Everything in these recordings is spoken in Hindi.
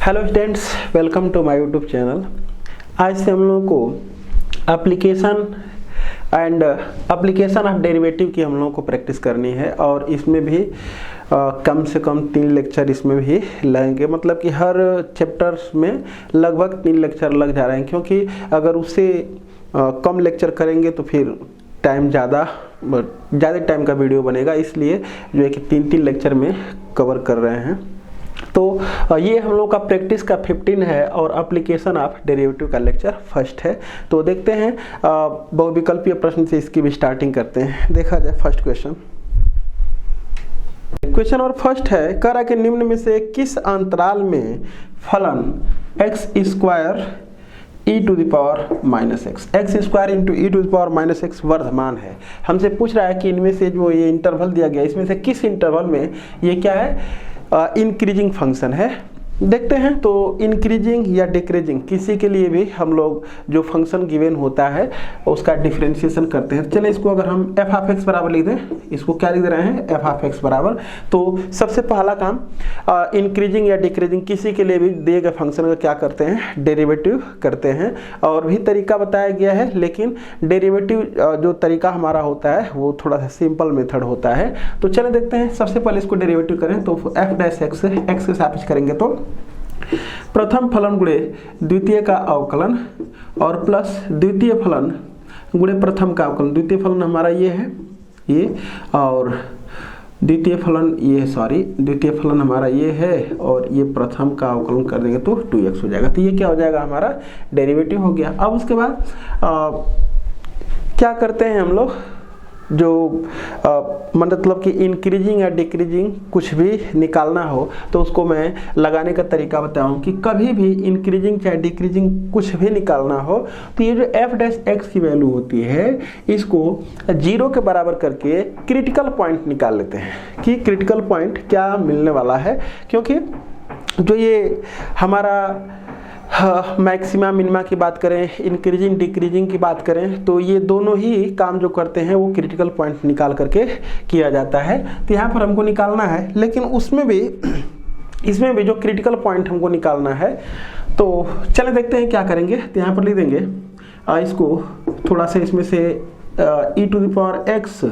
Hello students, welcome to my YouTube channel. आज से हम लोगों को एप्लीकेशन ऑफ डेरिवेटिव की हम लोगों को प्रैक्टिस करनी है और इसमें भी कम से कम 3 लेक्चर इसमें भी लगेंगे। मतलब कि हर चैप्टर्स में लगभग 3 लेक्चर लग जा रहे हैं, क्योंकि अगर उससे कम लेक्चर करेंगे तो फिर टाइम ज़्यादा टाइम का वीडियो बनेगा, इसलिए जो है कि 3 लेक्चर में कवर कर रहे हैं। तो ये हम लोग का प्रैक्टिस का 15 है और एप्लीकेशन ऑफ डेरिवेटिव का लेक्चर फर्स्ट है। तो देखते हैं बहुविकल्पीय प्रश्न से इसकी भी स्टार्टिंग करते हैं। देखा जाए फर्स्ट क्वेश्चन और फर्स्ट है, कह रहा कि निम्न में से किस अंतराल में फलन x square e to the power minus x square into e to the power minus x वर्धमान है। हमसे पूछ रहा है कि इनमें से जो ये इंटरवल दिया गया इसमें से किस इंटरवल में ये क्या है, इंक्रीजिंग फंक्शन है। देखते हैं तो इंक्रीजिंग या डिक्रीजिंग किसी के लिए भी हम लोग जो फंक्शन गिवन होता है उसका डिफरेंशिएशन करते हैं। चलिए इसको अगर हम f ऑफ x बराबर लिख दें, इसको क्या लिख दे रहे हैं, f ऑफ x बराबर। तो सबसे पहला काम इंक्रीजिंग या डिक्रीजिंग किसी के लिए भी दिए गए फंक्शन का क्या करते हैं, डेरिवेटिव करते हैं। और भी तरीका बताया गया है, लेकिन डेरिवेटिव जो तरीका हमारा होता है वो थोड़ा सा सिंपल मेथड होता है। तो चले देखते हैं, सबसे पहले इसको डेरिवेटिव करें तो f डैश x के सापेक्ष करेंगे तो प्रथम फलन गुणे द्वितीय का अवकलन और प्लस द्वितीय फलन गुणे प्रथम का अवकलन। द्वितीय फलन हमारा ये है, ये, और द्वितीय फलन हमारा ये है और ये प्रथम का अवकलन कर देंगे तो 2x हो जाएगा। तो ये क्या हो जाएगा, हमारा डेरिवेटिव हो गया। अब उसके बाद क्या करते हैं हम लोग, जो मतलब कि इंक्रीजिंग या डिक्रीजिंग कुछ भी निकालना हो तो उसको मैं लगाने का तरीका बताऊं कि कभी भी इंक्रीजिंग चाहे डिक्रीजिंग कुछ भी निकालना हो तो ये जो f डैश x की वैल्यू होती है इसको 0 के बराबर करके क्रिटिकल पॉइंट निकाल लेते हैं कि क्रिटिकल पॉइंट क्या मिलने वाला है। क्योंकि जो ये हमारा मैक्सिमा मिनिमा की बात करें, इंक्रीजिंग डिक्रीजिंग की बात करें, तो ये दोनों ही काम जो करते हैं वो क्रिटिकल पॉइंट निकाल करके किया जाता है। तो यहाँ पर हमको निकालना है, लेकिन इसमें भी जो क्रिटिकल पॉइंट हमको निकालना है तो चले देखते हैं क्या करेंगे। तो यहाँ पर लिख देंगे इसको थोड़ा सा इसमें से e to the power x,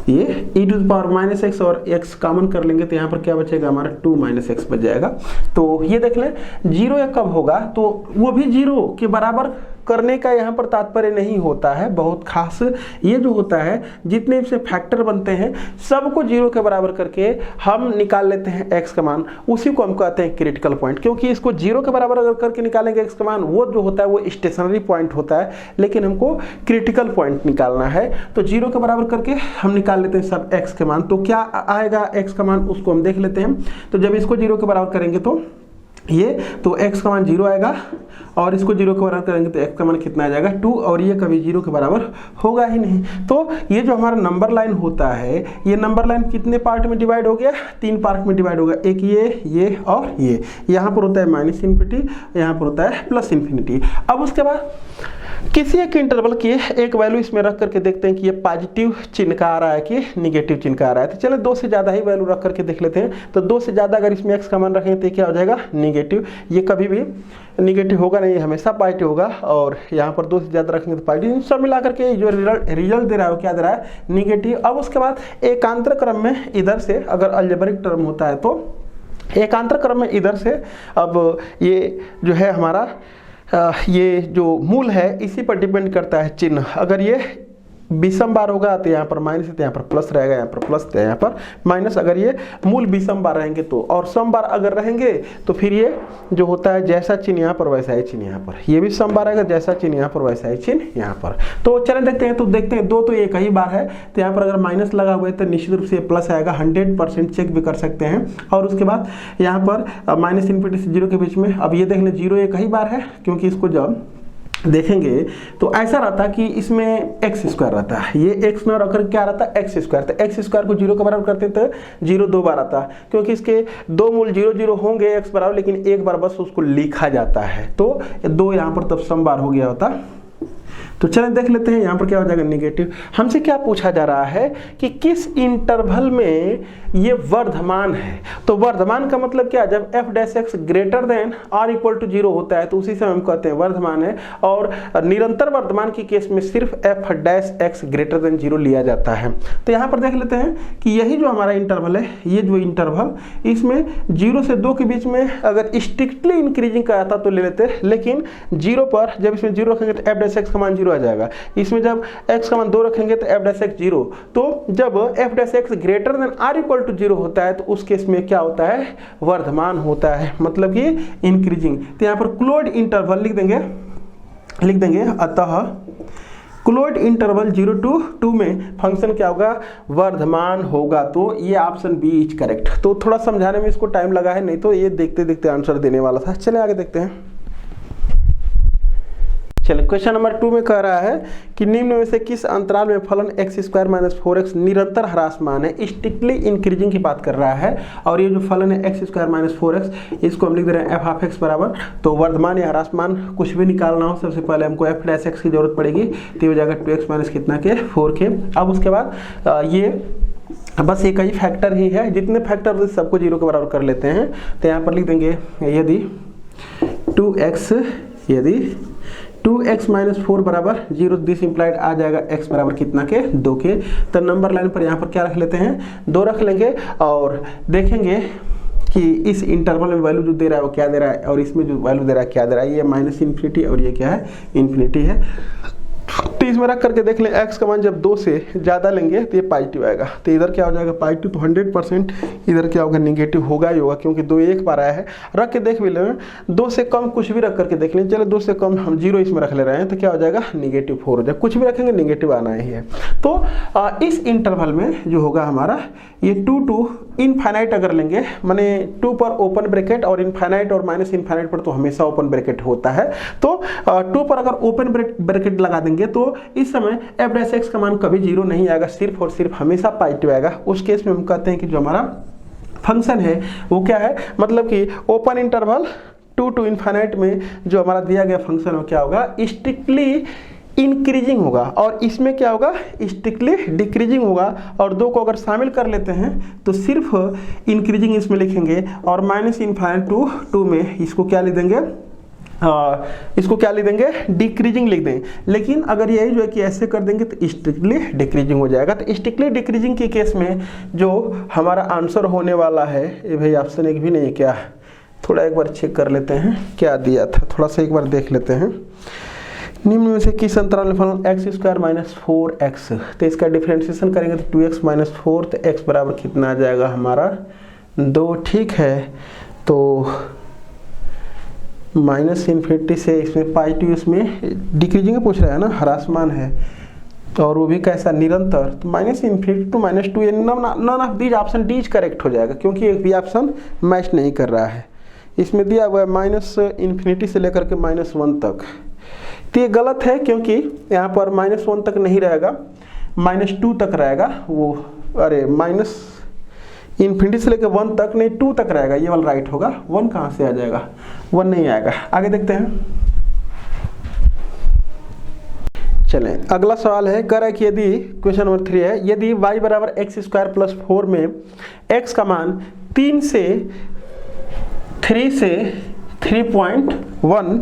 ये e to the power minus x और x कॉमन कर लेंगे तो यहाँ पर क्या बचेगा, हमारा 2 माइनस x बच जाएगा। तो ये देख लें 0 या कब होगा, तो वो भी 0 के बराबर करने का यहाँ पर तात्पर्य नहीं होता है, बहुत खास। ये जो होता है जितने से फैक्टर बनते हैं सबको 0 के बराबर करके हम निकाल लेते हैं x का मान, उसी को हम कहते हैं क्रिटिकल पॉइंट। क्योंकि इसको 0 के बराबर अगर करके निकालेंगे x का मान, वो जो होता है वो स्टेशनरी पॉइंट होता है, लेकिन हमको क्रिटिकल पॉइंट निकालना है। तो 0 के बराबर करके हम निकाल लेते हैं सब x के मान। तो क्या आएगा x का मान, उसको हम देख लेते हैं। तो जब इसको 0 के बराबर करेंगे तो ये तो x का मान 0 आएगा और इसको 0 के बराबर करेंगे तो x का मान कितना आ जाएगा, 2, और ये कभी 0 के बराबर होगा ही नहीं। तो ये जो हमारा नंबर लाइन होता है, ये नंबर लाइन कितने पार्ट में डिवाइड हो गया, 3 पार्ट में डिवाइड होगा। एक ये और ये, यहाँ पर होता है माइनस इन्फिनिटी, यहाँ पर होता है प्लस इन्फिनिटी। अब उसके बाद किसी एक इंटरवल की एक वैल्यू इसमें रख करके देखते हैं कि ये पॉजिटिव चिन्ह का आ रहा है कि निगेटिव चिन्ह का आ रहा है। तो चलो 2 से ज़्यादा ही वैल्यू रख करके देख लेते हैं। तो 2 से ज़्यादा अगर इसमें x का मान रखें तो क्या हो जाएगा, निगेटिव। ये कभी भी निगेटिव होगा नहीं, हमेशा पॉजिटिव होगा। और यहाँ पर 2 से ज़्यादा रखेंगे तो पॉजिटिव। सब मिला करके जो रिजल्ट दे रहा है वो क्या दे रहा है, निगेटिव। अब उसके बाद एकांतर क्रम में इधर से अगर अलजेब्रिक टर्म होता है तो एकांतर क्रम में इधर से, अब ये जो है हमारा ये जो मूल है इसी पर डिपेंड करता है चिन्ह। अगर ये विषम बार होगा तो यहाँ पर माइनस है तो यहाँ पर प्लस रहेगा, यहाँ पर प्लस तो यहाँ पर माइनस। अगर ये मूल विषम बार रहेंगे तो, और सम बार अगर रहेंगे तो फिर ये जो होता है जैसा चिन्ह यहाँ पर वैसा ही चिन्ह यहाँ पर, ये भी सम बार रहेगा, जैसा चिन्ह यहाँ पर वैसा ही चिन्ह यहाँ पर। तो चले देखते हैं। तो देखते हैं 2 तो एक ही बार है, तो यहाँ पर अगर माइनस लगा हुआ है तो निश्चित रूप से प्लस आएगा, 100% चेक भी कर सकते हैं। और उसके बाद यहाँ पर माइनस इन्फिनिटी से 0 के बीच में, अब ये देख लें 0 एक ही बार है, क्योंकि इसको जब देखेंगे तो ऐसा रहता कि इसमें x स्क्वायर रहता है, ये x में रखकर क्या रहता है, x स्क्वायर। तो x स्क्वायर को 0 के बराबर करते हैं तो 0 2 बार आता है, क्योंकि इसके 2 मूल 0 0 होंगे x बराबर, लेकिन एक बार बस उसको लिखा जाता है। तो 2 यहाँ पर तब सम बार हो गया होता। तो चलें देख लेते हैं यहाँ पर क्या हो जाएगा नेगेटिव। हमसे क्या पूछा जा रहा है कि किस इंटरवल में ये वर्धमान है। तो वर्धमान का मतलब क्या है, जब f dash x greater then और इक्वल टू 0 होता है तो उसी समय हम कहते हैं वर्धमान है। और निरंतर वर्धमान के केस में सिर्फ f dash x greater than 0 लिया जाता है। तो यहाँ पर देख लेते हैं कि यही जो हमारा इंटरवल है, ये जो इंटरवल, इसमें 0 से 2 के बीच में अगर स्ट्रिक्टली इंक्रीजिंग का आता तो ले लेते, लेकिन 0 पर जब इसमें 0 रखेंगे तो f डैश एक्स का मान 0 आ जाएगा। इसमें जब x का मान 2 रखेंगे तो f डैश एक्स 0। तो जब f dash x greater than or equal to 0 होता है तो उस केस में क्या होता है, वर्धमान होता है, मतलब कि इंक्रीजिंग। तो यहाँ पर क्लोज्ड इंटरवल लिख देंगे अतः क्लोज्ड इंटरवल 0 to 2 में फंक्शन क्या होगा, वर्धमान होगा। तो ये ऑप्शन बी इज करेक्ट। तो थोड़ा समझाने में इसको टाइम लगा है, नहीं तो ये देखते देखते आंसर देने वाला था। चलिए आगे देखते हैं। चलिए क्वेश्चन नंबर 2 में कह रहा है कि निम्न में से किस अंतराल में फलन x स्क्वायर माइनस 4x निरंतर ह्रासमान है। स्ट्रिक्टली इंक्रीजिंग की बात कर रहा है और ये जो फलन है x स्क्वायर माइनस 4x, इसको हम लिख दे रहे हैं f ऑफ x बराबर, तो वर्धमान या ह्रासमान कुछ भी निकालना हो सबसे पहले हमको f डैश x की जरूरत पड़ेगी। तो ये हो जाएगा 2x माइनस कितना के 4k। अब उसके बाद ये बस एक ही फैक्टर ही है, जितने फैक्टर सबको 0 के बराबर कर लेते हैं। तो यहाँ पर लिख देंगे यदि 2x माइनस 4 बराबर 0, दिस इंप्लाइड आ जाएगा x बराबर कितना के 2 के। तो नंबर लाइन पर यहाँ पर क्या रख लेते हैं, 2 रख लेंगे और देखेंगे कि इस इंटरवल में वैल्यू जो दे रहा है वो क्या दे रहा है और इसमें जो वैल्यू दे रहा है क्या दे रहा है। ये माइनस इन्फिनिटी और ये क्या है, इन्फिनिटी है। तो इसमें रख करके देख लें, x का मान जब 2 से ज़्यादा लेंगे तो ये पॉजिटिव आएगा। तो इधर क्या हो जाएगा पॉजिटिव, तो 100% इधर क्या होगा, नेगेटिव होगा ही होगा, क्योंकि 2 एक बार आया है। रख के देख भी लें, 2 से कम कुछ भी रख करके देख लें। चलो 2 से कम हम 0 इसमें रख ले रहे हैं तो क्या हो जाएगा, नेगेटिव 4 हो जाएगा। कुछ भी रखेंगे नेगेटिव आना ही है। तो इस इंटरवल में जो होगा हमारा ये 2 to इनफाइनाइट अगर लेंगे, माने 2 पर ओपन ब्रैकेट और इनफाइनाइट और माइनस इनफाइनाइट पर तो हमेशा ओपन ब्रैकेट होता है। तो 2 पर अगर ओपन ब्रैकेट लगा देंगे तो इस समय f डैश एक्स का मान कभी 0 नहीं आएगा, सिर्फ और सिर्फ हमेशा पॉजिटिव आएगा। उस केस में हम कहते हैं कि जो हमारा फंक्शन है वो क्या है, मतलब कि ओपन इंटरवल 2 to इनफाइनाइट में जो हमारा दिया गया फंक्शन वो क्या होगा, स्ट्रिक्टली इंक्रीजिंग होगा। और इसमें क्या होगा, स्ट्रिक्टली डिक्रीजिंग होगा। और 2 को अगर शामिल कर लेते हैं तो सिर्फ इंक्रीजिंग इसमें लिखेंगे और माइनस इनफाइनाइट टू 2 में इसको क्या लिख देंगे, इसको क्या लिख देंगे, डिक्रीजिंग लिख देंगे। लेकिन अगर यही जो है कि ऐसे कर देंगे तो स्ट्रिक्टली डिक्रीजिंग हो जाएगा। तो स्ट्रिक्टली डिक्रीजिंग के केस में जो हमारा आंसर होने वाला है, ये भाई ऑप्शन 1 भी नहीं है क्या, थोड़ा एक बार चेक कर लेते हैं क्या दिया था, थोड़ा सा एक बार देख लेते हैं। निम्न में से किस अंतराल में फलन x स्क्वायर माइनस 4x, तो इसका डिफरेंशिएशन करेंगे तो 2x माइनस 4, तो x बराबर कितना आ जाएगा हमारा 2। ठीक है, तो माइनस इन्फिनिटी से इसमें पॉजिटिव, इसमें डिक्रीजिंग पूछ रहा है ना, ह्रासमान है और वो भी कैसा, निरंतर। तो minus infinity to minus 2, none of these option D correct हो जाएगा, क्योंकि एक भी ऑप्शन मैच नहीं कर रहा है। इसमें दिया हुआ है माइनस इन्फिनिटी से लेकर के -1 तक, तो ये गलत है, क्योंकि यहाँ पर -1 तक नहीं रहेगा, -2 तक रहेगा वो, अरे माइनस इन्फिनिटी से लेकर 1 तक नहीं, 2 तक रहेगा, ये वाला राइट होगा। 1 कहाँ से आ जाएगा, 1 नहीं आएगा। आगे देखते हैं। चलें अगला सवाल है, कह रहा है कि यदि, क्वेश्चन नंबर 3 है, यदि y बराबर एक्स स्क्वायर प्लस 4 में x का मान 3 से 3.1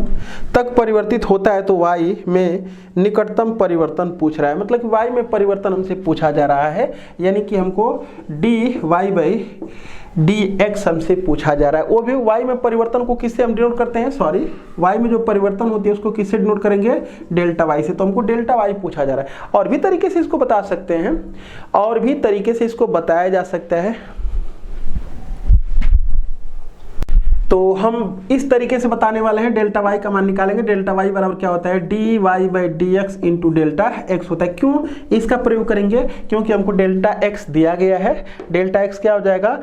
तक परिवर्तित होता है तो y में निकटतम परिवर्तन पूछ रहा है। मतलब कि y में परिवर्तन हमसे पूछा जा रहा है, यानी कि हमको dy/dx हमसे पूछा जा रहा है। वो भी y में परिवर्तन को किससे हम डिनोट करते हैं, सॉरी, y में जो परिवर्तन होती है उसको किससे डिनोट करेंगे, डेल्टा y से। तो हमको डेल्टा y पूछा जा रहा है। और भी तरीके से इसको बता सकते हैं, और भी तरीके से इसको बताया जा सकता है। तो हम इस तरीके से बताने वाले हैं, डेल्टा y का मान निकालेंगे। डेल्टा y बराबर क्या होता है, dy/dx इंटू डेल्टा x होता है। क्यों इसका प्रयोग करेंगे, क्योंकि हमको डेल्टा x दिया गया है। डेल्टा x क्या हो जाएगा,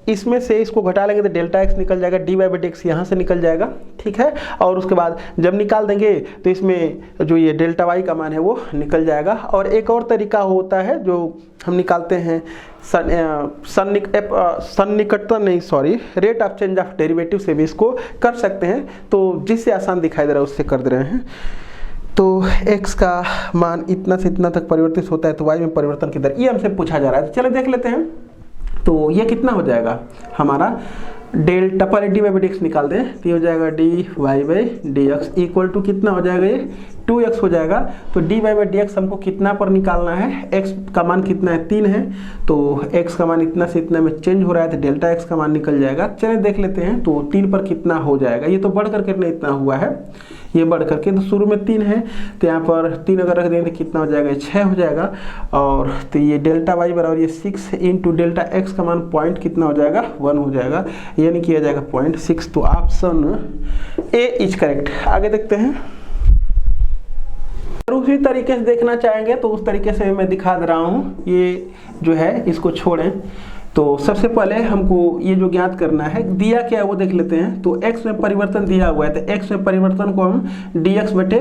इसमें से इसको घटा लेंगे तो डेल्टा x निकल जाएगा, dy/dx यहाँ से निकल जाएगा। ठीक है, और उसके बाद जब निकाल देंगे तो इसमें जो ये डेल्टा y का मान है वो निकल जाएगा। और एक और तरीका होता है जो हम निकालते हैं, rate of change of derivative से भी इसको कर सकते हैं। तो जिससे आसान दिखाई दे रहा है उससे कर दे रहे हैं। तो x का मान इतना से इतना तक परिवर्तित होता है तो y में परिवर्तन की दर, ये हमसे पूछा जा रहा है। तो चलो देख लेते हैं। तो ये कितना हो जाएगा हमारा डेल्टा, पहले डी बाई डी एक्स निकाल दें, तो ये हो जाएगा d y by d x equal to कितना हो जाएगा, ये 2x हो जाएगा। तो d y by d x हमको कितना पर निकालना है, x का मान कितना है 3 है, तो x का मान इतना से इतना में चेंज हो रहा है तो डेल्टा x का मान निकल जाएगा। चलिए देख लेते हैं। तो 3 पर कितना हो जाएगा, ये तो बढ़ करके नहीं इतना हुआ है, ये बढ़ करके तो शुरू में 3 है तो यहाँ पर 3 अगर रख देंगे तो कितना हो जाएगा, 6 हो जाएगा। और तो ये डेल्टा वाई बराबर ये 6 इंटू डेल्टा एक्स का मान पॉइंट कितना हो जाएगा, 1 हो जाएगा, यानी किया जाएगा 0.6। तो ऑप्शन ए इज करेक्ट। आगे देखते हैं। और उसी तरीके से देखना चाहेंगे तो उस तरीके से मैं दिखा दे रहा हूँ। ये जो है इसको छोड़ें। तो सबसे पहले हमको ये जो ज्ञात करना है, दिया क्या है वो देख लेते हैं। तो x में परिवर्तन दिया हुआ है, तो x में परिवर्तन को हम dx बटे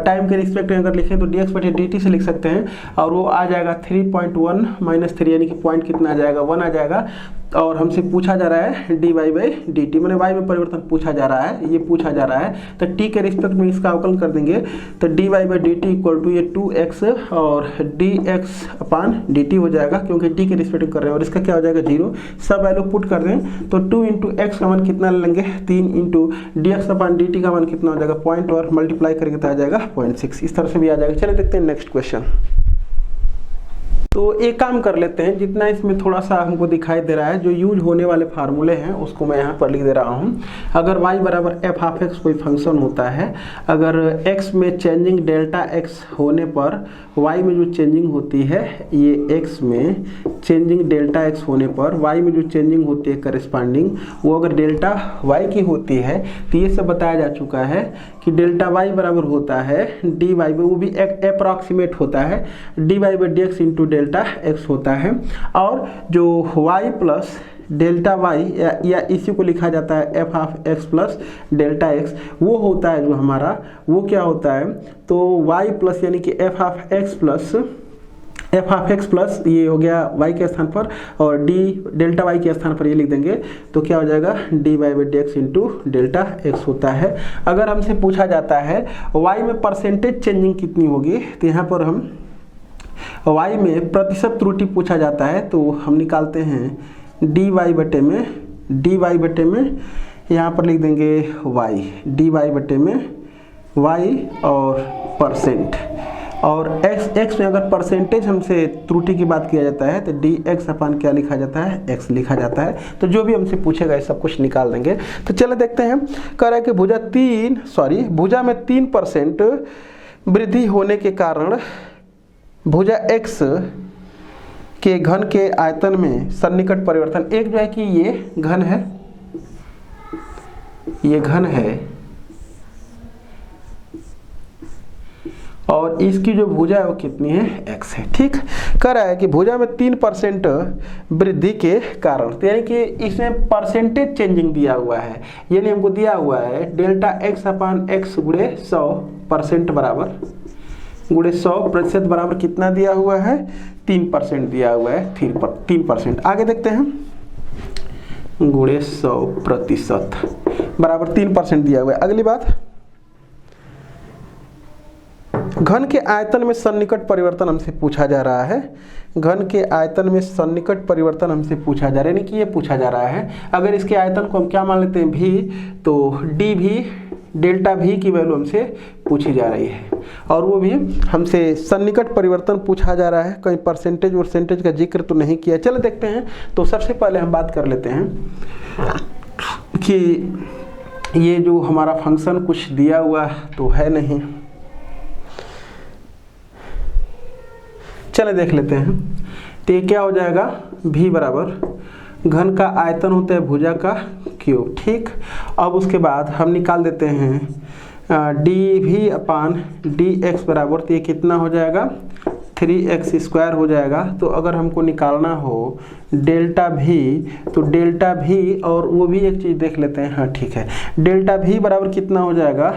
टाइम के रिस्पेक्ट में अगर लिखें तो dx बटे dt से लिख सकते हैं, और वो आ जाएगा 3.1 माइनस 3, यानी कि पॉइंट कितना आ जाएगा, 1 आ जाएगा। और हमसे पूछा जा रहा है d y by d t, मैंने y में परिवर्तन पूछा जा रहा है, ये पूछा जा रहा है। तो t के रिस्पेक्ट में इसका अवकलन कर देंगे, तो d y by d t equal to ये 2x और d x upon d t हो जाएगा, क्योंकि t के रिस्पेक्ट में कर रहे हैं। और इसका क्या हो जाएगा 0, सब वैल्यू पुट कर दें तो 2 इंटू एक्स का मान कितना लेंगे, 3 into D x upon d T का मान कितना हो जाएगा, पॉइंट, और मल्टीप्लाई करके तो आ जाएगा 0.6। इस तरह से भी आ जाएगा। चलिए देखते हैं नेक्स्ट क्वेश्चन। तो एक काम कर लेते हैं, जितना इसमें थोड़ा सा हमको दिखाई दे रहा है, जो यूज होने वाले फार्मूले हैं उसको मैं यहाँ पर लिख दे रहा हूँ। अगर y बराबर एफ ऑफ एक्स कोई फंक्शन होता है, अगर x में चेंजिंग डेल्टा x होने पर y में जो चेंजिंग होती है, ये x में चेंजिंग डेल्टा x होने पर y में जो चेंजिंग होती है करस्पॉन्डिंग, वो अगर डेल्टा y की होती है तो ये सब बताया जा चुका है कि डेल्टा y बराबर होता है डी वाई, वो भी अप्रॉक्सीमेट होता है, d y by d x into delta x होता है। और जो y प्लस डेल्टा y या इसी को लिखा जाता है f of x plus delta x, वो होता है जो हमारा, वो क्या होता है, तो y प्लस यानी कि एफ ऑफ एक्स प्लस ये हो गया y के स्थान पर, और डी डेल्टा y के स्थान पर ये लिख देंगे, तो क्या हो जाएगा d y by d x into delta x होता है। अगर हमसे पूछा जाता है y में परसेंटेज चेंजिंग कितनी होगी, तो यहाँ पर हम y में प्रतिशत त्रुटि पूछा जाता है, तो हम निकालते हैं डी वाई बटे में यहाँ पर लिख देंगे y, डी वाई बटे में y और परसेंट, और x में अगर परसेंटेज हमसे त्रुटि की बात किया जाता है तो डी एक्स अपान क्या लिखा जाता है, x लिखा जाता है। तो जो भी हमसे पूछेगा ये सब कुछ निकाल देंगे। तो चलो देखते हैं। कह रहा है कि भुजा में 3% वृद्धि होने के कारण भुजा x के घन के आयतन में सन्निकट परिवर्तन, एक जो है कि ये घन है, और इसकी जो भुजा है वो कितनी है, x है। ठीक, कह रहा है कि भुजा में 3% वृद्धि के कारण, तो यानी कि इसमें परसेंटेज चेंजिंग दिया हुआ है, यानी हमको दिया हुआ है डेल्टा x अपान x गुणे 100% बराबर, गुणे 100% बराबर कितना दिया हुआ है, 3% दिया हुआ है, 3%। आगे देखते हैं, गुणे 100% बराबर 3% दिया हुआ है। अगली बात, घन के आयतन में सन्निकट परिवर्तन हमसे पूछा जा रहा है, घन के आयतन में सन्निकट परिवर्तन हमसे पूछा जा रहा है, यानी कि ये पूछा जा रहा है। अगर इसके आयतन को हम क्या मान लेते हैं, भी, तो डी भी डेल्टा भी की वैल्यू हमसे पूछी जा रही है, और वो भी हमसे सन्निकट परिवर्तन पूछा जा रहा है, कहीं परसेंटेज का जिक्र तो नहीं किया। चलो देखते हैं। तो सबसे पहले हम बात कर लेते हैं कि ये जो हमारा फंक्शन कुछ दिया हुआ तो है नहीं, चले देख लेते हैं। तो ये क्या हो जाएगा, v बराबर घन का आयतन होता है भुजा का क्यूब। ठीक, अब उसके बाद हम निकाल देते हैं डी भी अपान डी एक्स बराबर, तो ये कितना हो जाएगा, 3x² हो जाएगा। तो अगर हमको निकालना हो डेल्टा भी, तो डेल्टा भी, और वो भी एक चीज़ देख लेते हैं, हाँ ठीक है, डेल्टा भी बराबर कितना हो जाएगा,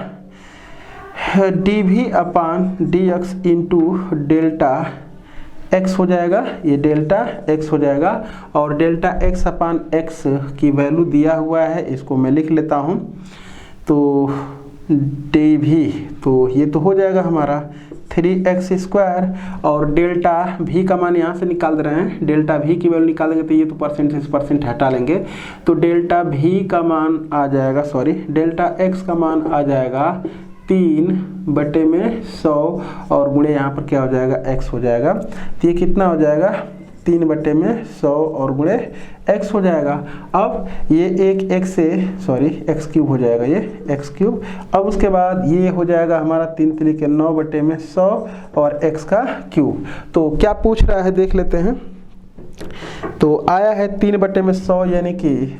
डी भी upon D x into delta x हो जाएगा, ये डेल्टा x हो जाएगा, और डेल्टा x अपान x की वैल्यू दिया हुआ है, इसको मैं लिख लेता हूँ। तो डी भी, तो ये तो हो जाएगा हमारा 3x² और डेल्टा भी का मान यहाँ से निकाल दे रहे हैं, डेल्टा भी की वैल्यू निकाल देंगे तो ये तो परसेंट हटा लेंगे, तो डेल्टा भी का मान आ जाएगा, डेल्टा x का मान आ जाएगा 3/100 और गुणे यहाँ पर क्या हो जाएगा x हो जाएगा, तो ये कितना हो जाएगा 3/100 और गुणे x हो जाएगा। अब ये एक x से x³ हो जाएगा, ये x³। अब उसके बाद ये हो जाएगा हमारा 3 3 9/100 और x का क्यूब। तो क्या पूछ रहा है देख लेते हैं। तो आया है 3/100 यानी कि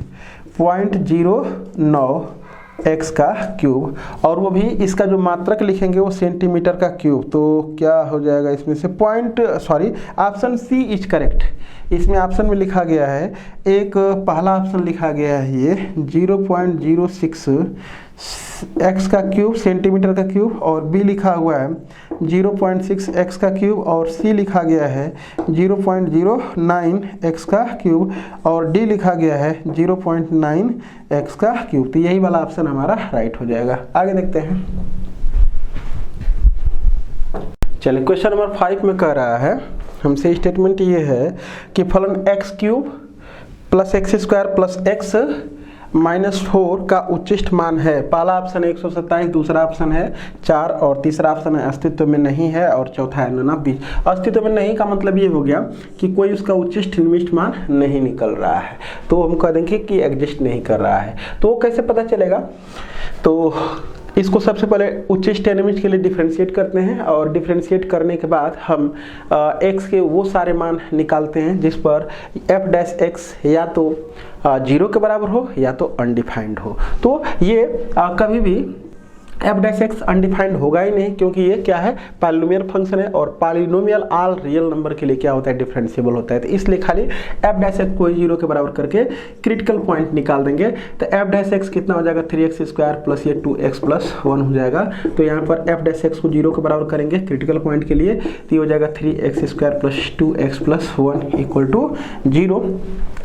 0.09 x का क्यूब, और वो भी इसका जो मात्रक लिखेंगे वो सेंटीमीटर का क्यूब। तो क्या हो जाएगा इसमें से ऑप्शन सी इज करेक्ट। इसमें ऑप्शन में लिखा गया है, एक पहला ऑप्शन लिखा गया है ये 0.06 x का क्यूब सेंटीमीटर का क्यूब, और बी लिखा हुआ है 0.6 x का क्यूब, और सी लिखा गया है 0.09 x का क्यूब, और डी लिखा गया है 0.9 x का क्यूब। तो यही वाला ऑप्शन हमारा राइट हो जाएगा। आगे देखते हैं। चलिए क्वेश्चन नंबर 5 में कह रहा है हमसे, स्टेटमेंट ये है कि फलन x³ + x² + x -4 का उच्चिष्ट मान है। पहला ऑप्शन है 127, दूसरा ऑप्शन है 4 और तीसरा ऑप्शन है अस्तित्व में नहीं है, और चौथा है 49। अस्तित्व में नहीं का मतलब ये हो गया कि कोई उसका उच्चिष्ट निविष्ट मान नहीं निकल रहा है, तो हम कह देंगे कि एग्जिस्ट नहीं कर रहा है। तो वो कैसे पता चलेगा, तो इसको सबसे पहले उच्चिष्ट या निविष्ट के लिए डिफ्रेंशिएट करते हैं, और डिफ्रेंशिएट करने के बाद हम x के वो सारे मान निकालते हैं जिस पर f' या तो 0 के बराबर हो या तो अनडिफाइंड हो। तो ये कभी भी f' अनडिफाइंड होगा ही नहीं, क्योंकि ये क्या है, पॉलिनोमियल फंक्शन है, और पॉलिनोमियल ऑल रियल नंबर के लिए क्या होता है, डिफरेंशिएबल होता है। तो इसलिए खाली f' को 0 के बराबर करके क्रिटिकल पॉइंट निकाल देंगे। तो f' कितना हो जाएगा 3x² प्लस ये 2x + 1 हो जाएगा। तो यहाँ पर f' को 0 के बराबर करेंगे क्रिटिकल पॉइंट के लिए, तो ये हो जाएगा 3x² + 2x + 1 = 0।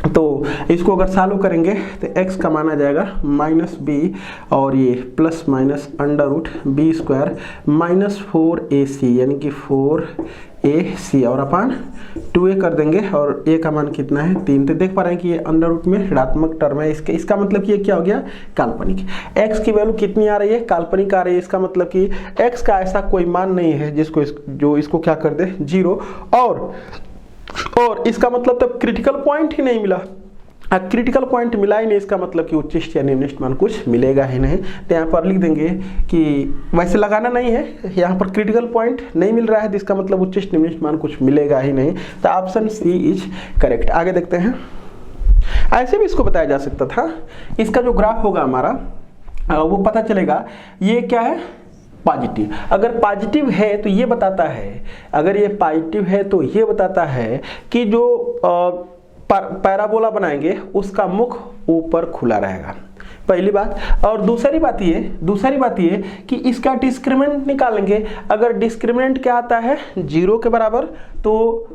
तो इसको अगर सॉल्व करेंगे तो x का मान आ जाएगा -b, और ये ±√b² -4ac यानी कि 4ac, और अपन 2a कर देंगे, और a का मान कितना है 3। तो देख पा रहे हैं कि ये अंडर में ऋणात्मक टर्म है, इसका मतलब कि ये क्या हो गया, काल्पनिक। x की वैल्यू कितनी आ रही है, काल्पनिक आ रही है। इसका मतलब कि x का ऐसा कोई मान नहीं है जो इसको क्या कर दे 0, और इसका मतलब तब क्रिटिकल पॉइंट ही नहीं मिला। क्रिटिकल पॉइंट मिला ही नहीं, इसका मतलब कि उच्चिष्ट या निम्निष्ट मान कुछ मिलेगा ही नहीं। तो यहाँ पर लिख देंगे कि वैसे लगाना नहीं है, यहाँ पर क्रिटिकल पॉइंट नहीं मिल रहा है, तो इसका मतलब उच्चिष्ट निम्निष्ट मान कुछ मिलेगा ही नहीं। तो ऑप्शन सी इज करेक्ट। आगे देखते हैं। ऐसे भी इसको बताया जा सकता था, इसका जो ग्राफ होगा हमारा वो पता चलेगा ये क्या है, पॉजिटिव। अगर पॉजिटिव है तो ये बताता है, अगर ये पॉजिटिव है तो ये बताता है कि जो पैराबोला बनाएंगे उसका मुख ऊपर खुला रहेगा, पहली बात। और दूसरी बात ये कि इसका डिस्क्रिमिनेंट निकालेंगे। अगर डिस्क्रिमिनेंट क्या आता है 0 के बराबर तो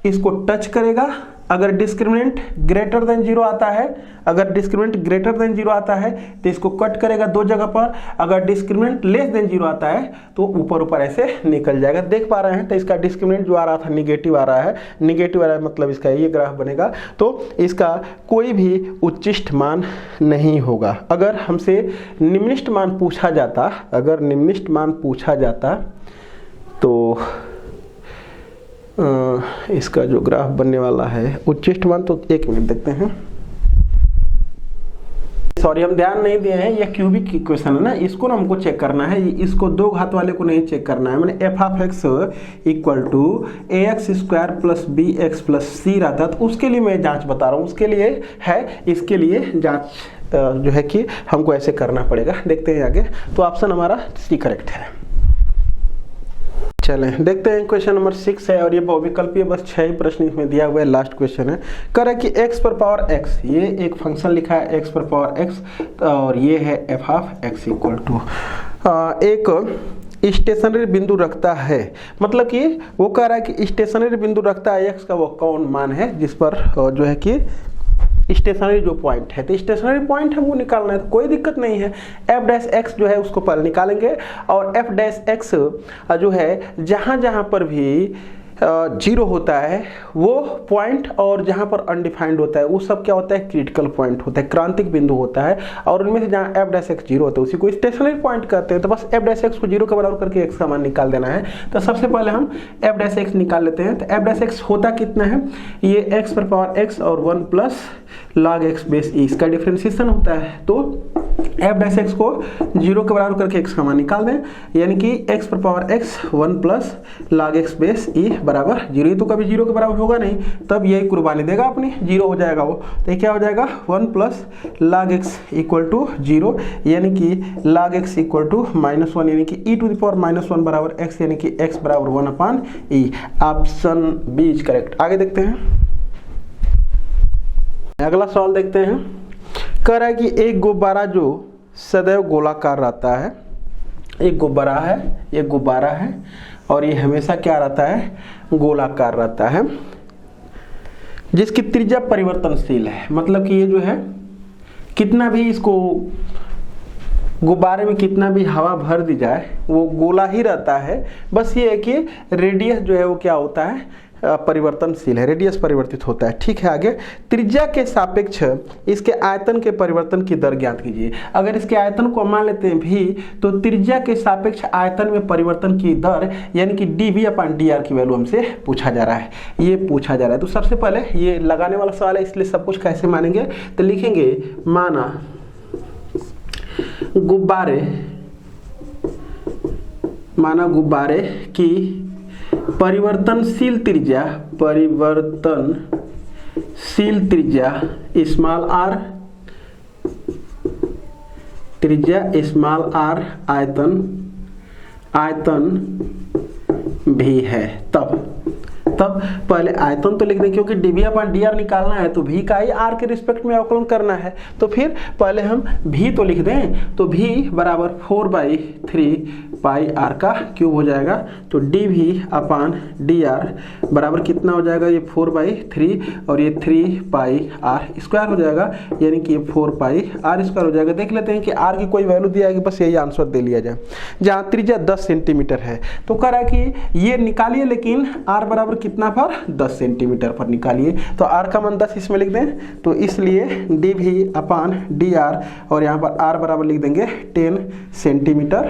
इसको टच करेगा। अगर डिस्क्रिमिनेंट ग्रेटर देन 0 आता है, तो इसको कट करेगा 2 जगह पर। अगर डिस्क्रिमिनेंट लेस देन 0 आता है तो ऊपर ऐसे निकल जाएगा। देख पा रहे हैं, तो इसका डिस्क्रिमिनेंट जो आ रहा था निगेटिव आ रहा है, मतलब इसका ये ग्राफ बनेगा। तो इसका कोई भी उच्चिष्ट मान नहीं होगा। अगर हमसे निम्निष्ट मान पूछा जाता, तो इसका जो ग्राफ बनने वाला है उच्चिष्ट मान, तो 1 मिनट देखते हैं। सॉरी, हम ध्यान नहीं दिए हैं, ये क्यूबिक इक्वेशन है ना, इसको ना हमको चेक करना है, इसको 2 घात वाले को नहीं चेक करना है। मैंने f(x) = ax² + bx + c रहता, तो उसके लिए मैं जांच बता रहा हूँ, उसके लिए है, इसके लिए जांच जो है कि हमको ऐसे करना पड़ेगा। देखते हैं आगे। तो ऑप्शन हमारा सी करेक्ट है। चलें देखते हैं। क्वेश्चन नंबर 6 है, और ये बहुविकल्पीय बस 6 ही प्रश्न इसमें दिया हुआ है, लास्ट क्वेश्चन है। कह रहा है कि x⁴x, ये एक फंक्शन लिखा है x⁴x, और ये है f(x) = एक स्टेशनरी बिंदु रखता है। मतलब कि वो कह रहा है कि स्टेशनरी बिंदु रखता है x का वो कौन मान है जिस पर जो है कि स्टेशनरी जो पॉइंट है, तो स्टेशनरी पॉइंट हमको निकालना है, तो कोई दिक्कत नहीं है। एफ डैश एक्स जो है उसको पहले निकालेंगे और एफ डैश एक्स जो है जहाँ जहाँ पर भी जीरो होता है वो पॉइंट, और जहाँ पर अनडिफाइंड होता है वो सब क्या होता है, क्रिटिकल पॉइंट होता है, क्रांतिक बिंदु होता है। और उनमें से जहाँ एफ डैश एक्स जीरो होता है उसी को स्टेशनरी पॉइंट कहते हैं। तो बस एफ डैश एक्स को जीरो के बराबर करके एक्स का मान निकाल देना है। तो सबसे पहले हम एफ डैश एक्स निकाल लेते हैं। तो एफ डैश एक्स होता कितना है, ये एक्स पर पावर एक्स और 1 प्लस log x बेस ई, इसका डिफ्रेंसिएशन होता है। तो एफ डैश एक्स को जीरो के बराबर करके एक्स का मान निकाल दें, यानी कि एक्स पर power X 1 plus log x base E बराबर जीरो। ये तो कभी जीरो के बराबर होगा नहीं, तब यही कुर्बानी देगा अपनी, जीरो हो जाएगा वो। तो ये क्या हो जाएगा 1 plus log x equal to zero, यानी कि log x इक्वल टू -1, यानी कि e टू द पावर -1 बराबर x, यानी कि x बराबर 1/e। Option B is correct. आगे देखते हैं, अगला सवाल देखते हैं। कह रहा है कि एक गुब्बारा जो सदैव गोलाकार रहता है, एक गुब्बारा है और ये हमेशा क्या रहता है, गोलाकार रहता है, जिसकी त्रिज्या परिवर्तनशील है। मतलब कि ये जो है कितना भी इसको गुब्बारे में कितना भी हवा भर दी जाए वो गोला ही रहता है, बस ये है कि रेडियस जो है वो क्या होता है, परिवर्तनशील है, रेडियस परिवर्तित होता है। ठीक है, आगे त्रिज्या के सापेक्ष इसके आयतन के परिवर्तन की दर ज्ञात कीजिए। अगर इसके आयतन को मान लेते हैं भी, तो त्रिज्या के सापेक्ष आयतन में परिवर्तन की दर यानी कि dv/dr की वैल्यू हमसे पूछा जा रहा है, ये पूछा जा रहा है। तो सबसे पहले ये लगाने वाला सवाल है, इसलिए सब कुछ कैसे मानेंगे, तो लिखेंगे माना गुब्बारे की परिवर्तनशील त्रिज्या स्मॉल r, आयतन भी है। तब पहले आयतन तो लिख दें, क्योंकि dv/dr निकालना है तो v का ही r के रिस्पेक्ट में अवकलन करना है। तो फिर पहले हम v तो लिख दें, तो v बराबर 4/3 पाई r का क्यूब हो जाएगा। तो dv/dr बराबर कितना हो जाएगा, ये 4/3 और ये 3 पाई r स्क्वायर हो जाएगा, यानी कि ये 4 पाई r स्क्वायर हो जाएगा। देख लेते हैं कि r की कोई वैल्यू दी जाएगी, बस यही आंसर दे लिया जाए। जहाँ त्रिज्या 10 सेंटीमीटर है तो कह रहा है कि ये निकालिए, लेकिन r बराबर कितना पर 10 सेंटीमीटर पर निकालिए। तो r का मान 10 इसमें लिख दें, तो इसलिए dv/dr और यहाँ पर r बराबर लिख देंगे 10 सेंटीमीटर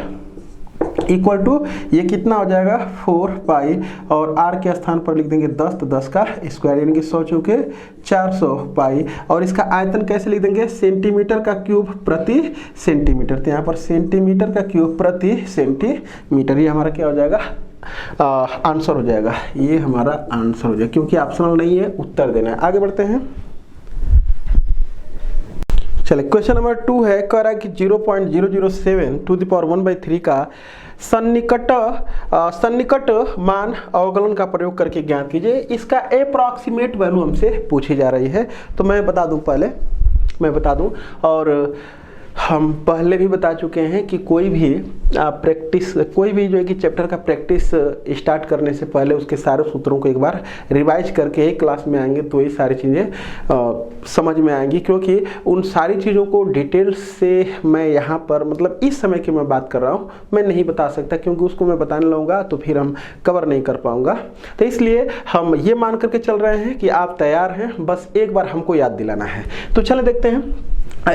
इक्वल टू ये कितना हो जाएगा 4 पाई, और r के स्थान पर लिख देंगे 10, तो 10 का स्क्वायर यानी कि 100 चौके 400 पाई, और इसका आयतन कैसे लिख देंगे, सेंटीमीटर का क्यूब प्रति सेंटीमीटर। तो यहाँ पर सेंटीमीटर का क्यूब प्रति सेंटीमीटर, ये हमारा क्या हो जाएगा, आंसर हो जाएगा। ये हमारा आंसर हो जाएगा, क्योंकि ऑप्शनल नहीं है, उत्तर देना है। आगे बढ़ते हैं, चलिए क्वेश्चन नंबर 2 है। कह रहा है कि 0.007 टू द पावर 1/3 का सन्निकट मान अवकलन का प्रयोग करके ज्ञात कीजिए। इसका अप्रॉक्सीमेट वैल्यू हमसे पूछी जा रही है। तो मैं बता दूं, और हम पहले भी बता चुके हैं कि कोई भी जो है कि चैप्टर का प्रैक्टिस स्टार्ट करने से पहले उसके सारे सूत्रों को एक बार रिवाइज करके ही क्लास में आएंगे, तो ये सारी चीज़ें समझ में आएंगी। क्योंकि उन सारी चीज़ों को डिटेल से मैं यहाँ पर मतलब इस समय की मैं बात कर रहा हूँ, मैं नहीं बता सकता, क्योंकि उसको मैं बताने लगूंगा तो फिर हम कवर नहीं कर पाऊँगा। तो इसलिए हम ये मान करके चल रहे हैं कि आप तैयार हैं, बस एक बार हमको याद दिलाना है। तो चलो देखते हैं,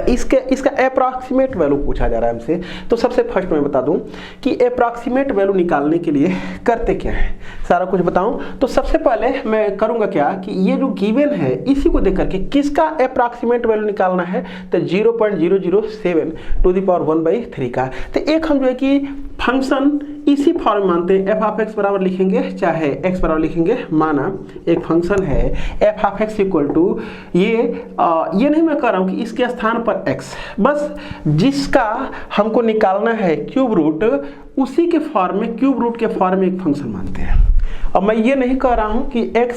इसका अप्रॉक्सीमेट वैल्यू पूछा जा रहा है हमसे। तो सबसे फर्स्ट मैं बता दूं कि अप्रॉक्सीमेट वैल्यू निकालने के लिए करते क्या है, सारा कुछ बताऊं। तो सबसे पहले मैं करूंगा क्या कि ये जो गिवन है इसी को देख करके किसका अप्रॉक्सीमेट वैल्यू निकालना है, तो 0.007 टू द पावर 1/3 का। तो एक हम जो है कि फंक्शन इसी फॉर्म मानते हैं, f(x) बराबर लिखेंगे चाहे x बराबर लिखेंगे। माना एक फंक्शन है f(x) इक्वल टू ये नहीं मैं कह रहा हूं कि इसके स्थान पर x, बस जिसका हमको निकालना है क्यूब रूट, उसी के फॉर्म में क्यूब रूट के फॉर्म में एक फंक्शन मानते हैं। अब मैं ये नहीं कह रहा हूं कि x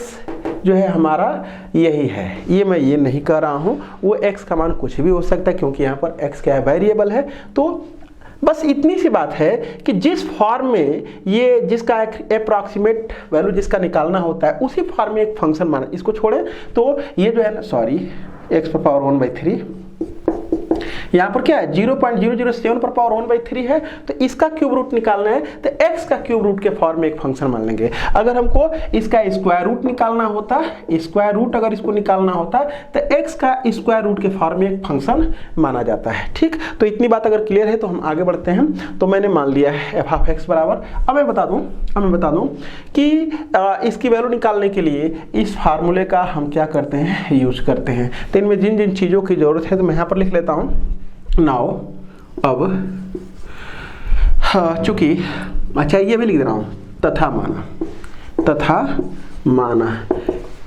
जो है हमारा यही है, ये मैं ये नहीं कह रहा हूं, वो x का मान कुछ भी हो सकता है, क्योंकि यहाँ पर x क्या है, वेरिएबल है। तो बस इतनी सी बात है कि जिस फॉर्म में ये जिसका अप्रॉक्सीमेट वैल्यू जिसका निकालना होता है उसी फॉर्म में एक फंक्शन माना, इसको छोड़ें तो ये जो है ना, सॉरी x पर पावर 1/3। यहाँ पर क्या है 0.007 पर पावर 1/3 है, तो इसका क्यूब रूट निकालना है तो x का क्यूब रूट के फॉर्म में एक फंक्शन मान लेंगे। अगर हमको इसका स्क्वायर रूट निकालना होता, स्क्वायर रूट अगर इसको निकालना होता तो x का स्क्वायर रूट के फॉर्म में एक फंक्शन माना जाता है। ठीक, तो इतनी बात अगर क्लियर है तो हम आगे बढ़ते हैं। तो मैंने मान लिया है f(x) बराबर, अब मैं बता दूं कि इसकी वैल्यू निकालने के लिए इस फार्मूले का हम क्या करते हैं, यूज करते हैं। तो इनमें जिन जिन चीज़ों की जरूरत है तो मैं यहाँ पर लिख लेता हूँ। नाउ अब चूंकि अच्छा ये भी लिख दे रहा हूँ, तथा माना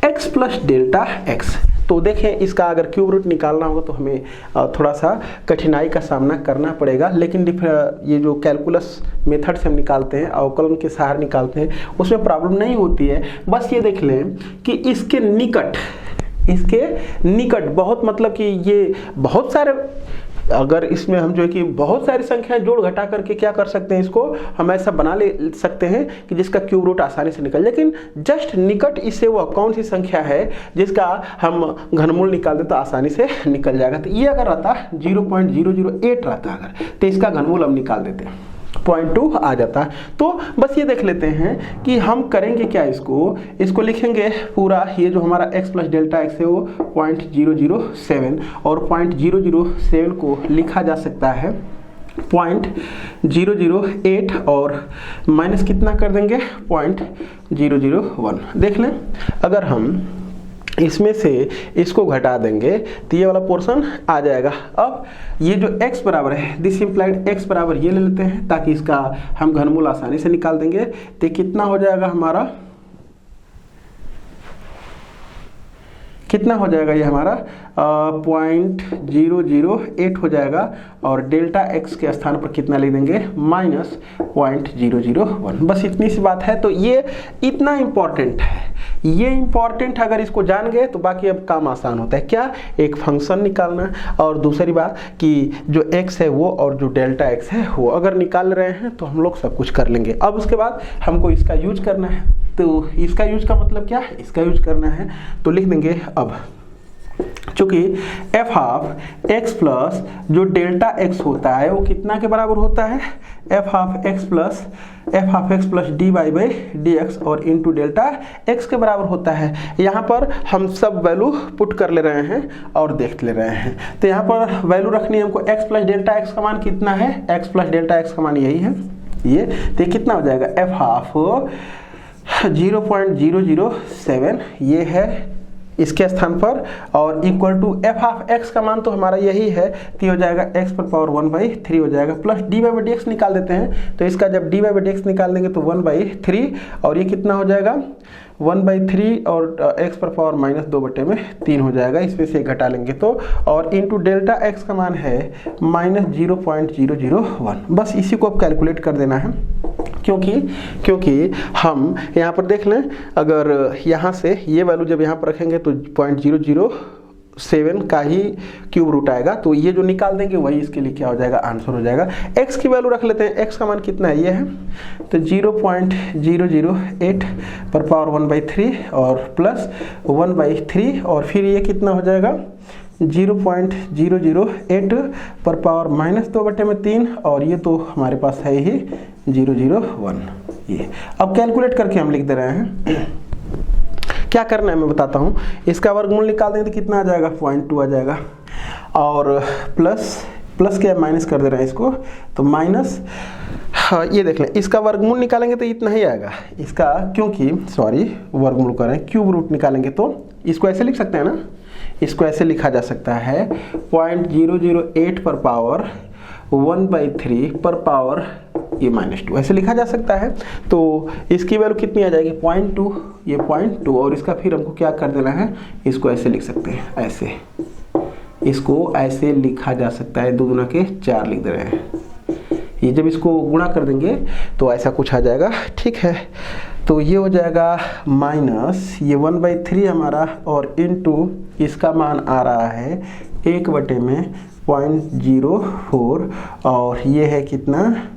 x प्लस डेल्टा x। तो देखें इसका अगर क्यूब रूट निकालना होगा तो हमें थोड़ा सा कठिनाई का सामना करना पड़ेगा, लेकिन ये जो कैलकुलस मेथड से हम निकालते हैं, अवकलन के सहारे निकालते हैं, उसमें प्रॉब्लम नहीं होती है। बस ये देख लें कि इसके निकट बहुत, मतलब कि ये बहुत सारे, अगर इसमें हम जो है कि बहुत सारी संख्याएं जोड़ घटा करके क्या कर सकते हैं, इसको हम ऐसा बना ले सकते हैं कि जिसका क्यूब रूट आसानी से निकल, लेकिन जस्ट निकट इससे वह कौन सी संख्या है जिसका हम घनमूल निकाल दें तो आसानी से निकल जाएगा। तो ये अगर रहता 0.008 रहता अगर, तो इसका घनमूल हम निकाल देते हैं, 0.2 आ जाता। तो बस ये देख लेते हैं कि हम करेंगे क्या, इसको लिखेंगे पूरा, ये जो हमारा x प्लस डेल्टा x है वो 0.007, और 0.007 को लिखा जा सकता है 0.008 और माइनस कितना कर देंगे 0.001। देख लें, अगर हम इसमें से इसको घटा देंगे तो ये वाला पोर्शन आ जाएगा। अब ये जो x बराबर है, दिस इम्प्लाइड x बराबर ये ले लेते हैं ताकि इसका हम घनमूल आसानी से निकाल देंगे। तो कितना हो जाएगा हमारा, कितना हो जाएगा ये हमारा 0.008 हो जाएगा, और डेल्टा x के स्थान पर कितना लिख देंगे -0.001। बस इतनी सी बात है। तो ये इतना इम्पॉर्टेंट है, ये इम्पॉर्टेंट, अगर इसको जान गए तो बाकी अब काम आसान होता है। क्या, एक फंक्शन निकालना, और दूसरी बात कि जो x है वो और जो डेल्टा x है वो अगर निकाल रहे हैं तो हम लोग सब कुछ कर लेंगे। अब उसके बाद हमको इसका यूज करना है। तो इसका यूज का मतलब क्या है, इसका यूज करना है तो लिख देंगे अब, चूंकि f(x) प्लस जो डेल्टा x होता है वो कितना के बराबर होता है, f(x) प्लस dy/dx और इंटू डेल्टा x के बराबर होता है। यहाँ पर हम सब वैल्यू पुट कर ले रहे हैं और देख ले रहे हैं। तो यहाँ पर वैल्यू रखनी है हमको, x प्लस डेल्टा x का मान कितना है, x प्लस डेल्टा x का मान यही है ये। तो कितना हो जाएगा f(0.007) ये है इसके स्थान पर, और इक्वल टू f(x) का मान तो हमारा यही है, तो हो जाएगा x पर पावर 1/3 हो जाएगा, प्लस dy/dx निकाल देते हैं। तो इसका जब dy/dx निकाल देंगे तो 1/3, और ये कितना हो जाएगा 1/3 और x पर पावर -2/3 हो जाएगा, इसमें से घटा लेंगे तो, और इंटू डेल्टा x का मान है -0.001। बस इसी को अब कैलकुलेट कर देना है, क्योंकि हम यहाँ पर देख लें, अगर यहाँ से ये वैल्यू जब यहाँ पर रखेंगे तो 0.007 का ही क्यूब रूट आएगा, तो ये जो निकाल देंगे वही इसके लिए क्या हो जाएगा, आंसर हो जाएगा। x की वैल्यू रख लेते हैं, x का मान कितना है, ये है तो 0.008 पर पावर 1/3 और प्लस 1/3, और फिर ये कितना हो जाएगा 0.008 पर पावर -2/3, और ये तो हमारे पास है ही 001। ये अब कैलकुलेट करके हम लिख दे रहे हैं। क्या करना है मैं बताता हूँ, इसका वर्गमूल निकाल देंगे तो कितना आ जाएगा 0.2 आ जाएगा, और प्लस क्या माइनस कर दे रहे हैं इसको, तो माइनस, हाँ ये देख लें, इसका वर्गमूल निकालेंगे तो इतना ही आएगा इसका, क्योंकि वर्गमूल कर रहे हैं, क्यूब रूट निकालेंगे तो इसको ऐसे लिख सकते हैं ना, इसको ऐसे लिखा जा सकता है 0.008 पर पावर 1/3 पर पावर ये -2, ऐसे लिखा जा सकता है। तो इसकी वैल्यू कितनी आ जाएगी 0.2, ये 0.2, और इसका फिर हमको क्या कर देना है, इसको ऐसे लिख सकते हैं, ऐसे इसको ऐसे लिखा जा सकता है, 2 दूना के 4 लिख दे रहे हैं। ये जब इसको गुणा कर देंगे तो ऐसा कुछ आ जाएगा, ठीक है। तो ये हो जाएगा माइनस ये 1/3 हमारा, और इनटू इसका मान आ रहा है 1/0.04, और ये है कितना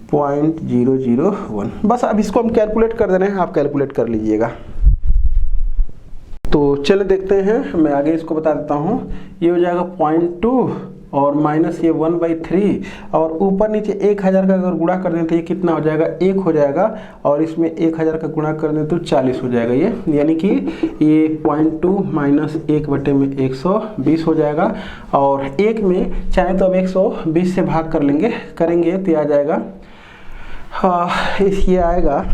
0.001। बस अब इसको हम कैलकुलेट कर दे रहे हैं, आप कैलकुलेट कर लीजिएगा। तो चलिए देखते हैं, मैं आगे इसको बता देता हूँ। ये हो जाएगा 0.2 और माइनस ये 1/3 और ऊपर नीचे 1000 का अगर गुणा कर दें तो ये कितना हो जाएगा, 1 हो जाएगा और इसमें 1000 का गुणा कर दें तो 40 हो जाएगा ये, यानी कि ये 0.2 माइनस 1/120 हो जाएगा। और 1 में चाहे तो अब 120 से भाग करेंगे तो आ जाएगा, ये आएगा,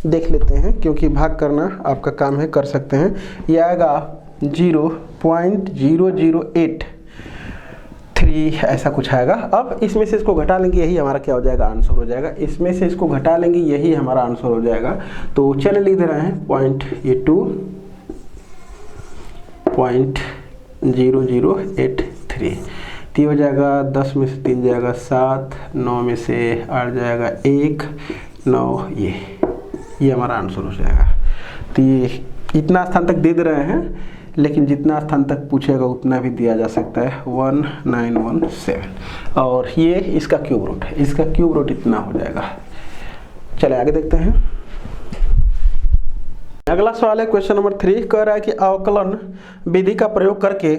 देख लेते हैं क्योंकि भाग करना आपका काम है, कर सकते हैं। ये आएगा 0.0083 ऐसा कुछ आएगा। अब इसमें से इसको घटा लेंगे, यही हमारा क्या हो जाएगा, आंसर हो जाएगा। इसमें से इसको घटा लेंगे, यही हमारा आंसर हो जाएगा। तो चलिए लिख दे रहे हैं 0.0083। तो हो जाएगा 10 में से 3 जाएगा 7, 9 में से 8 जाएगा 1, 9, ये हमारा आंसर हो जाएगा। तो ये इतना स्थान तक दे रहे हैं, लेकिन जितना स्थान तक पूछेगा उतना भी दिया जा सकता है, 1917। और ये इसका क्यूब रूट है, इसका क्यूब रूट इतना हो जाएगा। चले आगे देखते हैं। अगला सवाल है क्वेश्चन नंबर 3, कह रहा है कि अवकलन विधि का प्रयोग करके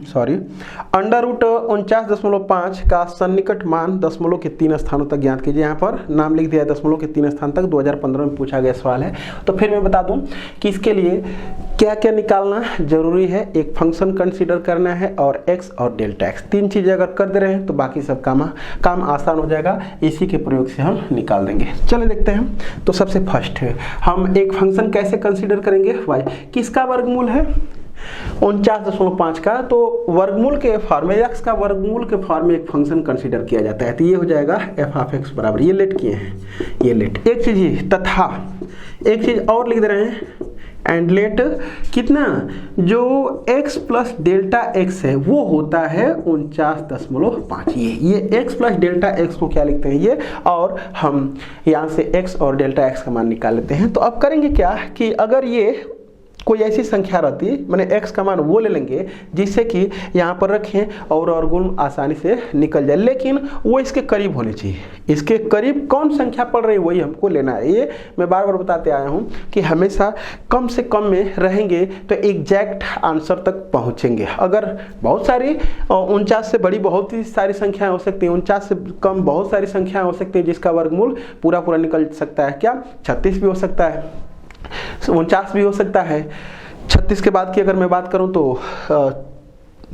√49.5 का सन्निकट मान दशमलव के 3 स्थानों तक ज्ञात कीजिए। यहाँ पर नाम लिख दिया है दशमलव के 3 स्थान तक, 2015 में पूछा गया सवाल है। तो फिर मैं बता दूं कि इसके लिए क्या क्या निकालना जरूरी है। एक फंक्शन कंसीडर करना है और x और डेल्टा x, 3 चीजें अगर कर दे रहे हैं तो बाकी सब काम आसान हो जाएगा। इसी के प्रयोग से हम निकाल देंगे। चले देखते हैं। तो सबसे फर्स्ट हम एक फंक्शन कैसे कंसीडर करेंगे, y किसका वर्गमूल है, 49.5 का। तो वर्गमूल के फॉर्म में, x का वर्गमूल के फॉर्म में एक फंक्शन कंसीडर किया जाता है। तो ये हो जाएगा f(x) बराबर, ये लेट किए हैं, ये लेट। एक चीज ये तथा एक चीज और लिख दे रहे हैं, एंड लेट कितना, जो x प्लस डेल्टा x है वो होता है 49.5। ये x प्लस डेल्टा x को क्या लिखते हैं ये, और हम यहाँ से x और डेल्टा x का मान निकाल लेते हैं। तो अब करेंगे क्या कि अगर ये कोई ऐसी संख्या रहती, मैंने x का मान वो ले लेंगे जिससे कि यहाँ पर रखें और गुण आसानी से निकल जाए, लेकिन वो इसके करीब होने चाहिए। इसके करीब कौन संख्या पड़ रही है वही हमको लेना है। ये मैं बार बार बताते आया हूँ कि हमेशा कम से कम में रहेंगे तो एग्जैक्ट आंसर तक पहुँचेंगे। अगर बहुत सारी 49 से बड़ी बहुत ही सारी संख्याएँ हो सकती हैं, 49 से कम बहुत सारी संख्याएँ हो सकती हैं जिसका वर्गमूल पूरा निकल सकता है। क्या 36 भी हो सकता है, 49 भी हो सकता है। 36 के बाद की अगर मैं बात करूं तो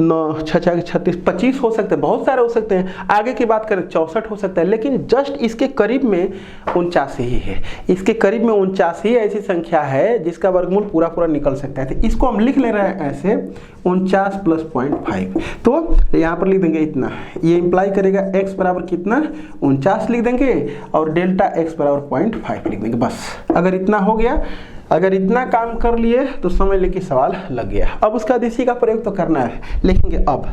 9 6 36 25 हो सकते हैं, बहुत सारे हो सकते हैं। आगे की बात करें 64 हो सकता है, लेकिन जस्ट इसके करीब में 49 ही है। इसके करीब में 49 ही ऐसी संख्या है जिसका वर्गमूल पूरा निकल सकता है। तो इसको हम लिख ले रहे हैं ऐसे 49 प्लस 0.5। तो यहाँ पर लिख देंगे इतना, ये इंप्लाई करेगा x बराबर कितना 49 लिख देंगे और डेल्टा x बराबर 0.5 लिख देंगे। बस अगर इतना हो गया, अगर इतना काम कर लिए तो समझ ले कि सवाल लग गया। अब उसका इसी का प्रयोग तो करना है, लिखेंगे अब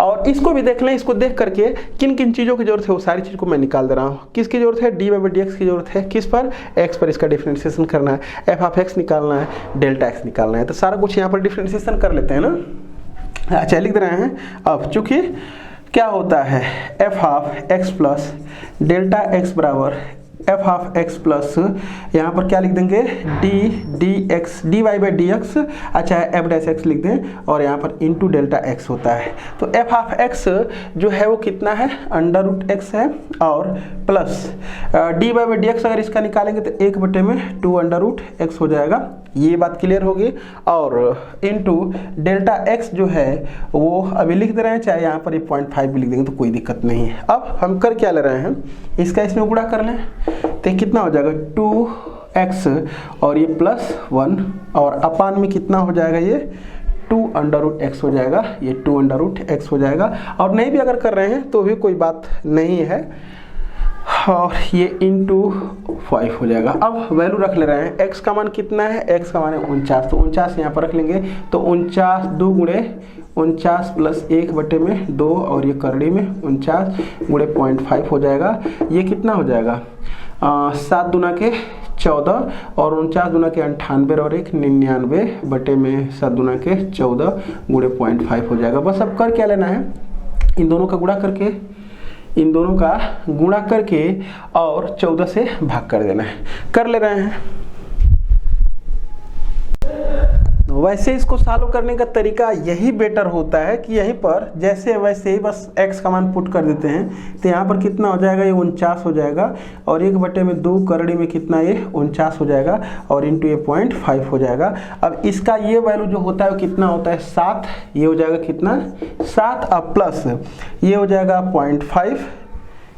और इसको भी देख लें। इसको देख करके किन किन चीज़ों की जरूरत है वो सारी चीज़ को मैं निकाल दे रहा हूँ। किसकी जरूरत है, dy/dx की जरूरत है। किस पर, x पर इसका डिफरेंशिएशन करना है, f(x) निकालना है, डेल्टा x निकालना है। तो सारा कुछ यहाँ पर डिफरेंशिएशन कर लेते हैं ना। अच्छा लिख दे रहे हैं। अब चूंकि क्या होता है f(x) प्लस डेल्टा x बराबर f(x) प्लस यहाँ पर क्या लिख देंगे dy/dx, अच्छा f'(x) लिख दें और यहाँ पर इंटू डेल्टा x होता है। तो f(x) जो है वो कितना है, √x है और प्लस dy/dx अगर इसका निकालेंगे तो 1/2 हो जाएगा। ये बात क्लियर होगी। और इंटू डेल्टा x जो है वो अभी लिख दे रहे हैं, चाहे यहाँ पर ये 0.5 भी लिख देंगे तो कोई दिक्कत नहीं है। अब हम कर क्या ले रहे हैं, इसका इसमें गुणा कर लें तो कितना हो जाएगा 2x और ये +1 और अपान में कितना हो जाएगा, ये 2√x हो जाएगा, ये 2√x हो जाएगा। और नहीं भी अगर कर रहे हैं तो भी कोई बात नहीं है, और ये इंटू 5 हो जाएगा। अब वैल्यू रख ले रहे हैं, x का मान कितना है, x का मान है 49, तो 49 यहाँ पर रख लेंगे। तो 49 2 गुणे 49 प्लस 1/2 और ये करड़ी में 49 गुणे 0.5 हो जाएगा। ये कितना हो जाएगा 7 दूना के 14 और 49 दूना के 98 और 1 99/7 दूना के 14 गुणे 0.5 हो जाएगा। बस अब कर क्या लेना है, इन दोनों का गुणा करके और 14 से भाग कर देना है। कर ले रहे हैं। वैसे इसको सॉल्व करने का तरीका यही बेटर होता है कि यहीं पर जैसे वैसे ही बस x का मान पुट कर देते हैं। तो यहाँ पर कितना हो जाएगा, ये 49 हो जाएगा और 1/2 करड़ी में कितना, ये 49 हो जाएगा और इंटू ये 0.5 हो जाएगा। अब इसका ये वैल्यू जो होता है वो कितना होता है, 7। ये हो जाएगा कितना, 7। अब प्लस ये हो जाएगा 0.5,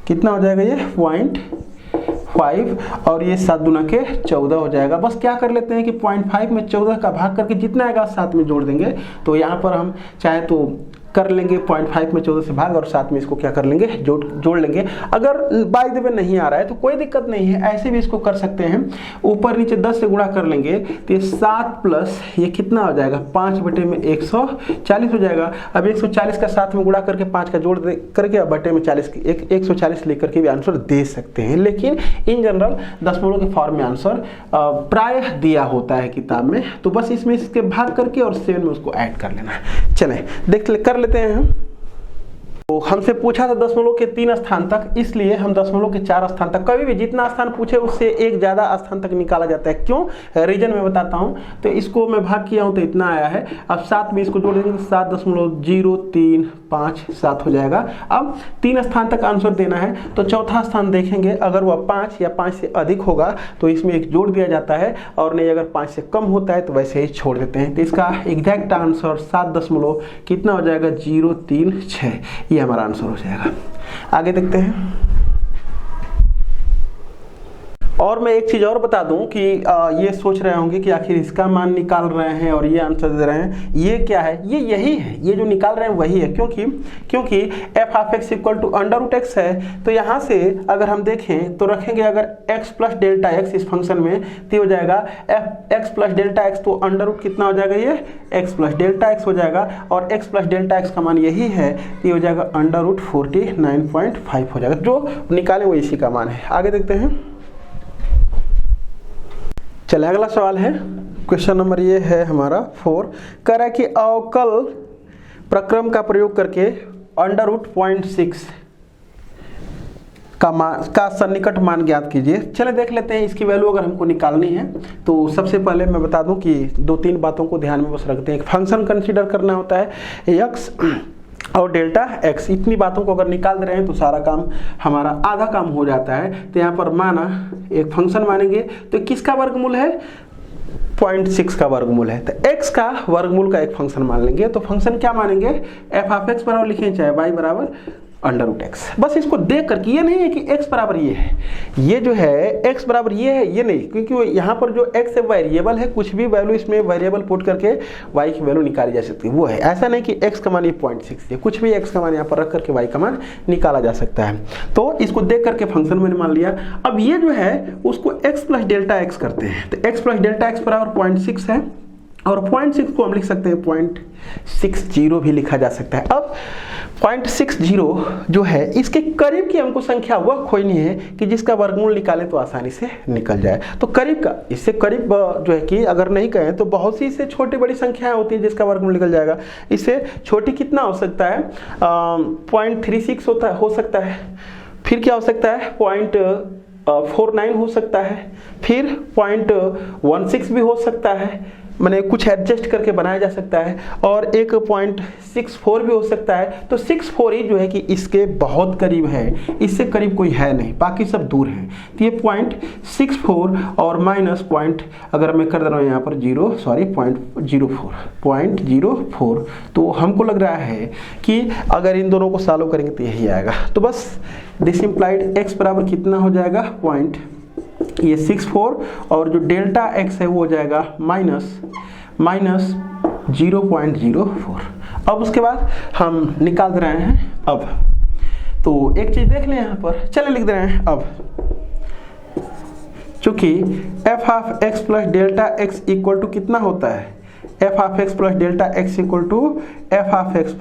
कितना हो जाएगा ये 0.5 और ये 7 दूना के 14 हो जाएगा। बस क्या कर लेते हैं कि 0.5 में 14 का भाग करके जितना आएगा 7 में जोड़ देंगे। तो यहाँ पर हम चाहे तो कर लेंगे 0.5 में 14 से भाग और साथ में इसको क्या कर लेंगे, जोड़ लेंगे। अगर बाय द वे नहीं आ रहा है तो कोई दिक्कत नहीं है, ऐसे भी इसको कर सकते हैं। ऊपर नीचे 10 से गुणा कर लेंगे तो ये 7 प्लस ये कितना हो जाएगा, 5/140 हो जाएगा। अब 140 का 7 में गुणा करके 5 का जोड़ करके अब बटे में 40 140 लेकर के भी आंसर दे सकते हैं। लेकिन इन जनरल दशमलव के फॉर्म में आंसर प्रायः दिया होता है किताब में, तो बस इसमें इसके भाग करके और 7 में उसको ऐड कर लेना है। चलें कर लेते हैं हम। तो हमसे पूछा था दशमलव के 3 स्थान तक, इसलिए हम दशमलव के 4 स्थान तक, कभी भी जितना स्थान पूछे उससे एक ज्यादा स्थान तक निकाला जाता है। क्यों, रीजन में बताता हूं। तो इसको मैं भाग किया हूं तो इतना आया है। अब 7 में इसको जोड़ देंगे तो 7.03557 हो जाएगा। अब 3 स्थान तक आंसर देना है तो चौथा स्थान देखेंगे, अगर वह 5 या 5 से अधिक होगा तो इसमें एक जोड़ दिया जाता है, और नहीं अगर 5 से कम होता है तो वैसे ही छोड़ देते हैं। तो इसका एग्जैक्ट आंसर 7 दशमलव कितना हो जाएगा, 036, ये हमारा आंसर हो जाएगा। आगे देखते हैं। और मैं एक चीज और बता दूं कि ये सोच रहे होंगे कि आखिर इसका मान निकाल रहे हैं और ये आंसर दे रहे हैं, ये क्या है, ये यही है, ये जो निकाल रहे हैं वही है। क्योंकि f(x) = √x है। तो यहाँ से अगर हम देखें तो रखेंगे अगर x + Δx इस फंक्शन में, तो हो जाएगा x + Δx, तो √ कितना हो जाएगा, ये x + Δx हो जाएगा, और x + Δx का मान यही है, ये हो जाएगा √49.5 हो जाएगा। जो निकाले वो इसी का मान है। आगे देखते हैं। चलिए अगला सवाल है, क्वेश्चन नंबर ये है हमारा 4। कह रहा है कि अवकल प्रक्रम का प्रयोग करके √0.6 का सन्निकट मान ज्ञात कीजिए। चले देख लेते हैं इसकी वैल्यू अगर हमको निकालनी है। तो सबसे पहले मैं बता दूं कि 2-3 बातों को ध्यान में बस रखते हैं। एक फंक्शन कंसीडर करना होता है, x और Δx, इतनी बातों को अगर निकाल दे रहे हैं तो सारा काम हमारा आधा काम हो जाता है। तो यहाँ पर माना एक फंक्शन मानेंगे तो किसका वर्गमूल है, 0.6 का वर्गमूल है। तो x का वर्गमूल का एक फंक्शन मान लेंगे। तो फंक्शन क्या मानेंगे, f(x) बराबर लिखें चाहे y बराबर √x। बस इसको देख करके, ये नहीं है कि x बराबर ये है, ये जो है x बराबर ये है, ये नहीं, क्योंकि यहाँ पर जो x है वेरिएबल है, कुछ भी वैल्यू इसमें वेरिएबल पुट करके y की वैल्यू निकाली जा सकती है, वो है। ऐसा नहीं कि x का मान ये 0.6 है, कुछ भी x का मान यहाँ पर रख करके y का मान निकाला जा सकता है। तो इसको देख करके फंक्शन मैंने मान लिया। अब ये जो है उसको x + Δx करते हैं। तो x + Δx बराबर 0.6 है, और 0.6 को हम लिख सकते हैं 0.60 भी लिखा जा सकता है। अब 0.60 जो है इसके करीब की हमको संख्या वह खोजनी है कि जिसका वर्गमूल निकाले तो आसानी से निकल जाए। तो करीब का, इससे करीब जो है कि अगर नहीं कहें तो बहुत सी इससे छोटी बड़ी संख्याएं होती हैं जिसका वर्गमूल निकल जाएगा। इससे छोटी कितना हो सकता है, 0.36 हो सकता है। फिर क्या हो सकता है, 0.49 हो सकता है, फिर 0.16 भी हो सकता है, मैंने कुछ एडजस्ट करके बनाया जा सकता है, और एक 0.64 भी हो सकता है। तो 64 ही जो है कि इसके बहुत करीब है, इससे करीब कोई है नहीं, बाकी सब दूर हैं। तो ये 0.64 और माइनस पॉइंट अगर मैं कर दे रहा हूँ यहाँ पर 0.04, तो हमको लग रहा है कि अगर इन दोनों को सॉल्व करेंगे तो यही आएगा। तो बस दिस इम्प्लाइड x बराबर कितना हो जाएगा, ये 64, और जो Δx है वो हो जाएगा माइनस 0.04। अब उसके बाद हम निकाल दे रहे हैं। अब तो एक चीज देख लें यहाँ पर, चले लिख दे रहे हैं। अब चूंकि f(x + Δx) इक्वल टू कितना होता है, f(x + Δx) equal to f(x +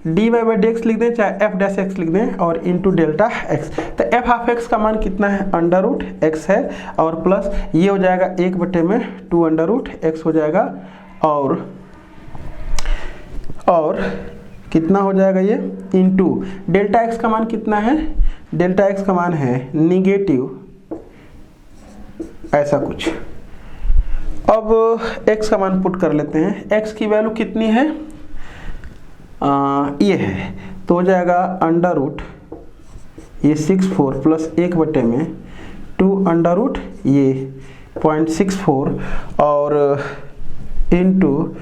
dy/dx लिख दें, चाहे f'(x) लिख दें, और इंटू Δx। तो f(x) का मान कितना है, √x है, और प्लस ये हो जाएगा 1/2 √x हो जाएगा, और कितना हो जाएगा ये, इंटू Δx का मान कितना है, Δx का मान है नेगेटिव ऐसा कुछ, अब x का मान पुट कर लेते हैं। x की वैल्यू कितनी है, ये है, तो हो जाएगा अंडर रूट ये 64 प्लस 1 बटे में 2 अंडर रूट ये 0.64 और इंटू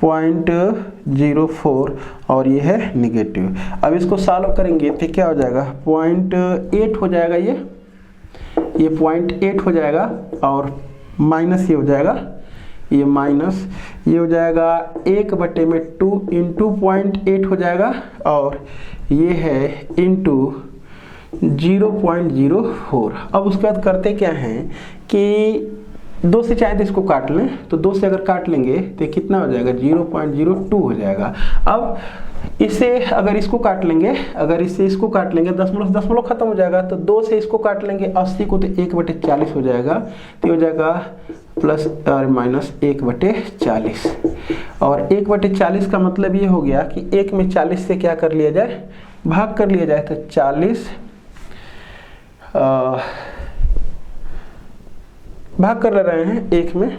0.04 और ये है निगेटिव। अब इसको सॉल्व करेंगे तो क्या हो जाएगा, 0.8 हो जाएगा, ये 0.8 हो जाएगा और माइनस ये हो जाएगा, ये माइनस ये हो जाएगा 1 बटे में 2 इंटू 0.8 हो जाएगा और ये है इंटू 0.04। अब उसके बाद करते क्या हैं कि 2 से चाहे तो इसको काट लें, तो 2 से अगर काट लेंगे तो कितना हो जाएगा, 0.02 हो जाएगा। अब इससे अगर इसको काट लेंगे, अगर इससे इसको काट लेंगे, दशमलव खत्म हो जाएगा, तो 2 से इसको काट लेंगे 80 को, तो 1/40 हो जाएगा, तो हो जाएगा प्लस और माइनस 1/40। और 1/40 का मतलब ये हो गया कि 1 में 40 से क्या कर लिया जाए, भाग कर लिया जाए, तो 40 भाग कर ले रहे हैं 1 में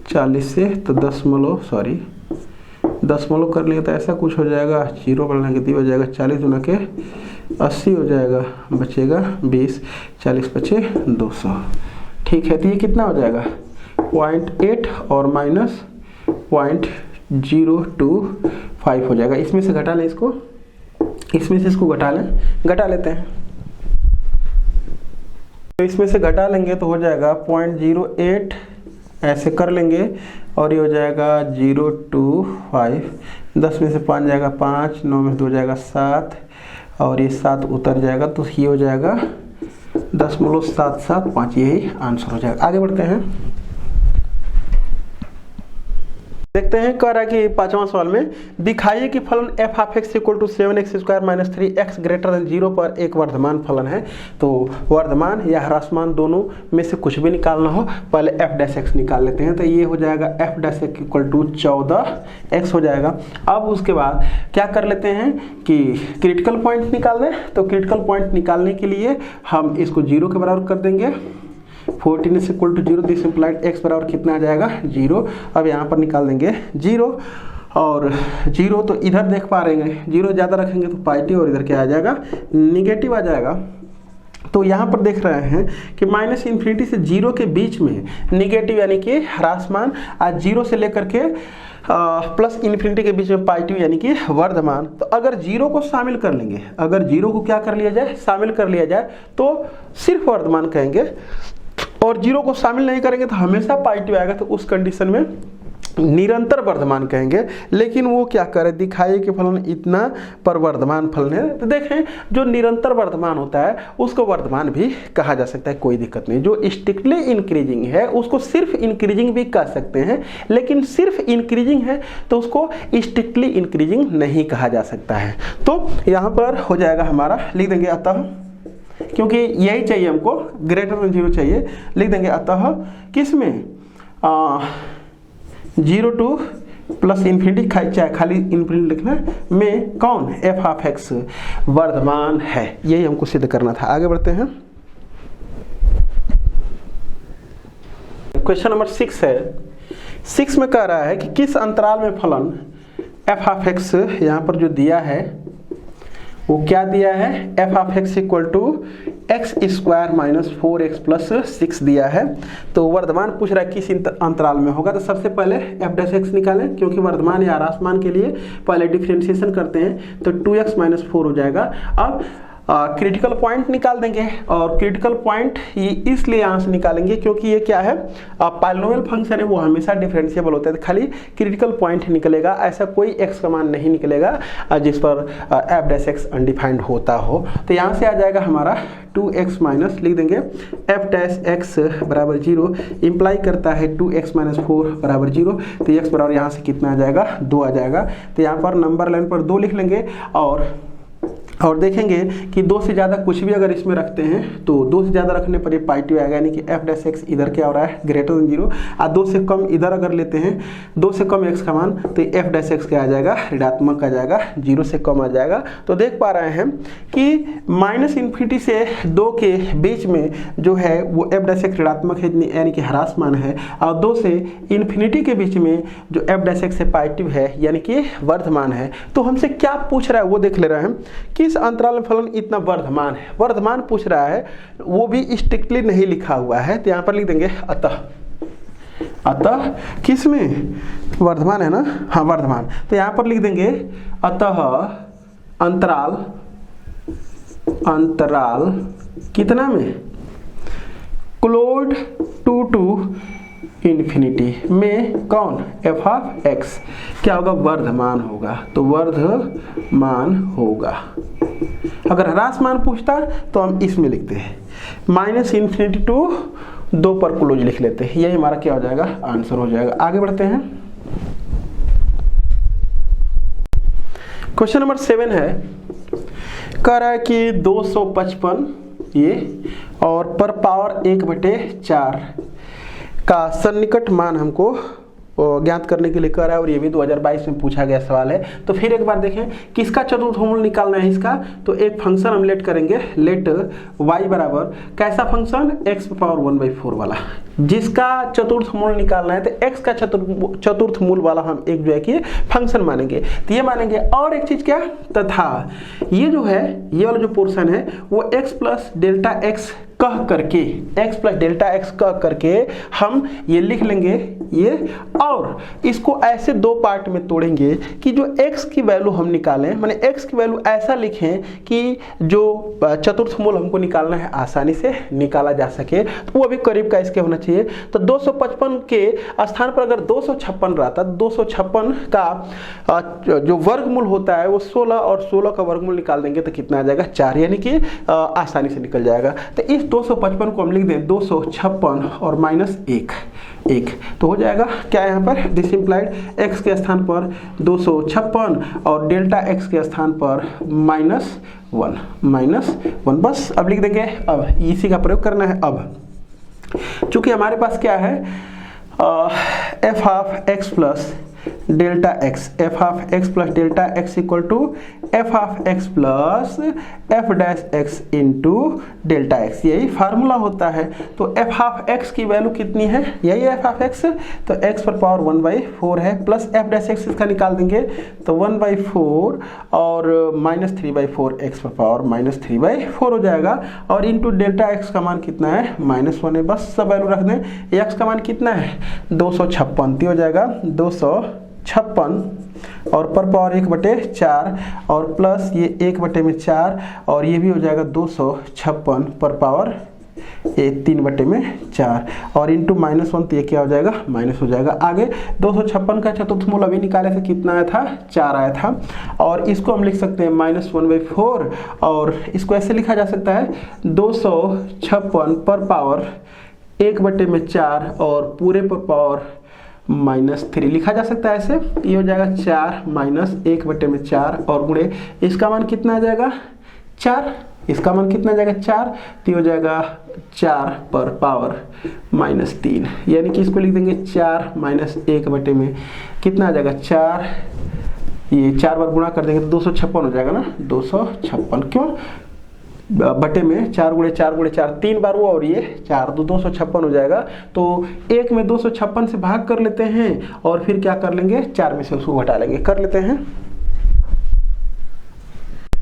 40 से, तो दशमलव कर लिया तो ऐसा कुछ हो जाएगा, 0 पर नेगेटिव हो जाएगा, 40 गुना के 80 हो जाएगा, बचेगा 20, 40 बचे 200। ठीक है, तो ये कितना हो जाएगा 0.8 और माइनस 0.025 हो जाएगा। इसमें से घटा लें इसको, इसमें से इसको घटा लेते हैं, तो इसमें से घटा लेंगे तो हो जाएगा 0.08 ऐसे कर लेंगे और ये हो जाएगा 025। 10 में से 5 जाएगा 5, 9 में 2 जाएगा 7 और ये 7 उतर जाएगा, तो ये हो जाएगा 0.775, यही आंसर हो जाएगा। आगे बढ़ते हैं, देखते हैं। कह रहा है कि 5वां सवाल में दिखाइए कि फलन f of x equal to 7x square minus 3x greater than 0 पर एक वर्धमान फलन है। तो वर्धमान या ह्रासमान दोनों में से कुछ भी निकालना हो, पहले f डैश x निकाल लेते हैं। तो ये हो जाएगा f dash x equal to 14x हो जाएगा। अब उसके बाद क्या कर लेते हैं कि क्रिटिकल पॉइंट निकाल दें। तो क्रिटिकल पॉइंट निकालने के लिए हम इसको 0 के बराबर कर देंगे। 14 is equal to 0, this implied x बराबर कितना आ जाएगा 0। अब यहाँ पर निकाल देंगे 0 और 0, तो इधर देख पा रहे हैं 0 ज़्यादा रखेंगे तो पॉजिटिव और इधर क्या आ जाएगा निगेटिव आ जाएगा। तो यहाँ पर देख रहे हैं कि माइनस इन्फिनिटी से 0 के बीच में निगेटिव यानी कि ह्रासमान, आज 0 से लेकर के प्लस इन्फिनिटी के बीच में पॉजिटिव यानी कि वर्धमान। तो अगर 0 को शामिल कर लेंगे, अगर 0 को क्या कर लिया जाए, शामिल कर लिया जाए, तो सिर्फ वर्धमान कहेंगे, और 0 को शामिल नहीं करेंगे तो हमेशा पॉजिटिव आएगा, तो उस कंडीशन में निरंतर वर्धमान कहेंगे। लेकिन वो क्या करे, दिखाइए कि फलन इतना पर वर्धमान फलन है। तो देखें, जो निरंतर वर्धमान होता है उसको वर्धमान भी कहा जा सकता है, कोई दिक्कत नहीं। जो स्ट्रिक्टली इंक्रीजिंग है उसको सिर्फ इंक्रीजिंग भी कह सकते हैं, लेकिन सिर्फ इंक्रीजिंग है तो उसको स्ट्रिक्टली इंक्रीजिंग नहीं कहा जा सकता है। तो यहाँ पर हो जाएगा हमारा, लिख देंगे अतः, क्योंकि यही चाहिए हमको, ग्रेटर देन 0 चाहिए, लिख देंगे अतः किसमें 0 टू प्लस इन्फिनिटी, चाहे खाली इन्फिनिटी लिखना में कौन f ऑफ x वर्धमान है, यही हमको सिद्ध करना था। आगे बढ़ते हैं, क्वेश्चन नंबर 6 है। 6 में कह रहा है कि किस अंतराल में फलन f ऑफ x यहाँ पर जो दिया है वो क्या दिया है, f of x equal to x square minus 4x plus 6 दिया है। तो वर्धमान पूछ रहा है किस अंतराल में होगा। तो सबसे पहले f डैश x निकालें, क्योंकि वर्धमान या ह्रासमान के लिए पहले डिफरेंशिएशन करते हैं, तो 2x माइनस 4 हो जाएगा। अब क्रिटिकल पॉइंट निकाल देंगे, और क्रिटिकल पॉइंट ये इसलिए यहाँ से निकालेंगे क्योंकि ये क्या है, पॉलिनोमियल फंक्शन है, वो हमेशा डिफरेंशिएबल होता है। खाली क्रिटिकल पॉइंट निकलेगा, ऐसा कोई x का मान नहीं निकलेगा जिस पर f डैश x अनडिफाइंड होता हो। तो यहाँ से आ जाएगा हमारा 2x माइनस, लिख देंगे f डैश x बराबर 0, इम्प्लाई करता है 2x माइनस 4 बराबर 0। तो x बराबर यहाँ से कितना आ जाएगा 2 आ जाएगा। तो यहाँ पर नंबर लाइन पर 2 लिख लेंगे और और देखेंगे कि 2 से ज़्यादा कुछ भी अगर इसमें रखते हैं तो 2 से ज़्यादा रखने पर ये पॉजिटिव आएगा, यानी कि एफ डैश एक्स इधर क्या हो रहा है, ग्रेटर देन 0। और 2 से कम इधर अगर लेते हैं, 2 से कम एक्स का मान, तो एफ डैश एक्स क्या आ जाएगा, ऋणात्मक आ जाएगा, 0 से कम आ जाएगा। तो देख पा रहे हैं कि -∞ से 2 के बीच में जो है वो एफ डैश एक्स ऋणात्मक है, यानी कि ह्रास मान है, और 2 से ∞ के बीच में जो एफ डैश एक्स पॉजिटिव है, यानी कि वर्धमान है। तो हमसे क्या पूछ रहा है वो देख ले रहे हैं, किस अंतराल में फलन इतना वर्धमान है, वर्धमान पूछ रहा है, वो भी स्ट्रिक्टली नहीं लिखा हुआ है। तो यहाँ पर लिख देंगे अतः, अतः किस में, वर्धमान है ना, हाँ वर्धमान। तो यहाँ पर लिख देंगे अतः अंतराल, अंतराल कितना में, क्लोज्ड टू इन्फिनिटी में कौन, एफ ऑफ एक्स क्या होगा, वर्धमान होगा। तो वर्धमान होगा। अगर ह्रास मान पूछता तो हम इसमें लिखते हैं -∞ टू 2 पर क्लोज लिख लेते हैं, यही हमारा क्या हो जाएगा, आंसर हो जाएगा। आगे बढ़ते हैं। क्वेश्चन नंबर 7 है, कह रहा है कि 255 ये और पर पावर 1/4 का सन्निकट मान हमको ज्ञात करने के लिए कह रहा है, और ये भी 2022 में पूछा गया सवाल है। तो फिर एक बार देखें किसका चतुर्थमूल निकालना है इसका। तो एक फंक्शन हम लेट करेंगे, लेट y बराबर कैसा फंक्शन, x पावर 1/4 वाला, जिसका चतुर्थमूल निकालना है। तो x का चतुर्थमूल वाला हम एक जो है कि फंक्शन मानेंगे। तो ये मानेंगे, और एक चीज क्या, तथा ये जो है, ये वाला जो पोर्शन है वो x प्लस डेल्टा x कह करके, x प्लस डेल्टा x कह करके हम ये लिख लेंगे ये, और इसको ऐसे 2 पार्ट में तोड़ेंगे कि जो x की वैल्यू हम निकालें, माने x की वैल्यू ऐसा लिखें कि जो चतुर्थमूल हमको निकालना है आसानी से निकाला जा सके। तो वो अभी करीब का इसके होना चाहिए। तो 255 के स्थान पर अगर 256 रहता, 256 का जो वर्गमूल होता है वो 16, और 16 का वर्गमूल निकाल देंगे तो कितना आ जाएगा, 4, यानी कि आसानी से निकल जाएगा। तो इस 255 को हम लिख दें 256 और -1 तो हो जाएगा क्या, यहाँ पर दिस इंप्लाइड x के स्थान पर 256 और डेल्टा x के स्थान पर -1 बस। अब लिख देंगे, अब इसी का प्रयोग करना है। अब चूंकि हमारे पास क्या है, f of x plus delta x, f of x plus delta x equal to F of x plus f dash x into delta x, यही फार्मूला होता है। तो एफ ऑफ एक्स की वैल्यू कितनी है, यही एफ ऑफ एक्स, तो एक्स पर पावर 1/4 है, प्लस एफ डैश एक्स इसका निकाल देंगे तो 1/4 और -3/4 एक्स पर पावर -3/4 हो जाएगा, और इंटू डेल्टा एक्स का मान कितना है, -1 है। बस सब वैल्यू रख दें। एक्स का मान कितना है, 256 हो जाएगा, 256 और पर पावर 1/4 और प्लस ये 1/4 और ये भी हो जाएगा 256 पर पावर 3/4 और इंटू -1, तो ये क्या हो जाएगा, माइनस हो जाएगा। आगे 256 का चतुर्थमूल अभी निकाले थे, कितना आया था, 4 आया था, और इसको हम लिख सकते हैं -1/4 और इसको ऐसे लिखा जा सकता है 256 पर पावर 1/4 और पूरे पर पावर -3 लिखा जा सकता है ऐसे। ये हो जाएगा 4 -1/4 और गुणे इसका मान कितना आ जाएगा, 4, इसका मान कितना आ जाएगा, 4, तो हो जाएगा 4 पर पावर -3, यानी कि इसको लिख देंगे 4 -1 में कितना आ जाएगा, 4, ये 4 बार गुणा कर देंगे तो 256 हो जाएगा ना, 256 क्यों बटे में 4 × 4 × 4 3 बार वो और ये 4, तो 256 हो जाएगा। तो 1 में 256 से भाग कर लेते हैं और फिर क्या कर लेंगे, 4 में से उसको घटा लेंगे, कर लेते हैं।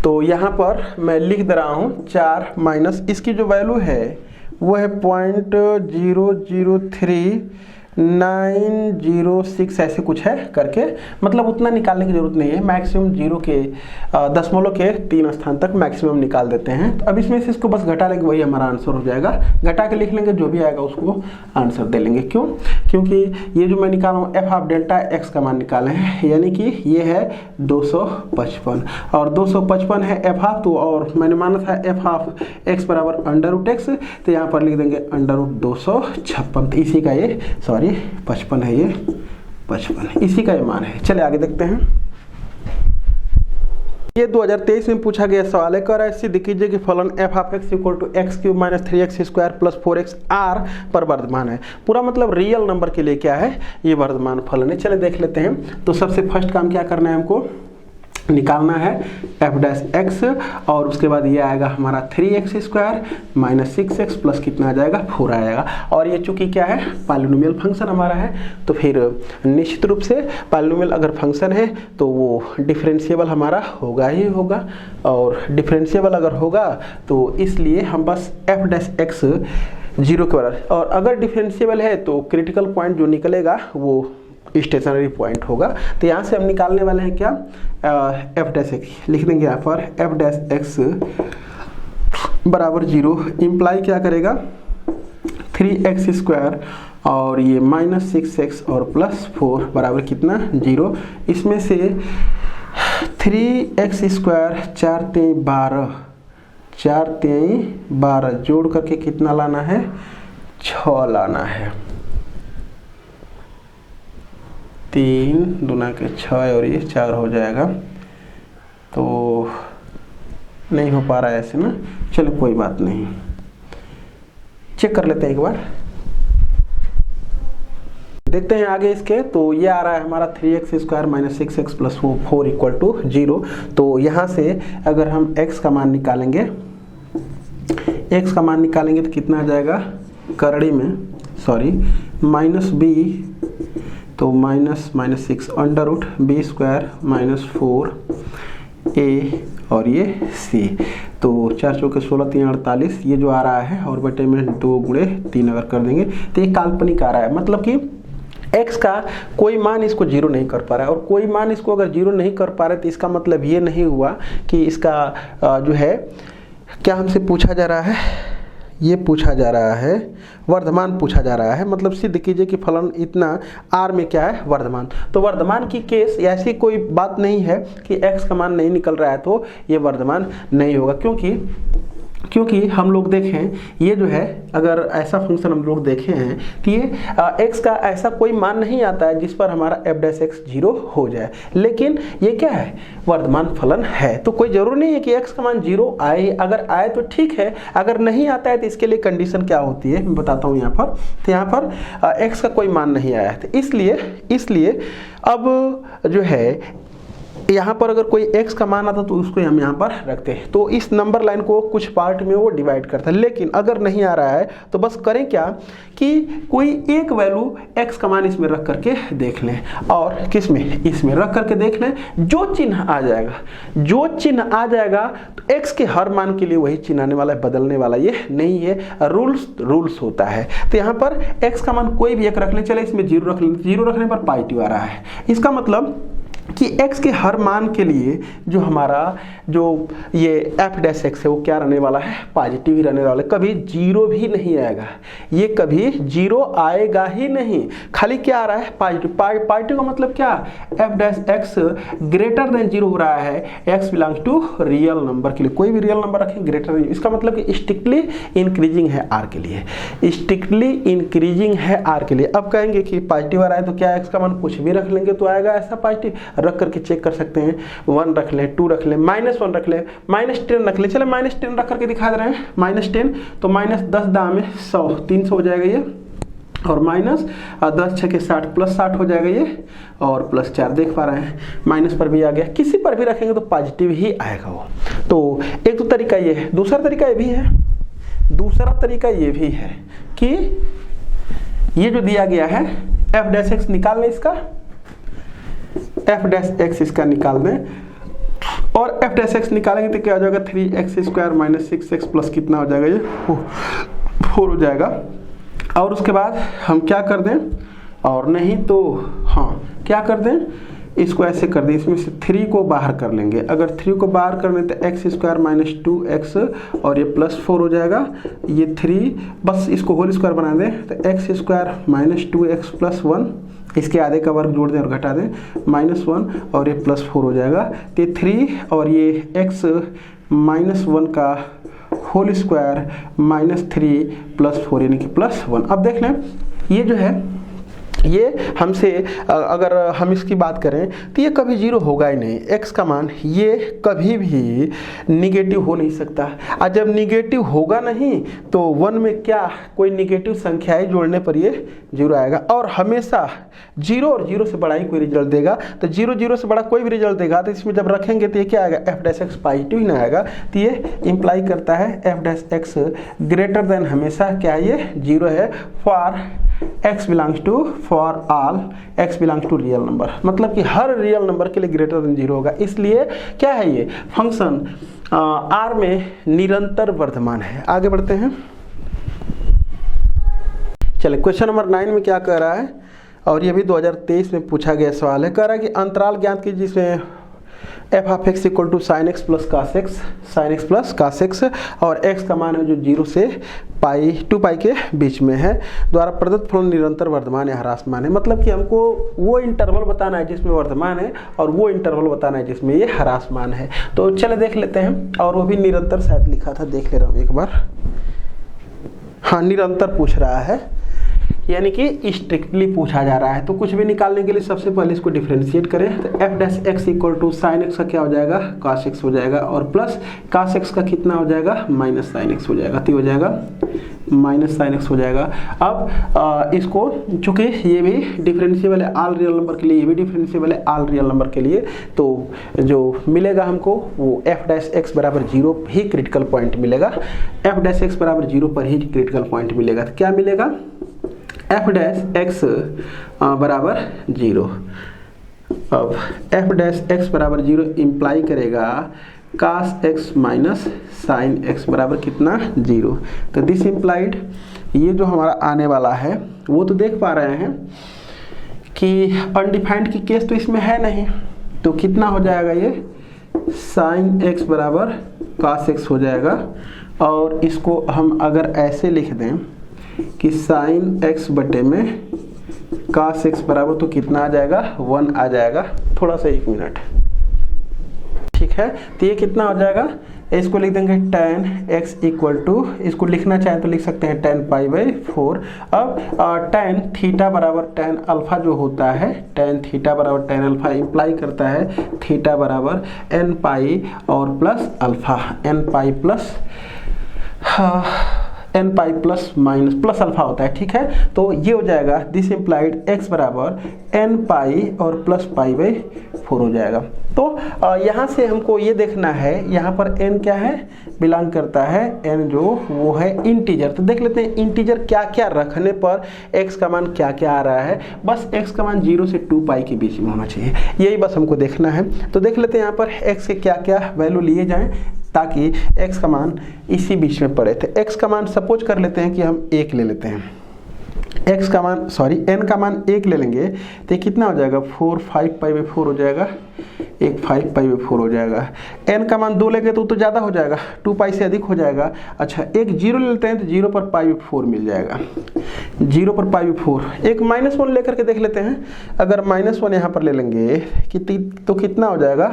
तो यहाँ पर मैं लिख दे रहा हूँ 4 माइनस इसकी जो वैल्यू है वो है 0.003906 ऐसे कुछ है करके, मतलब उतना निकालने की जरूरत नहीं है, मैक्सिमम 0 के दशमलव के 3 स्थान तक मैक्सिमम निकाल देते हैं। तो अब इसमें से इसको बस घटा लेंगे, वही हमारा आंसर हो जाएगा। घटा के लिख लेंगे, जो भी आएगा उसको आंसर दे लेंगे। क्यों, क्योंकि ये जो मैं निकाला हूँ एफ ऑफ डेल्टा एक्स का मान निकाले हैं, यानी कि ये है 255 और 255 है एफ ऑफ, तो और मैंने माना था एफ ऑफ एक्स बराबर √x, तो यहाँ पर लिख देंगे √256, तो इसी का ये 55 है, ये 55 इसी का ये मान है। चलिए आगे देखते हैं। ये 2023 में पूछा गया सवाल है। कह रहा है सिद्ध कीजिए कि फलन f of x equal to x cube minus 3x square plus 4x r पर वर्धमान है। पूरा मतलब रियल नंबर के लिए क्या है, ये वर्धमान फलन है। चले देख लेते हैं। तो सबसे फर्स्ट काम क्या करना है, हमको निकालना है f डैश x और उसके बाद ये आएगा हमारा 3x square minus 6x plus कितना आ जाएगा 4 आएगा। और ये चूंकि क्या है पॉलिनोमियल फंक्शन हमारा है, तो फिर निश्चित रूप से पॉलिनोमियल अगर फंक्शन है तो वो डिफरेंशिएबल हमारा होगा ही होगा। और डिफरेंशिएबल अगर होगा तो इसलिए हम बस f डैश x 0 के बराबर, और अगर डिफरेंशिएबल है तो क्रिटिकल पॉइंट जो निकलेगा वो स्टेशनरी पॉइंट होगा। तो यहाँ से हम निकालने वाले हैं क्या, f डैश एक्स लिख देंगे यहाँ पर f डैश एक्स बराबर 0 इम्प्लाई क्या करेगा 3x स्क्वायर और ये माइनस 6x और प्लस 4 बराबर कितना 0। इसमें से 3x स्क्वायर 4 3 12 4 3 12 जोड़ करके कितना लाना है 6 लाना है। 3 दूना के 6 और ये 4 हो जाएगा। तो नहीं हो पा रहा है ऐसे ना, चलो कोई बात नहीं, चेक कर लेते हैं एक बार, देखते हैं आगे इसके। तो ये आ रहा है हमारा 3x square minus 6x plus 4 equal to 0। तो यहाँ से अगर हम x का मान निकालेंगे, x का मान निकालेंगे तो कितना आ जाएगा करड़ी में सॉरी माइनस b, तो minus 6 under root b square minus 4a और ये c। तो 4 चौके 16 3 48 ये जो आ रहा है और बटे में 2 गुणे 3 अगर कर देंगे तो ये काल्पनिक आ रहा है। मतलब कि x का कोई मान इसको 0 नहीं कर पा रहा है, और कोई मान इसको अगर 0 नहीं कर पा रहे तो इसका मतलब ये नहीं हुआ कि इसका जो है क्या हमसे पूछा जा रहा है, ये पूछा जा रहा है वर्धमान पूछा जा रहा है। मतलब सिद्ध कीजिए कि फलन इतना r में क्या है वर्धमान। तो वर्धमान की केस ऐसी कोई बात नहीं है कि x का मान नहीं निकल रहा है तो ये वर्धमान नहीं होगा, क्योंकि हम लोग देखें ये जो है अगर ऐसा फंक्शन हम लोग देखे हैं तो ये x का ऐसा कोई मान नहीं आता है जिस पर हमारा f डैश x 0 हो जाए, लेकिन ये क्या है वर्धमान फलन है। तो कोई जरूरी नहीं है कि x का मान 0 आए, अगर आए तो ठीक है, अगर नहीं आता है तो इसके लिए कंडीशन क्या होती है मैं बताता हूँ यहाँ पर। तो यहाँ पर x का कोई मान नहीं आया है, तो इसलिए अब जो है यहाँ पर अगर कोई x का मान आता तो उसको हम यहाँ पर रखते हैं। तो इस नंबर लाइन को कुछ पार्ट में वो डिवाइड करता है, लेकिन अगर नहीं आ रहा है तो बस करें क्या कि कोई एक वैल्यू x का मान इसमें रख करके देख लें, और किसमें इसमें रख करके देख लें। जो चिन्ह आ जाएगा तो x के हर मान के लिए वही चिन्ह आने वाला है, बदलने वाला ये नहीं है, रूल्स होता है। तो यहाँ पर x का मान कोई भी एक रख लें, चले इसमें 0 रख लें, 0 रखने पर पॉजिटिव आ रहा है। इसका मतलब कि x के हर मान के लिए जो हमारा जो ये f डैश x है वो क्या रहने वाला है पॉजिटिव ही रहने वाला है, कभी 0 भी नहीं आएगा, ये कभी 0 आएगा ही नहीं, खाली क्या आ रहा है पॉजिटिव। पॉजिटिव का मतलब क्या f dash x greater than 0 हो रहा है, x belongs to real number के लिए, कोई भी रियल नंबर रखें ग्रेटर देन, इसका मतलब कि स्ट्रिक्टली इंक्रीजिंग है r के लिए, स्ट्रिक्टली इंक्रीजिंग है r के लिए। अब कहेंगे कि पॉजिटिव आ रहा है तो क्या x का मान कुछ भी रख लेंगे तो आएगा ऐसा पॉजिटिव, रख करके चेक कर सकते हैं। 1 रख लें, 2 रख लें, -1 रख लें, -10 रख लें, चले -10 रख करके दिखा दे रहे हैं -10, तो -10 दाम में 100 300 हो जाएगा ये, और -10 6 के 60 प्लस 60 हो जाएगा ये, और +4 देख पा रहे हैं माइनस पर भी आ गया, किसी पर भी रखेंगे तो पॉजिटिव ही आएगा वो। तो एक तो तरीका ये है, दूसरा तरीका ये भी है, दूसरा तरीका ये भी है कि ये जो दिया गया है f डैश x निकाल लें, इसका f डैश x इसका निकाल दें, और f डैश x निकालेंगे तो क्या हो जाएगा 3x square minus 6x plus कितना हो जाएगा ये 4 हो जाएगा। और उसके बाद हम क्या कर दें, और नहीं तो हाँ क्या कर दें, इसको ऐसे कर दें, इसमें से 3 को बाहर कर लेंगे, अगर 3 को बाहर कर लें तो x स्क्वायर माइनस 2x और ये +4 हो जाएगा, ये 3 बस इसको होल स्क्वायर बना दें तो x square minus 2x plus 1, इसके आधे का वर्ग जोड़ दें और घटा दें -1 और ये +4 हो जाएगा। तो 3 और ये x -1 का होल स्क्वायर -3 +4 यानी कि +1। अब देख लें ये जो है ये हमसे अगर हम इसकी बात करें तो ये कभी जीरो होगा ही नहीं। x का मान ये कभी भी निगेटिव हो नहीं सकता, और जब निगेटिव होगा नहीं तो 1 में क्या कोई निगेटिव संख्याएं जोड़ने पर ये जीरो आएगा, और हमेशा 0 और 0 से बड़ा ही कोई रिजल्ट देगा। तो 0 0 से बड़ा कोई भी रिजल्ट देगा तो इसमें जब रखेंगे तो ये क्या आएगा, f डैश एक्स पॉजिटिव ही ना आएगा। तो ये इंप्लाई करता है f dash x greater than हमेशा क्या है, ये 0 है for x belongs to for all x belongs to real number, मतलब कि हर रियल नंबर के लिए ग्रेटर देन 0 होगा। इसलिए क्या है, ये फंक्शन R में निरंतर वर्धमान है। आगे बढ़ते हैं, चलिए क्वेश्चन नंबर 9 में क्या कह रहा है, और ये भी 2023 में पूछा गया सवाल है। कह रहा है कि अंतराल ज्ञात कीजिए जिसमें f of x equal to sine x plus cos x और x का मान है जो 0 से पाई 2 पाई के बीच में है, द्वारा प्रदत्त फलन निरंतर वर्धमान या ह्रासमान है। मतलब कि हमको वो इंटरवल बताना है जिसमें वर्धमान है और वो इंटरवल बताना है जिसमें ये ह्रासमान है। तो चले देख लेते हैं, और वो भी निरंतर शायद लिखा था, देख ले रहा हूँ एक बार। हाँ, निरंतर पूछ रहा है, यानी कि स्ट्रिक्टली पूछा जा रहा है। तो कुछ भी निकालने के लिए सबसे पहले इसको डिफरेंशिएट करें। तो f dash x equal to sine x का क्या हो जाएगा, cos x हो जाएगा, और प्लस cos x का कितना हो जाएगा, माइनस साइन x हो जाएगा। तो हो जाएगा माइनस साइन x हो जाएगा। अब इसको चूंकि ये भी डिफरेंशिएबल है ऑल रियल नंबर के लिए, ये भी डिफरेंशिएबल है ऑल रियल नंबर के लिए, तो जो मिलेगा हमको वो f डैश एक्स बराबर 0 ही क्रिटिकल पॉइंट मिलेगा। f डैश एक्स बराबर 0 पर ही क्रिटिकल पॉइंट मिलेगा। तो क्या मिलेगा, f डैश एक्स बराबर 0। अब f डैश एक्स बराबर 0 इंप्लाई करेगा cos x minus sine x बराबर कितना, 0। तो दिस इंप्लाइड, ये जो हमारा आने वाला है वो तो देख पा रहे हैं कि अनडिफाइंड की केस तो इसमें है नहीं, तो कितना हो जाएगा, ये साइन x बराबर cos x हो जाएगा। और इसको हम अगर ऐसे लिख दें कि साइन x बटे में cos x बराबर तो कितना आ जाएगा, 1 आ जाएगा। थोड़ा सा 1 मिनट, ठीक है। तो ये कितना हो जाएगा, इसको लिख देंगे tan x इक्वल टू, इसको लिखना चाहें तो लिख सकते हैं tan पाई बाई 4। अब tan थीटा बराबर tan अल्फा जो होता है, tan थीटा बराबर tan अल्फा इंप्लाई करता है थीटा बराबर n पाई और plus alpha, n pi plus n pi plus minus plus alpha होता है, ठीक है। तो ये हो जाएगा दिस इम्प्लाइड x बराबर n पाई और प्लस पाई बाई 4 हो जाएगा। तो यहाँ से हमको ये देखना है, यहाँ पर n क्या है, बिलोंग करता है n जो वो है इंटीजर। तो देख लेते हैं इंटीजर क्या क्या रखने पर x का मान क्या क्या आ रहा है। बस x का मान 0 से 2 पाई के बीच में होना चाहिए, यही बस हमको देखना है। तो देख लेते हैं यहाँ पर x के क्या क्या वैल्यू लिए जाएं ताकि x का मान इसी बीच में पड़े थे। x का मान सपोज कर लेते हैं कि हम 1 ले लेते हैं, x का मान n का मान 1 ले लेंगे तो कितना हो जाएगा, 4 5 पाई बाई 4 हो जाएगा, 1 5 पाई बाई 4 हो जाएगा। n का मान 2 लेंगे तो ज़्यादा हो जाएगा, 2 पाई से अधिक हो जाएगा। अच्छा, एक 0 ले लेते हैं तो 0 पर पाई बाई 4 मिल जाएगा, 0 पर पाई बाई 4। एक -1 लेकर के देख लेते हैं, अगर -1 यहाँ पर ले लेंगे तो कितना हो जाएगा,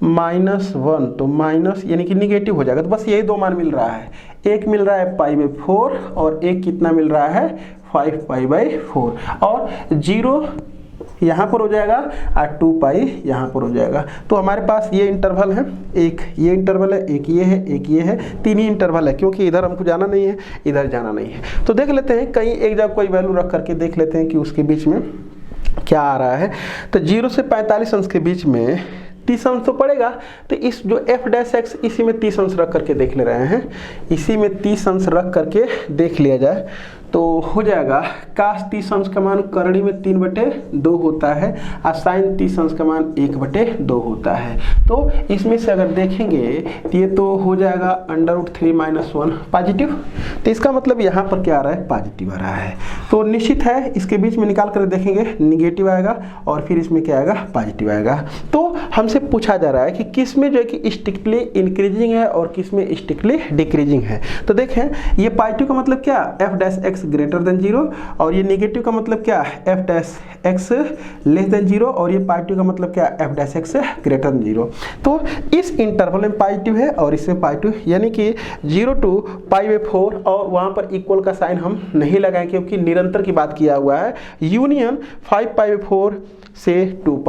-1, तो माइनस यानी कि निगेटिव हो जाएगा। तो बस यही दो मान मिल रहा है, एक मिल रहा है पाई बाई 4 और एक कितना मिल रहा है, 5 पाई बाई 4, और 0 यहाँ पर हो जाएगा और 2 पाई यहाँ पर हो जाएगा। तो हमारे पास ये इंटरवल है, एक ये इंटरवल है, एक ये है, एक ये है, 3 ही इंटरवल है, क्योंकि इधर हमको जाना नहीं है, इधर जाना नहीं है। तो देख लेते हैं कहीं एक जगह कोई वैल्यू रख करके देख लेते हैं कि उसके बीच में क्या आ रहा है। तो 0 से 45 अंश के बीच में 30 अंश तो पड़ेगा, तो इस जो f डैश एक्स इसी में 30 अंश रख करके देख ले रहे हैं, इसी में 30 अंश रख करके देख लिया जाए तो हो जाएगा काश 30 अंश का मान करड़ी में 3/2 होता है और साइन 30 अंश का मान 1/2 होता है। तो इसमें से अगर देखेंगे तो ये तो हो जाएगा √3 - 1 पॉजिटिव, तो इसका मतलब यहाँ पर क्या आ रहा है, पॉजिटिव आ रहा है। तो निश्चित है इसके बीच में निकाल कर देखेंगे निगेटिव आएगा और फिर इसमें क्या आएगा, पॉजिटिव आएगा। तो हमसे पूछा जा रहा है कि किस में जो है कि स्ट्रिक्टली इंक्रीजिंग है और किस में स्ट्रिक्टली डिक्रीजिंग है। तो देखें ये पॉजिटिव का मतलब क्या, f dash x x greater than 0, और ये नेगेटिव का मतलब क्या है, f dash x less than 0, और ये पॉजिटिव का मतलब क्या है, f dash x greater than 0। तो इस इंटरवल में पॉजिटिव है और इसमें पॉजिटिव, यानी कि 0 to π/4, और वहाँ पर इक्वल का साइन हम नहीं लगाएं क्योंकि निरंतर की बात किया हुआ है। यूनियन 5π/4 से 2π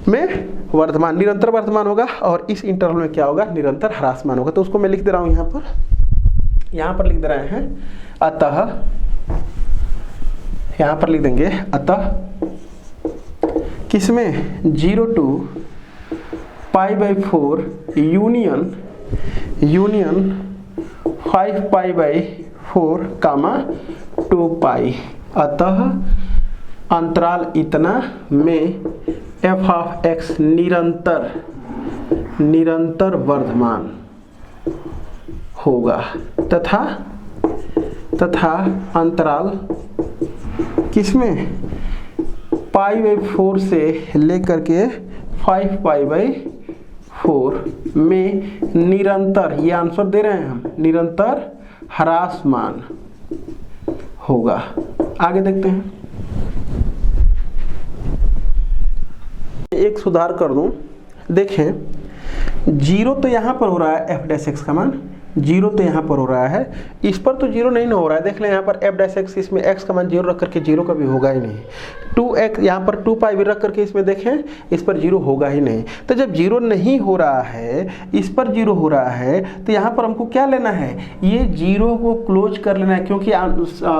में वर्धमान, निरंतर वर्धमान होगा, और इस इंटरवल में क्या होगा, निरंतर ह्रासमान होगा। तो उसको मैं लिख दे रहा हूँ यहाँ पर लिख दे रहे हैं, अतः यहाँ पर लिख देंगे, अतः किसमें 0 to π/4 यूनियन 5π/4 कामा 2π, अतः अंतराल इतना में f ऑफ x निरंतर वर्धमान होगा, तथा अंतराल किसमें π/4 से लेकर के 5π/4 में निरंतर, ये आंसर दे रहे हैं हम, निरंतर ह्रासमान होगा। आगे देखते हैं, एक सुधार कर दूं, देखें 0 तो यहाँ पर हो रहा है f डैश x का मान, 0 तो यहाँ पर हो रहा है, इस पर तो 0 नहीं ना हो रहा है। देख लें यहाँ पर f डैश x, इसमें x का मान 0 रख करके 0 का भी होगा ही नहीं। 2x यहाँ पर 2π भी रख करके इसमें देखें, इस पर 0 होगा ही नहीं। तो जब 0 नहीं हो रहा है, इस पर 0 हो रहा है, तो यहाँ पर हमको क्या लेना है, ये 0 को क्लोज कर लेना है, क्योंकि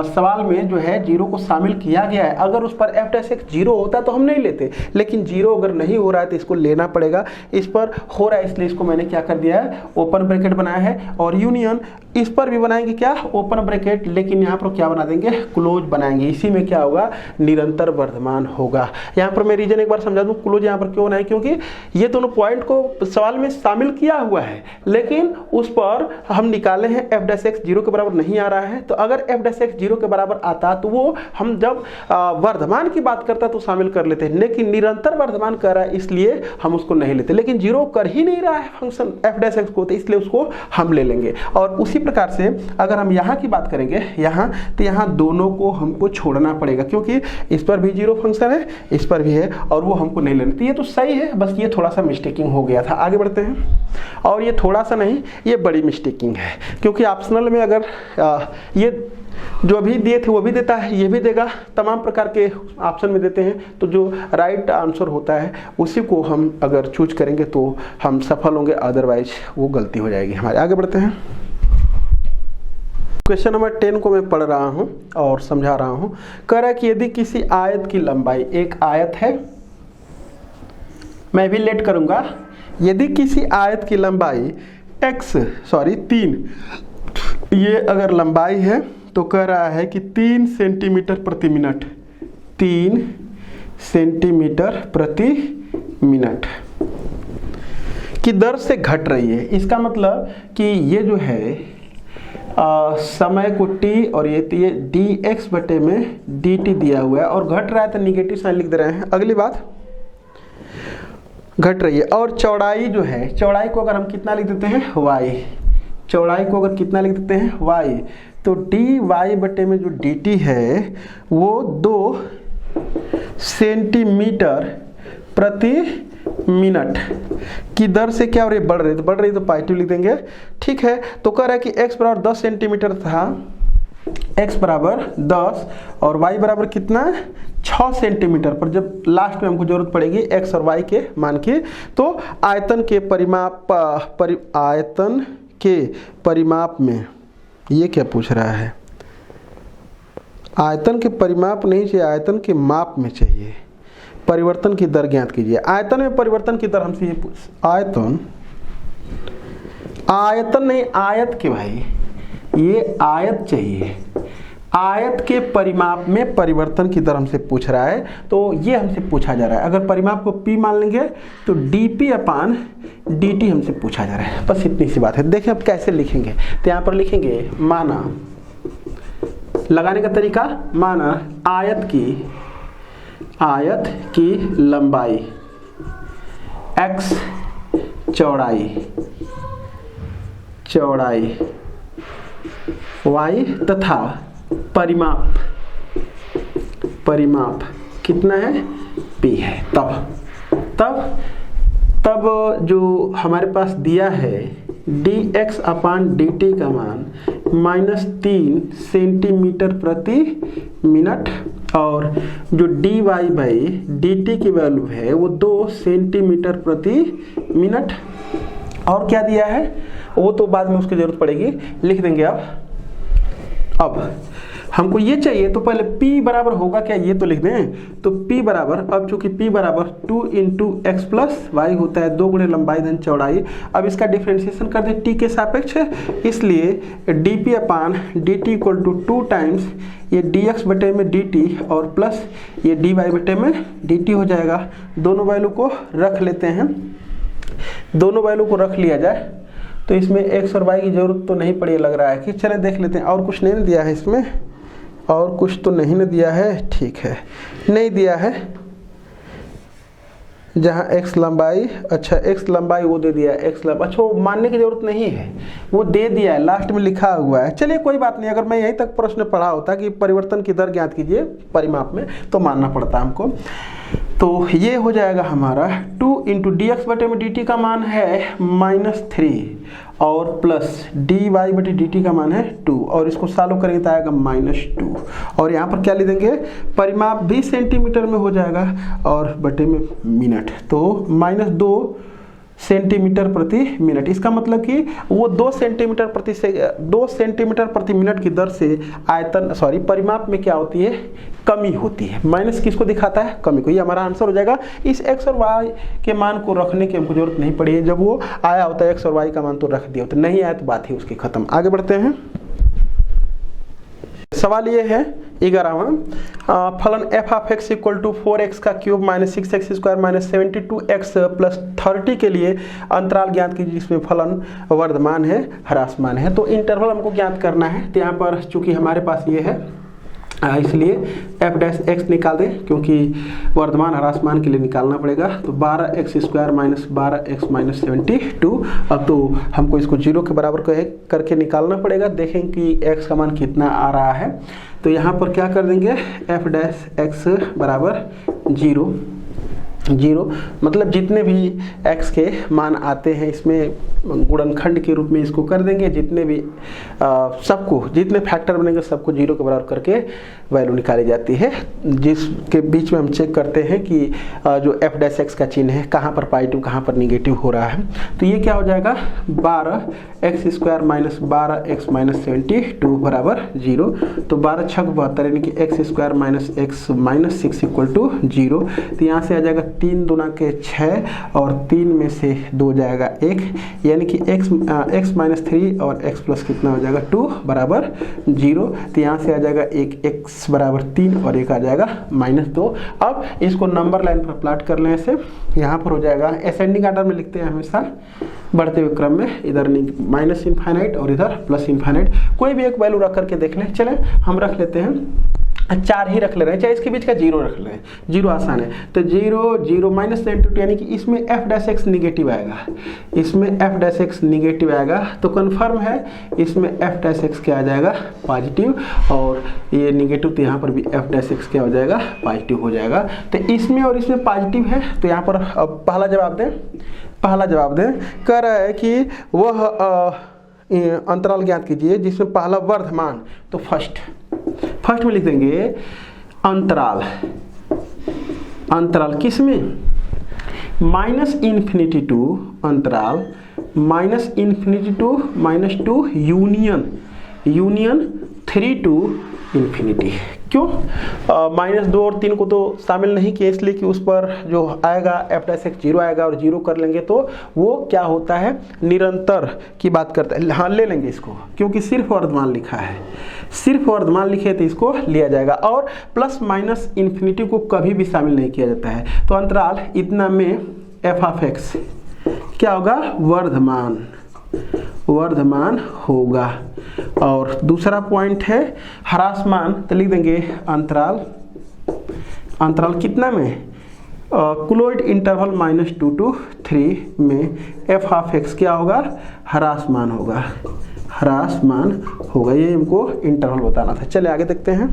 सवाल में जो है 0 को शामिल किया गया है। अगर उस पर f डैश x 0 होता तो हम नहीं लेते, लेकिन 0 अगर नहीं हो रहा है तो इसको लेना पड़ेगा। इस पर हो रहा है इसलिए इसको मैंने क्या कर दिया है, ओपन ब्रैकेट बनाया है, और यूनियन इस पर भी बनाएंगे क्या, ओपन ब्रैकेट, लेकिन यहाँ पर क्या बना देंगे, क्लोज बनाएंगे। इसी में क्या होगा, निरंतर वर्धमान होगा। यहाँ पर मैं रीजन एक बार समझा दूं, क्लोज यहाँ पर क्यों बनाए, क्योंकि ये दोनों पॉइंट को सवाल में शामिल किया हुआ है, लेकिन उस पर हम निकाले हैं f डैश x 0 के बराबर नहीं आ रहा है। तो अगर f डैश x 0 के बराबर आता तो वो हम जब वर्धमान की बात करता तो शामिल कर लेते हैं, लेकिन निरंतर वर्धमान कर रहा है इसलिए हम उसको नहीं लेते। लेकिन 0 कर ही नहीं रहा है फंक्शन f डैश x को, तो इसलिए उसको हम ले लेंगे। और उसी प्रकार से अगर हम यहाँ की बात करेंगे, यहाँ तो यहाँ दोनों को हमको छोड़ना पड़ेगा, क्योंकि इस पर भी 0 फंक्शन है, इस पर भी है, और वो हमको नहीं लेना। तो ये तो सही है, बस ये थोड़ा सा मिस्टेकिंग हो गया था। आगे बढ़ते हैं, और ये थोड़ा सा नहीं, ये बड़ी मिस्टेकिंग है, क्योंकि ऑप्शनल में अगर ये जो अभी दिए थे वो भी देता है, ये भी देगा, तमाम प्रकार के ऑप्शन में देते हैं। तो जो राइट आंसर होता है उसी को हम अगर चूज करेंगे तो हम सफल होंगे, अदरवाइज वो गलती हो जाएगी हमारे। आगे बढ़ते हैं, क्वेश्चन नंबर 10 को मैं पढ़ रहा हूं और समझा रहा हूं। कह रहा है कि यदि किसी आयत की लंबाई, एक आयत है, मैं भी लेट करूंगा, यदि किसी आयत की लंबाई 3, ये अगर लंबाई है तो कह रहा है कि 3 सेंटीमीटर प्रति मिनट, 3 सेंटीमीटर प्रति मिनट की दर से घट रही है। इसका मतलब कि ये जो है समय को t और ये dx बटे में dt दिया हुआ है, और घट रहा है तो निगेटिव साइन लिख दे रहे हैं। अगली बात, घट रही है, और चौड़ाई जो है, चौड़ाई को अगर हम कितना लिख देते हैं, y, चौड़ाई को अगर कितना लिख देते हैं, y, तो dy बटे में जो dt है वो 2 सेंटीमीटर प्रति मिनट की दर से क्या हो रही है, बढ़ रही है, तो पॉजिटिव लिख देंगे। ठीक है, तो कह रहा है कि x बराबर 10 सेंटीमीटर था, x बराबर 10 और y बराबर कितना, 6 सेंटीमीटर पर। जब लास्ट में हमको जरूरत पड़ेगी x और y के मान की, तो आयतन के परिमाप में, ये क्या पूछ रहा है, आयतन के परिमाप नहीं चाहिए, आयतन के माप में चाहिए, परिवर्तन की दर ज्ञात कीजिए। आयतन में परिवर्तन की दर हमसे ये आयतन नहीं, आयत के भाई, ये आयत चाहिए, आयत के परिमाप में परिवर्तन की दर हमसे पूछ रहा है, तो ये हमसे पूछा जा रहा है। अगर परिमाप को p मान लेंगे तो dp/dt हमसे पूछा जा रहा है। बस इतनी सी बात है। देखिए अब कैसे लिखेंगे, तो यहाँ पर लिखेंगे, माना, लगाने का तरीका, माना आयत की लंबाई x, चौड़ाई y तथा परिमाप कितना है, p है। तब जो हमारे पास दिया है dx अपान dt का मान -3 सेंटीमीटर प्रति मिनट, और जो dy बाई dt की वैल्यू है वो 2 सेंटीमीटर प्रति मिनट। और क्या दिया है वो तो बाद में उसकी जरूरत पड़ेगी, लिख देंगे। अब हमको ये चाहिए तो पहले p बराबर होगा क्या ये तो लिख दें। तो p बराबर, अब चूंकि p बराबर 2 इंटू एक्स प्लस वाई होता है, 2 गुणे लंबाई धन चौड़ाई। अब इसका डिफ्रेंशिएशन कर दें t के सापेक्ष, इसलिए dp upon dt equal to 2 times ये dx बटे में dt और प्लस ये dy बटे में dt हो जाएगा। दोनों वैल्यू को रख लेते हैं, दोनों वैल्यू को रख लिया जाए तो इसमें x और y की जरूरत तो नहीं पड़ी, लग रहा है कि चले देख लेते हैं। और कुछ नहीं दिया है इसमें, और कुछ तो नहीं दिया है, ठीक है नहीं दिया है। जहाँ x लंबाई, अच्छा x लंबाई वो दे दिया है, x लंबाई, अच्छा वो मानने की जरूरत नहीं है, वो दे दिया है, लास्ट में लिखा हुआ है। चलिए कोई बात नहीं, अगर मैं यहीं तक प्रश्न पढ़ा होता कि परिवर्तन की दर ज्ञात कीजिए परिमाप में, तो मानना पड़ता हमको। तो ये हो जाएगा हमारा 2 इंटू डी एक्स बटे में डी टी का मान है -3 और प्लस डी वाई बटे डी टी का मान है 2, और इसको सॉल्व करेंगे तो आएगा -2। और यहाँ पर क्या ले देंगे, परिमाप भी सेंटीमीटर में हो जाएगा और बटे में मिनट, तो -2 सेंटीमीटर प्रति मिनट। इसका मतलब कि वो 2 सेंटीमीटर प्रति मिनट की दर से आयतन परिमाप में क्या होती है, कमी होती है। माइनस किसको दिखाता है, कमी को। ये हमारा आंसर हो जाएगा। इस x और y के मान को रखने की हमको जरूरत नहीं पड़ी है, जब वो आया होता है x और y का मान तो रख दिया होता, नहीं आया तो बात ही उसकी खत्म। आगे बढ़ते हैं। सवाल ये है 11वां, फलन f of x equal to 4x का cube minus 6x square minus 72x plus 30 के लिए अंतराल ज्ञात कीजिए जिसमें फलन वर्धमान है ह्रासमान है। तो इंटरवल हमको ज्ञात करना है, तो यहाँ पर चूंकि हमारे पास ये है इसलिए f डैश x निकाल दें, क्योंकि वर्धमान ह्रासमान के लिए निकालना पड़ेगा। तो 12x square minus 12x minus 72। अब तो हमको इसको 0 के बराबर करके निकालना पड़ेगा, देखें कि x का मान कितना आ रहा है। तो यहाँ पर क्या कर देंगे, f डैश x बराबर 0 मतलब जितने भी x के मान आते हैं इसमें गुणनखंड के रूप में इसको कर देंगे, जितने भी सबको जितने फैक्टर बनेंगे सबको 0 के बराबर करके वैल्यू निकाली जाती है, जिसके बीच में हम चेक करते हैं कि जो f डैश x का चिन्ह है कहाँ पर पॉजिटिव कहाँ पर निगेटिव हो रहा है। तो ये क्या हो जाएगा, 12x square minus 12x minus 72 बराबर 0। तो 12 छक 72 यानी कि x square minus x minus 6 equal to 0। तो यहाँ से आ जाएगा 3 दूना के 6 और 3 में से 2 जाएगा 1, यानी कि x माइनस 3 और x प्लस कितना हो जाएगा 2 बराबर 0। तो यहाँ से आ जाएगा एक x बराबर 3 और एक आ जाएगा -2। अब इसको नंबर लाइन पर प्लाट कर लें ऐसे, यहाँ पर हो जाएगा असेंडिंग ऑर्डर में लिखते हैं हमेशा, बढ़ते हुए क्रम में, इधर माइनस इनफाइनाइट और इधर प्लस इनफाइनाइट। कोई भी एक वैल्यू रख करके देख लें। चलें हम रख लेते हैं 4 ही रख ले रहे हैं, चाहे इसके बीच का 0 रख लें, 0 आसान है। तो 0 माइनस 72 यानी कि इसमें f डैश x निगेटिव आएगा, इसमें f डैश x निगेटिव आएगा, तो कन्फर्म है इसमें f डैश x क्या आ जाएगा पॉजिटिव, और ये निगेटिव तो यहाँ पर भी f डैश x क्या हो जाएगा पॉजिटिव हो जाएगा। तो इसमें और इसमें पॉजिटिव है, तो यहाँ पर अब पहला जवाब दें। कह रहा है कि वह अंतराल ज्ञात कीजिए जिसमें पहला वर्धमान, तो फर्स्ट में लिख देंगे अंतराल किस में, माइनस इन्फिनिटी टू अंतराल minus infinity to -2 union 3 to infinity. क्यों -2 और 3 को तो शामिल नहीं किया, इसलिए कि उस पर जो आएगा f डैश x 0 आएगा और 0 कर लेंगे तो वो क्या होता है निरंतर की बात करता है। हाँ ले लेंगे इसको, क्योंकि सिर्फ वर्धमान लिखा है, सिर्फ वर्धमान लिखे तो इसको लिया जाएगा, और प्लस माइनस इन्फिनिटी को कभी भी शामिल नहीं किया जाता है। तो अंतराल इतना में f ऑफ x क्या होगा, वर्धमान होगा। और दूसरा पॉइंट है ह्रासमान, तो लिख देंगे अंतराल कितना में, क्लोज्ड इंटरवल -2 to 3 में एफ ऑफ एक्स क्या होगा, ह्रासमान होगा, ह्रासमान होगा। ये हमको इंटरवल बताना था। चलिए आगे देखते हैं।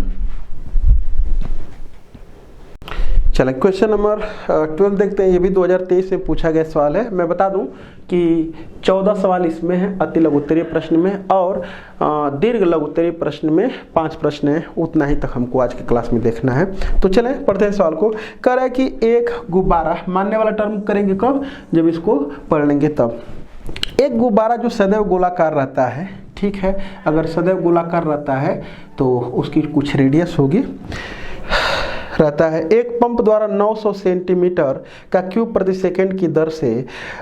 चलिए क्वेश्चन नंबर 12 देखते हैं। ये भी 2023 में पूछा गया सवाल है। मैं बता दूं कि 14 सवाल इसमें है अति लघु उत्तरीय प्रश्न में, और दीर्घ लघु उत्तरीय प्रश्न में 5 प्रश्न है। उतना ही तक हमको आज की क्लास में देखना है। तो चलें पढ़ते हैं सवाल को। कह रहा है कि एक गुब्बारा, मानने वाला टर्म करेंगे कब, जब इसको पढ़ लेंगे तब। एक गुब्बारा जो सदैव गोलाकार रहता है, ठीक है, अगर सदैव गोलाकार रहता है तो उसकी कुछ रेडियस होगी, रहता है। एक पंप द्वारा 900 सेंटीमीटर का क्यूब प्रति सेकंड की दर से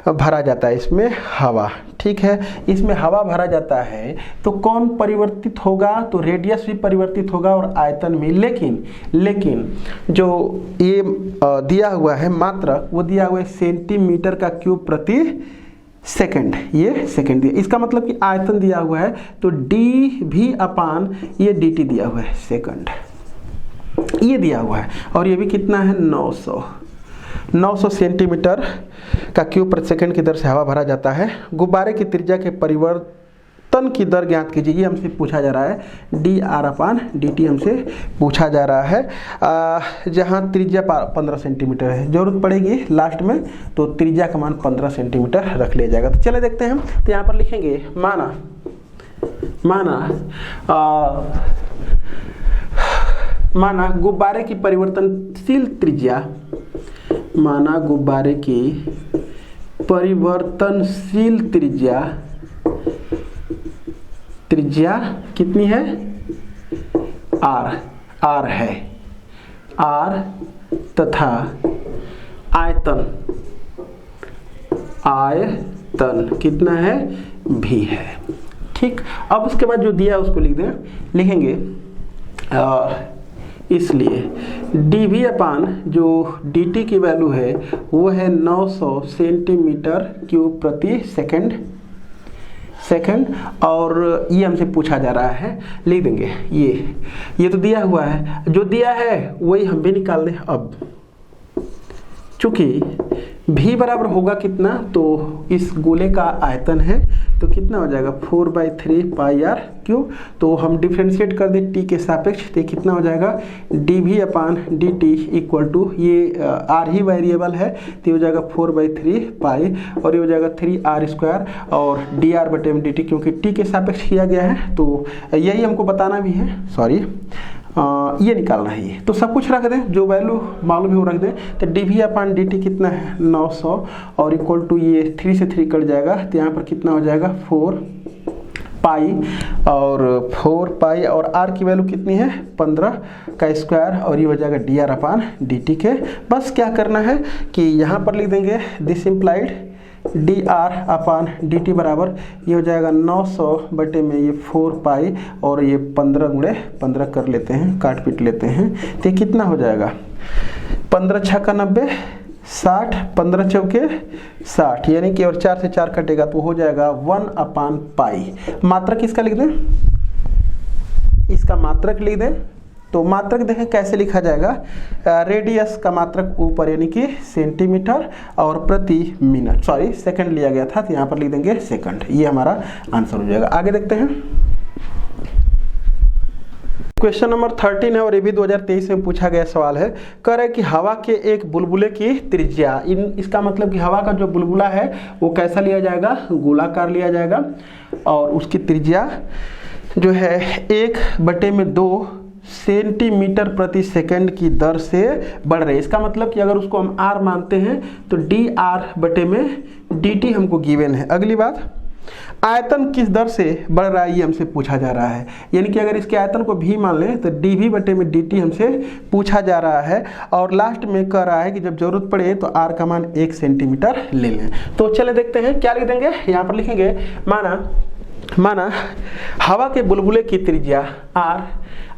भरा जाता है इसमें हवा, ठीक है। इसमें हवा भरा जाता है तो कौन परिवर्तित होगा, तो रेडियस भी परिवर्तित होगा और आयतन भी। लेकिन जो ये दिया हुआ है मात्रक, वो दिया हुआ है सेंटीमीटर का क्यूब प्रति सेकंड, ये सेकंड दिया। इसका मतलब कि आयतन दिया हुआ है तो डी भी अपान ये डी टी दिया हुआ है सेकंड, ये दिया हुआ है। और ये भी कितना है, 900 सेंटीमीटर का क्यूब प्रति सेकंड की दर से हवा भरा जाता है। गुब्बारे की त्रिज्या के परिवर्तन की दर ज्ञात कीजिए, ये हमसे पूछा जा रहा है। D R upon d T हमसे पूछा जा रहा है। जहाँ त्रिज्या 15 सेंटीमीटर है, जरूरत पड़ेगी लास्ट में तो त्रिज्या का मान 15 सेंटीमीटर रख लिया जाएगा। तो चले देखते हैं। तो यहाँ पर लिखेंगे माना गुब्बारे की परिवर्तनशील त्रिज्या, माना गुब्बारे की परिवर्तनशील त्रिज्या कितनी है, आर है, आर तथा आयतन कितना है, भी है, ठीक। अब उसके बाद जो दिया उसको लिखेंगे इसलिए dv अपान जो dt की वैल्यू है वो है 900 सेंटीमीटर क्यूब प्रति सेकंड, और ये हमसे पूछा जा रहा है। लिख देंगे ये तो दिया हुआ है, जो दिया है वही हम भी निकाल दें। अब चूंकि v बराबर होगा कितना, तो इस गोले का आयतन है तो कितना हो जाएगा 4/3 पाई आर क्यूब। तो हम डिफ्रेंशिएट कर दें t के सापेक्ष, तो कितना हो जाएगा dv upon dt equal to, ये r ही वेरिएबल है तो हो जाएगा 4/3 पाई, और ये हो जाएगा 3r² और dr बटे में dt, क्योंकि t के सापेक्ष किया गया है तो यही हमको बताना भी है, सॉरी ये निकालना है। ये तो सब कुछ रख दें, जो वैल्यू मालूम है वो रख दें। तो dv अपान dt कितना है 900, और इक्वल टू ये 3 से 3 कट जाएगा तो यहाँ पर कितना हो जाएगा 4 पाई, और 4 पाई और r की वैल्यू कितनी है 15 का स्क्वायर, और ये हो जाएगा dr अपान dt के। बस क्या करना है कि यहाँ पर लिख देंगे this implied dr upon dt बराबर ये हो जाएगा 900 बटे में ये 4 पाई, और ये 15 गुणे 15 कर लेते हैं, काट पीट लेते हैं। तो ये कितना हो जाएगा 15 छक्का 90, 60, 15 चौके 60, यानी कि और 4 से 4 कटेगा तो हो जाएगा 1 अपान पाई। मात्रक इसका लिख दें, इसका मात्रक लिख दें। तो मात्रक देखें कैसे लिखा जाएगा, रेडियस का मात्रक ऊपर यानी कि सेंटीमीटर, और प्रति मिनट, सॉरी सेकंड लिया गया था तो यहाँ पर लिख देंगे सेकंड। ये हमारा आंसर हो जाएगा। आगे देखते हैं। क्वेश्चन नंबर 13 है और ये भी 2023 में पूछा गया सवाल है। कह रहा है कि हवा के एक बुलबुले की त्रिज्या, इसका मतलब कि हवा का जो बुलबुला है वो कैसा लिया जाएगा, गोलाकार लिया जाएगा, और उसकी त्रिज्या जो है 1/2 सेंटीमीटर प्रति सेकंड की दर से बढ़ रही है। इसका मतलब कि अगर उसको हम r मानते हैं तो dr बटे में dt हमको गिवन है। अगली बात, आयतन किस दर से बढ़ रहा है ये हमसे पूछा जा रहा है, यानी कि अगर इसके आयतन को भी मान लें तो dv बटे में dt हमसे पूछा जा रहा है, और लास्ट में कह रहा है कि जब जरूरत पड़े तो r का मान 1 सेंटीमीटर ले लें। तो चले देखते हैं क्या लिख देंगे। यहाँ पर लिखेंगे माना हवा के बुलबुले की त्रिज्या r,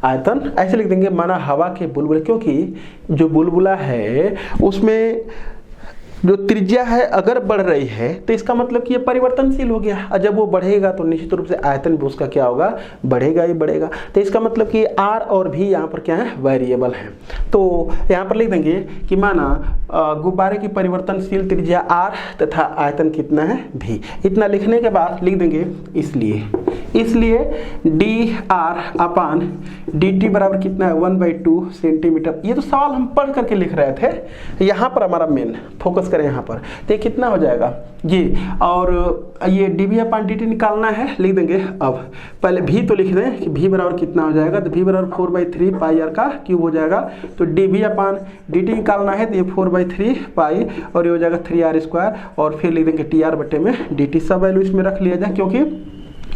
आयतन ऐसे लिख देंगे, माना हवा के बुलबुले, क्योंकि जो बुलबुला है उसमें जो त्रिज्या है अगर बढ़ रही है तो इसका मतलब कि ये परिवर्तनशील हो गया, और जब वो बढ़ेगा तो निश्चित रूप से आयतन भी उसका क्या होगा, बढ़ेगा ही बढ़ेगा। तो इसका मतलब कि आर और भी यहाँ पर क्या है, वेरिएबल है। तो यहाँ पर लिख देंगे कि माना गुब्बारे की परिवर्तनशील त्रिज्या आर तथा आयतन कितना है, भी। इतना लिखने के बाद लिख देंगे इसलिए D R upon d T बराबर कितना है, 1/2 सेंटीमीटर। ये तो सवाल हम पढ़ करके लिख रहे थे, यहाँ पर हमारा मेन फोकस करें यहाँ पर। तो ये कितना हो जाएगा जी, और ये D V upon d T निकालना है, लिख देंगे। अब पहले भी तो लिख दें कि भी बराबर कितना हो जाएगा, तो भी बराबर 4/3 पाई आर का क्यूब हो जाएगा। तो D V upon d T निकालना है, तो ये 4/3 पाई और ये हो जाएगा 3r², और फिर लिख देंगे टी आर बटे में डी टी। सब वैल्यू इसमें रख लिया जाए क्योंकि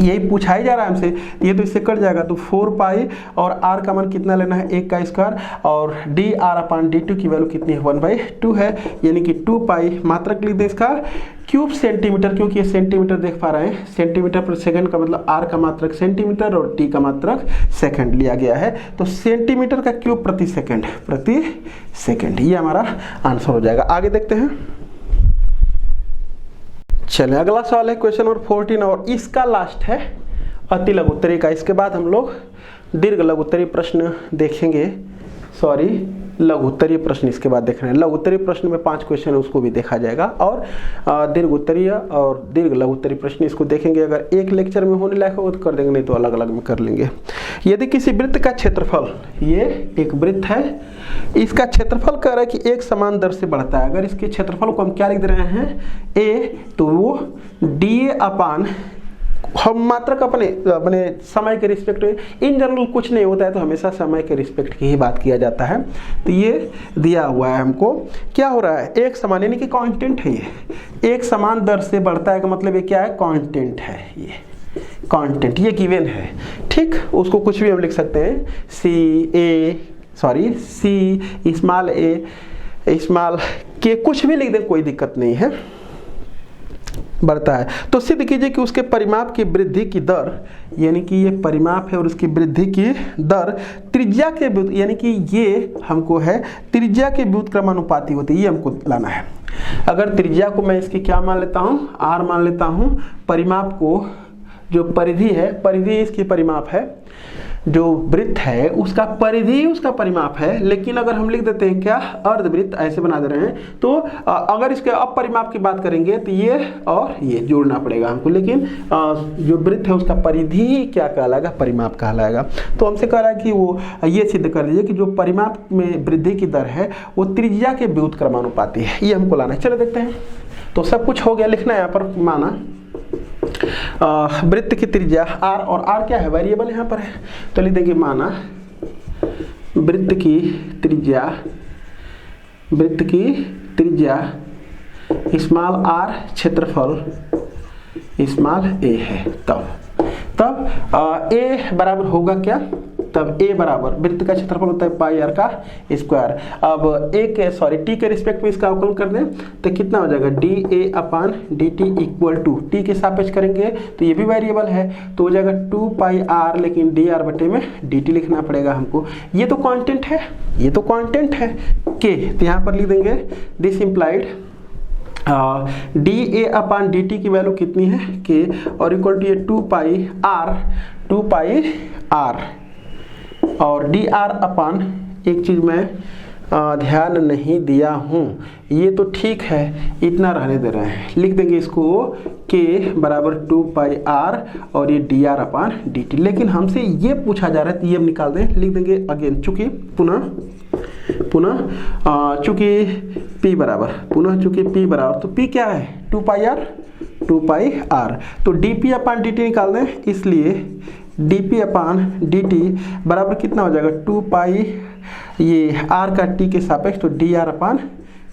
यही पूछा ही जा रहा है हमसे, ये तो इससे कट जाएगा। तो 4 पाई और r का मान कितना लेना है, 1 का स्क्वायर, और D R upon D T की वैल्यू कितनी है, 1/2 है, यानी कि 2 पाई। मात्रक लिख दें इसका क्यूब सेंटीमीटर, क्योंकि ये सेंटीमीटर देख पा रहे हैं, सेंटीमीटर पर सेकंड का मतलब r का मात्रक सेंटीमीटर और t का मात्रक सेकंड लिया गया है। तो सेंटीमीटर का क्यूब प्रति सेकंड, ये हमारा आंसर हो जाएगा। आगे देखते हैं। चलिए अगला सवाल है क्वेश्चन नंबर 14, और इसका लास्ट है अति लघु उत्तरीय का। इसके बाद हम लोग दीर्घ लघु उत्तरीय प्रश्न देखेंगे, लघु उत्तरीय प्रश्न इसके बाद देख रहे हैं। लघु उत्तरीय प्रश्न में 5 क्वेश्चन है, उसको भी देखा जाएगा, और दीर्घ उत्तरीय और दीर्घ लघु उत्तरीय प्रश्न इसको देखेंगे। अगर एक लेक्चर में होने लायक होगा तो कर देंगे, नहीं तो अलग अलग में कर लेंगे। यदि किसी वृत्त का क्षेत्रफल, ये एक वृत्त है, इसका क्षेत्रफल कह रहा है कि एक समान दर से बढ़ता है। अगर इसके क्षेत्रफल को हम क्या लिख दे रहे हैं, ए, तो वो डी अपान, हम मात्रक अपने समय के रिस्पेक्ट में, इन जनरल कुछ नहीं होता है, तो हमेशा समय के रिस्पेक्ट की ही बात किया जाता है। तो ये दिया हुआ है हमको, क्या हो रहा है, एक समान, यानी कि कांस्टेंट है, ये एक समान दर से बढ़ता है का मतलब ये क्या है, कांस्टेंट है, ये कांस्टेंट, ये गिवन है। ठीक, उसको कुछ भी हम लिख सकते हैं, सी स्मॉल ए स्मॉल के, कुछ भी लिख दें, कोई दिक्कत नहीं है, बढ़ता है। तो सिद्ध कीजिए कि उसके परिमाप की वृद्धि की दर, यानी कि ये परिमाप है और उसकी वृद्धि की दर त्रिज्या के व्युत, यानी कि ये हमको है त्रिज्या के व्युत्क्रमानुपाती होती है, ये हमको लाना है। अगर त्रिज्या को मैं इसकी क्या मान लेता हूँ, r मान लेता हूँ, परिमाप को, जो परिधि है, परिधि इसकी परिमाप है, जो वृत्त है उसका परिधि उसका परिमाप है। लेकिन अगर हम लिख देते हैं क्या, अर्धवृत्त, ऐसे बना दे रहे हैं, तो अगर इसके अपरिमाप की बात करेंगे तो ये और ये जोड़ना पड़ेगा हमको, लेकिन जो वृत्त है उसका परिधि क्या कहलाएगा, परिमाप कहलाएगा। तो हमसे कह रहा है कि वो ये सिद्ध कर दीजिए कि जो परिमाप में वृद्धि की दर है वो त्रिज्या के व्युत्क्रमानुपाती है, ये हमको लाना है। चलो देखते हैं। तो सब कुछ हो गया, लिखना है यहाँ पर, माना वृत्त की त्रिज्या r, और r क्या है, वेरिएबल यहाँ पर है, तो लिख देंगे माना वृत्त की त्रिज्या स्मॉल r, क्षेत्रफल स्मॉल a है। तब a बराबर होगा क्या, तब a बराबर, वृत्त का क्षेत्रफल होता है पाई r का स्क्वायर। अब t के रिस्पेक्ट में इसका अवकलन कर दें तो कितना हो जाएगा, dA upon dt equal to, t के सापेक्ष करेंगे तो ये भी वेरिएबल है, तो हो जाएगा 2 पाई r, लेकिन dr बटे में dt लिखना पड़ेगा हमको। ये तो कांस्टेंट है, k, तो यहाँ पर लिख देंगे this implied dA upon dt की वैल्यू कितनी है, k, और इक्वल टू ये 2 पाई r, और dr अपान, एक चीज़ मैं ध्यान नहीं दिया हूँ, ये तो ठीक है, इतना रहने दे रहे हैं, लिख देंगे इसको k बराबर 2 पाई r और ये dr अपान dt। लेकिन हमसे ये पूछा जा रहा है तो ये हम निकाल दें, लिख देंगे अगेन, चूँकि पुनः चूँकि p बराबर, तो p क्या है, 2 पाई r, तो dp अपान dt निकाल दें, इसलिए dp अपान dt बराबर कितना हो जाएगा, 2 पाई ये r का t के सापेक्ष, तो dr अपान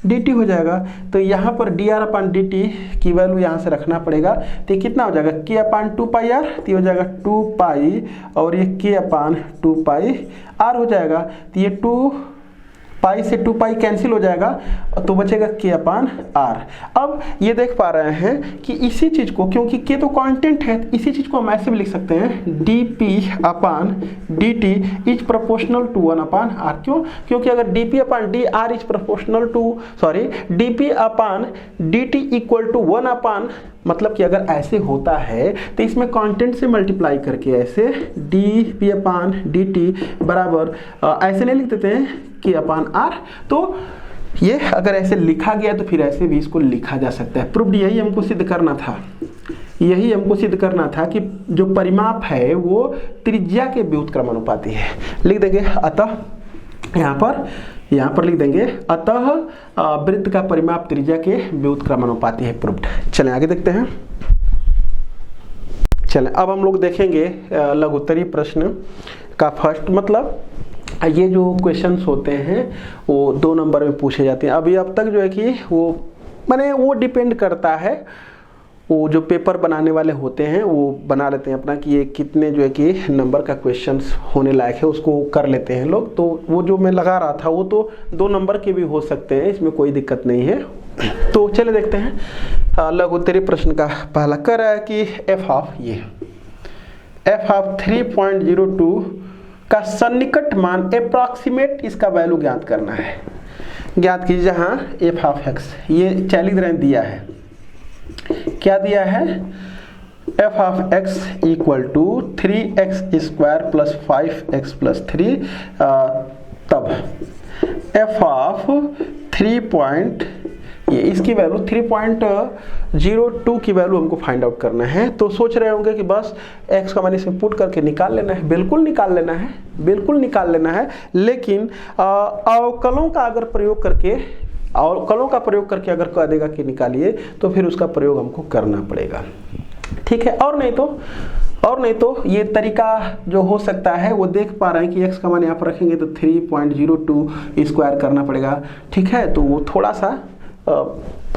dt हो जाएगा। तो यहाँ पर dr अपान dt की वैल्यू यहाँ से रखना पड़ेगा, तो कितना हो जाएगा, k अपान 2 पाई r, तो हो जाएगा 2 पाई और ये k अपान 2 पाई r हो जाएगा। तो ये 2 पाई से 2 पाई कैंसिल हो जाएगा तो बचेगा k अपान आर। अब ये देख पा रहे हैं कि इसी चीज को, क्योंकि k तो कांस्टेंट है, इसी चीज को हम ऐसे भी लिख सकते हैं dp upon dt is proportional to 1 upon R. क्यों? क्योंकि अगर dp upon D R is proportional to dp upon dt equal to 1 upon, मतलब कि अगर ऐसे होता है तो इसमें कांस्टेंट से मल्टीप्लाई करके ऐसे dp अपान dt बराबर ऐसे नहीं लिख देते हैं k अपान आर। तो ये अगर ऐसे लिखा गया तो फिर ऐसे भी इसको लिखा जा सकता है। प्रूफ यही हमको सिद्ध करना था, यही हमको सिद्ध करना था कि जो परिमाप है वो त्रिज्या के व्युत्क्रमानुपाती है। लिख देंगे अतः यहाँ पर लिख देंगे अतः वृत्त का परिमाप त्रिज्या के व्युत्क्रमानुपाती है। प्रूफ्ड। चलें आगे देखते हैं। चलें अब हम लोग देखेंगे लघुत्तरीय प्रश्न का फर्स्ट, मतलब ये जो क्वेश्चंस होते हैं वो 2 नंबर में पूछे जाते हैं। अभी अब तक जो है कि वो डिपेंड करता है, वो जो पेपर बनाने वाले होते हैं वो बना लेते हैं अपना कि ये कितने जो है कि नंबर का क्वेश्चंस होने लायक है, उसको कर लेते हैं लोग। तो वो जो मैं लगा रहा था वो तो 2 नंबर के भी हो सकते हैं, इसमें कोई दिक्कत नहीं है। तो चले देखते हैं लघुत्तरीय प्रश्न का पहला कर रहा है कि f ऑफ 3.02 का सन्निकट मान अप्रॉक्सीमेट इसका वैल्यू ज्ञात करना है। ज्ञात कीजिए। जहाँ f ऑफ x ये 40 रन दिया है, क्या दिया है? f of x equal to 3x square plus 5x plus 3, तब f ऑफ 3 ये इसकी वैल्यू 3.02 की वैल्यू हमको फाइंड आउट करना है। तो सोच रहे होंगे कि बस x का मान इसमें पुट करके निकाल लेना है। बिल्कुल निकाल लेना है, बिल्कुल निकाल लेना है, लेकिन अवकलों का अगर प्रयोग करके, अवकलों का प्रयोग करके अगर कह देगा कि निकालिए तो फिर उसका प्रयोग हमको करना पड़ेगा। ठीक है, और नहीं तो ये तरीका जो हो सकता है वो देख पा रहे हैं कि x का मान यहाँ पर रखेंगे तो 3.02 स्क्वायर करना पड़ेगा। ठीक है, तो वो थोड़ा सा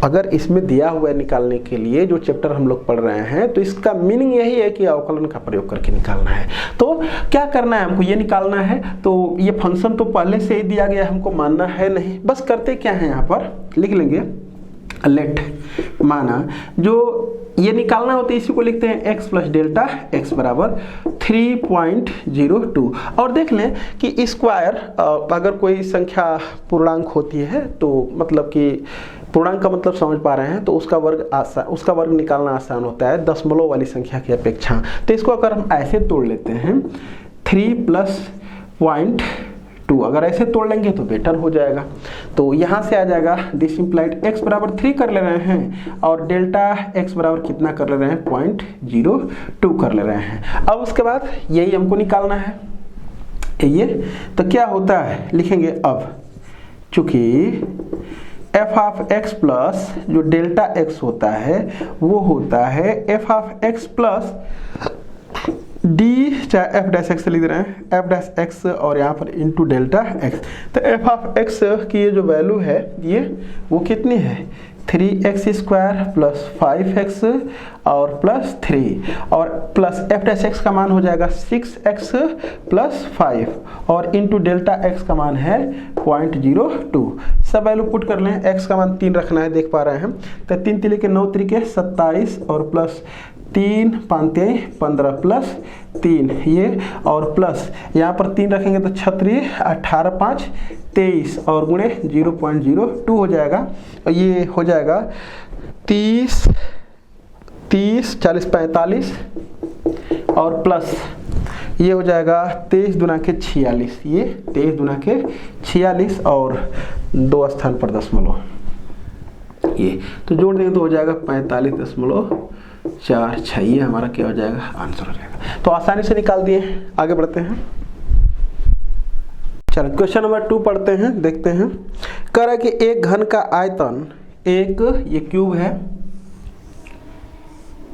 अगर इसमें दिया हुआ है निकालने के लिए जो चैप्टर हम लोग पढ़ रहे हैं तो इसका मीनिंग यही है कि अवकलन का प्रयोग करके निकालना है। तो क्या करना है हमको, ये निकालना है। तो ये फंक्शन तो पहले से ही दिया गया, हमको मानना है नहीं। बस करते क्या है, यहाँ पर लिख लेंगे लेट माना जो ये निकालना होता है इसी को लिखते हैं x प्लस डेल्टा x बराबर 3.02। और देख लें कि स्क्वायर अगर कोई संख्या पूर्णांक होती है तो मतलब कि पूर्णांक का मतलब समझ पा रहे हैं, तो उसका वर्ग निकालना आसान होता है दशमलव वाली संख्या की अपेक्षा। तो इसको अगर हम ऐसे तोड़ लेते हैं 3 प्लस 0.2, अगर ऐसे तोड़ लेंगे तो बेटर हो जाएगा। तो यहाँ से आ जाएगा दिस इम्प्लाइड x बराबर 3 कर ले रहे हैं और डेल्टा x बराबर कितना कर ले रहे हैं 0.02 कर ले रहे हैं। अब उसके बाद यही हमको निकालना है ये। तो क्या होता है लिखेंगे, अब चूंकि f ऑफ x प्लस जो डेल्टा x होता है वो होता है f of x plus D, चाहे एफ डैश एक्स लिख रहे हैं एफ डैश एक्स और यहाँ पर इंटू डेल्टा एक्स। तो एफ ऑफ एक्स की ये जो वैल्यू है ये वो कितनी है 3x स्क्वायर प्लस 5x और प्लस 3 और प्लस एफ डैश एक्स का मान हो जाएगा 6x प्लस 5 और इंटू डेल्टा एक्स का मान है 0.02। सब वैल्यू पुट कर लें। x का मान 3 रखना है, देख पा रहे हैं। तो 3 3 के 9 3 27 और प्लस 3 5 15 प्लस 3 ये और प्लस यहाँ पर 3 रखेंगे तो 36 18 5 23 और गुणे 0.02 हो जाएगा। और ये हो जाएगा 30 40 45 और प्लस ये हो जाएगा 23 दूना के 46, ये 23 दूना के 46 और 2 स्थान पर दशमलव, ये तो जोड़ देंगे तो हो जाएगा 45.46। ये हमारा क्या हो जाएगा, आंसर हो जाएगा। तो आसानी से निकाल दिए। आगे बढ़ते हैं। चलो क्वेश्चन नंबर 2 पढ़ते हैं, देखते हैं। कह रहा है कि एक घन का आयतन, एक ये क्यूब है।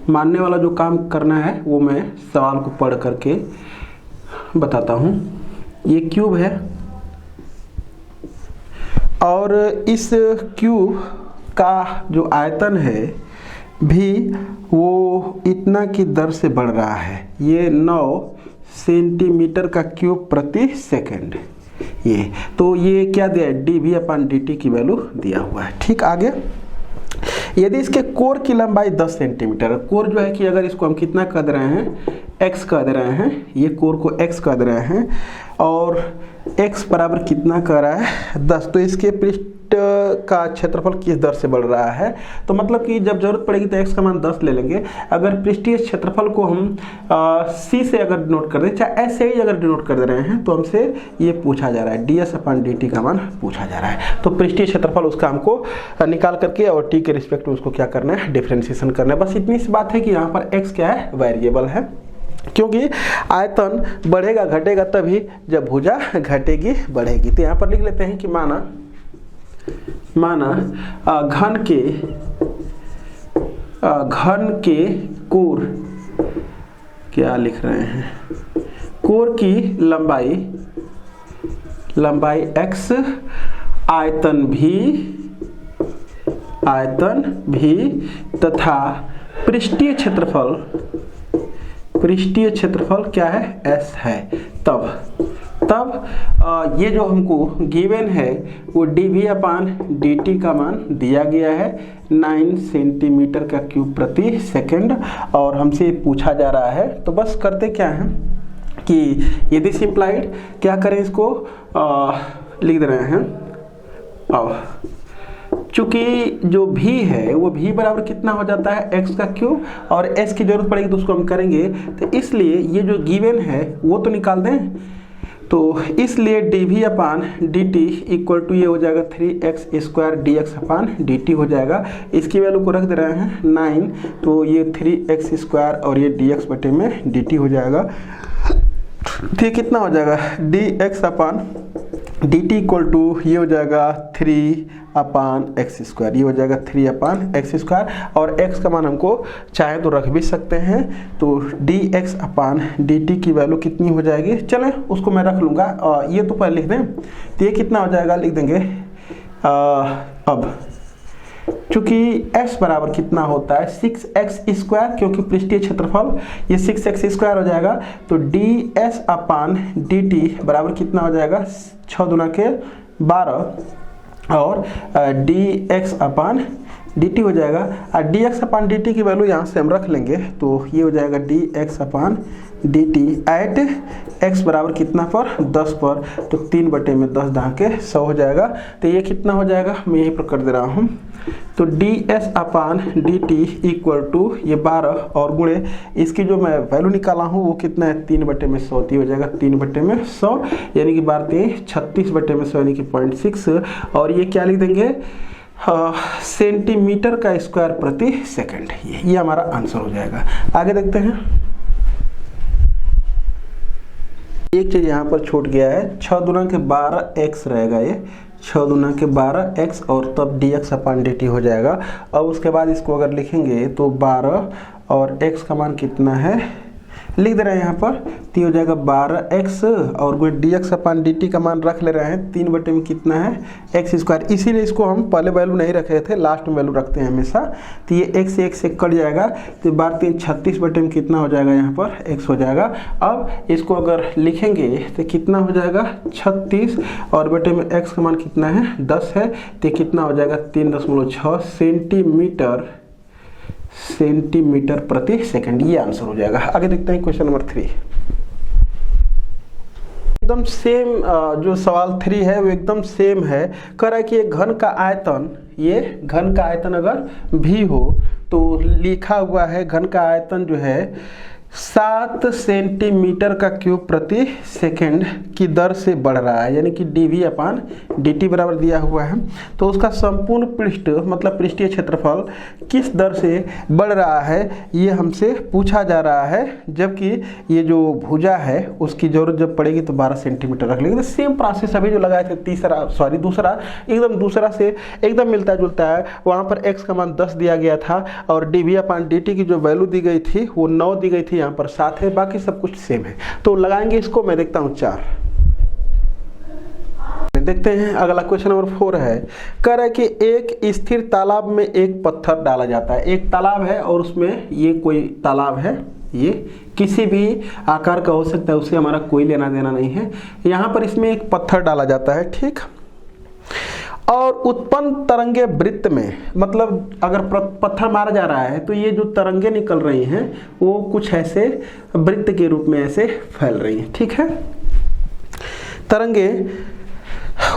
मानने वाला जो काम करना है वो मैं सवाल को पढ़ करके बताता हूँ। ये क्यूब है और इस क्यूब का जो आयतन है भी वो इतना की दर से बढ़ रहा है। ये 9 सेंटीमीटर का क्यूब प्रति सेकंड, ये तो ये क्या दिया है, dv/dt की वैल्यू दिया हुआ है। ठीक, आगे यदि इसके कोर की लंबाई 10 सेंटीमीटर, कोर जो है कि अगर इसको हम कितना कह दे रहे हैं, x कह दे रहे हैं, ये कोर को x कह दे रहे हैं और x बराबर कितना कह रहा है 10, तो इसके पृष्ठ का क्षेत्रफल किस दर से बढ़ रहा है, तो मतलब कि जब जरूरत पड़ेगी तो x का मान 10 ले लेंगे। अगर पृष्ठीय क्षेत्रफल को हम c से अगर डिनोट कर दें, चाहे ऐसे ही अगर डिनोट कर दे रहे हैं, तो हमसे ये पूछा जा रहा है ds/dt का मान पूछा जा रहा है। तो पृष्ठीय क्षेत्रफल उसका हमको निकाल करके और t के रिस्पेक्ट में उसको क्या करना है, डिफरेंशिएशन करना है। बस इतनी सी बात है कि यहाँ पर x क्या है, वेरिएबल है, क्योंकि आयतन बढ़ेगा घटेगा तभी जब भुजा घटेगी बढ़ेगी। तो यहाँ पर लिख लेते हैं कि माना घन के कोर, क्या लिख रहे हैं, कोर की लंबाई x, आयतन भी तथा पृष्ठीय क्षेत्रफल क्या है, s है। तब ये जो हमको गिवन है वो dv/dt का मान दिया गया है 9 सेंटीमीटर का क्यूब प्रति सेकंड और हमसे पूछा जा रहा है। तो बस करते क्या है कि यदि सिंप्लाइड क्या करें, इसको लिख दे रहे हैं। अब चूंकि जो v है वो v बराबर कितना हो जाता है, x का क्यूब, और s की जरूरत पड़ेगी तो उसको हम करेंगे, तो इसलिए ये जो गिवन है वो तो निकाल दें। तो इसलिए dv/dt इक्वल टू ये हो जाएगा 3x² dx/dt हो जाएगा। इसकी वैल्यू को रख दे रहे हैं 9, तो ये 3x² और ये dx/dt हो जाएगा। ठीक, कितना हो जाएगा, dx/dt इक्वल टू ये हो जाएगा 3/x², ये हो जाएगा 3/x², और x का मान हमको चाहे तो रख भी सकते हैं। तो dx/dt की वैल्यू कितनी हो जाएगी, चलें उसको मैं रख लूँगा, ये तो पहले लिख दें। तो ये कितना हो जाएगा, लिख देंगे अब चूंकि s बराबर कितना होता है 6x², क्योंकि पृष्ठीय क्षेत्रफल ये 6x² हो जाएगा, तो ds/dt बराबर कितना हो जाएगा, 6 दूना के 12 और dx/dt हो जाएगा। और dx/dt की वैल्यू यहाँ से हम रख लेंगे, तो ये हो जाएगा dx/dt एट x बराबर कितना पर 10 पर, तो 3/10 दहा के 100 हो जाएगा। तो ये कितना हो जाएगा, मैं यहीं पर कर दे रहा हूँ। तो ds/dt इक्वल टू ये 12 और गुणे इसकी जो मैं वैल्यू निकाला हूँ वो कितना है, 3/100, हो जाएगा 3/100, यानी कि 12 36/100 यानी कि 0.6, और ये क्या लिख देंगे, सेंटीमीटर का स्क्वायर प्रति सेकंड। ये हमारा आंसर हो जाएगा। आगे देखते हैं। एक चीज यहाँ पर छूट गया है, 6 दूना के 12x रहेगा, ये 6 दूना के 12x और तब dx/dt हो जाएगा। अब उसके बाद इसको अगर लिखेंगे तो 12 और x का मान कितना है, लिख दे रहे हैं यहाँ पर, तो हो जाएगा 12x और dx/dt का मान रख ले रहे हैं 3 में कितना है, x²। इसीलिए इसको हम पहले वैल्यू नहीं रखे थे, लास्ट में वैल्यू रखते हैं हमेशा। तो ये x से x से कट जाएगा, तो 12 36 में कितना हो जाएगा, यहाँ पर x हो जाएगा। अब इसको अगर लिखेंगे तो कितना हो जाएगा 36 और बटे में x का मान कितना है 10 है, तो कितना हो जाएगा 3.6 सेंटीमीटर प्रति सेकंड। ये आंसर हो जाएगा। आगे देखते हैं क्वेश्चन नंबर 3। एकदम सेम जो सवाल 3 है वो एकदम सेम है। कह रहा है कि घन का आयतन अगर भी हो तो लिखा हुआ है घन का आयतन जो है 7 सेंटीमीटर का क्यूब प्रति सेकंड की दर से बढ़ रहा है, यानी कि dv/dt बराबर दिया हुआ है। तो उसका संपूर्ण पृष्ठ मतलब पृष्ठीय क्षेत्रफल किस दर से बढ़ रहा है ये हमसे पूछा जा रहा है, जबकि ये जो भुजा है उसकी जरूरत जब पड़ेगी तो 12 सेंटीमीटर रख लेंगे। तो सेम प्रोसेस अभी जो लगाए थे दूसरा एकदम दूसरा से एकदम मिलता जुलता है। वहाँ पर x का मान 10 दिया गया था और dv/dt की जो वैल्यू दी गई थी वो 9 दी गई थी, यहाँ पर 7 है, बाकी सब कुछ सेम है। तो लगाएंगे इसको, मैं देखता हूँ 4। देखते हैं अगला क्वेश्चन नंबर 4 है। कह रहा है कि एक स्थिर तालाब में एक पत्थर डाला जाता है। एक तालाब है और उसमें ये कोई तालाब है, ये किसी भी आकार का हो सकता है, उससे हमारा कोई लेना देना नहीं है। यहाँ पर इसमें एक पत्थर डाला जाता है, ठीक। और उत्पन्न तरंगे वृत्त में, मतलब अगर पत्थर मारा जा रहा है तो ये जो तरंगे निकल रही हैं वो कुछ ऐसे वृत्त के रूप में ऐसे फैल रही हैं, ठीक है। तरंगे,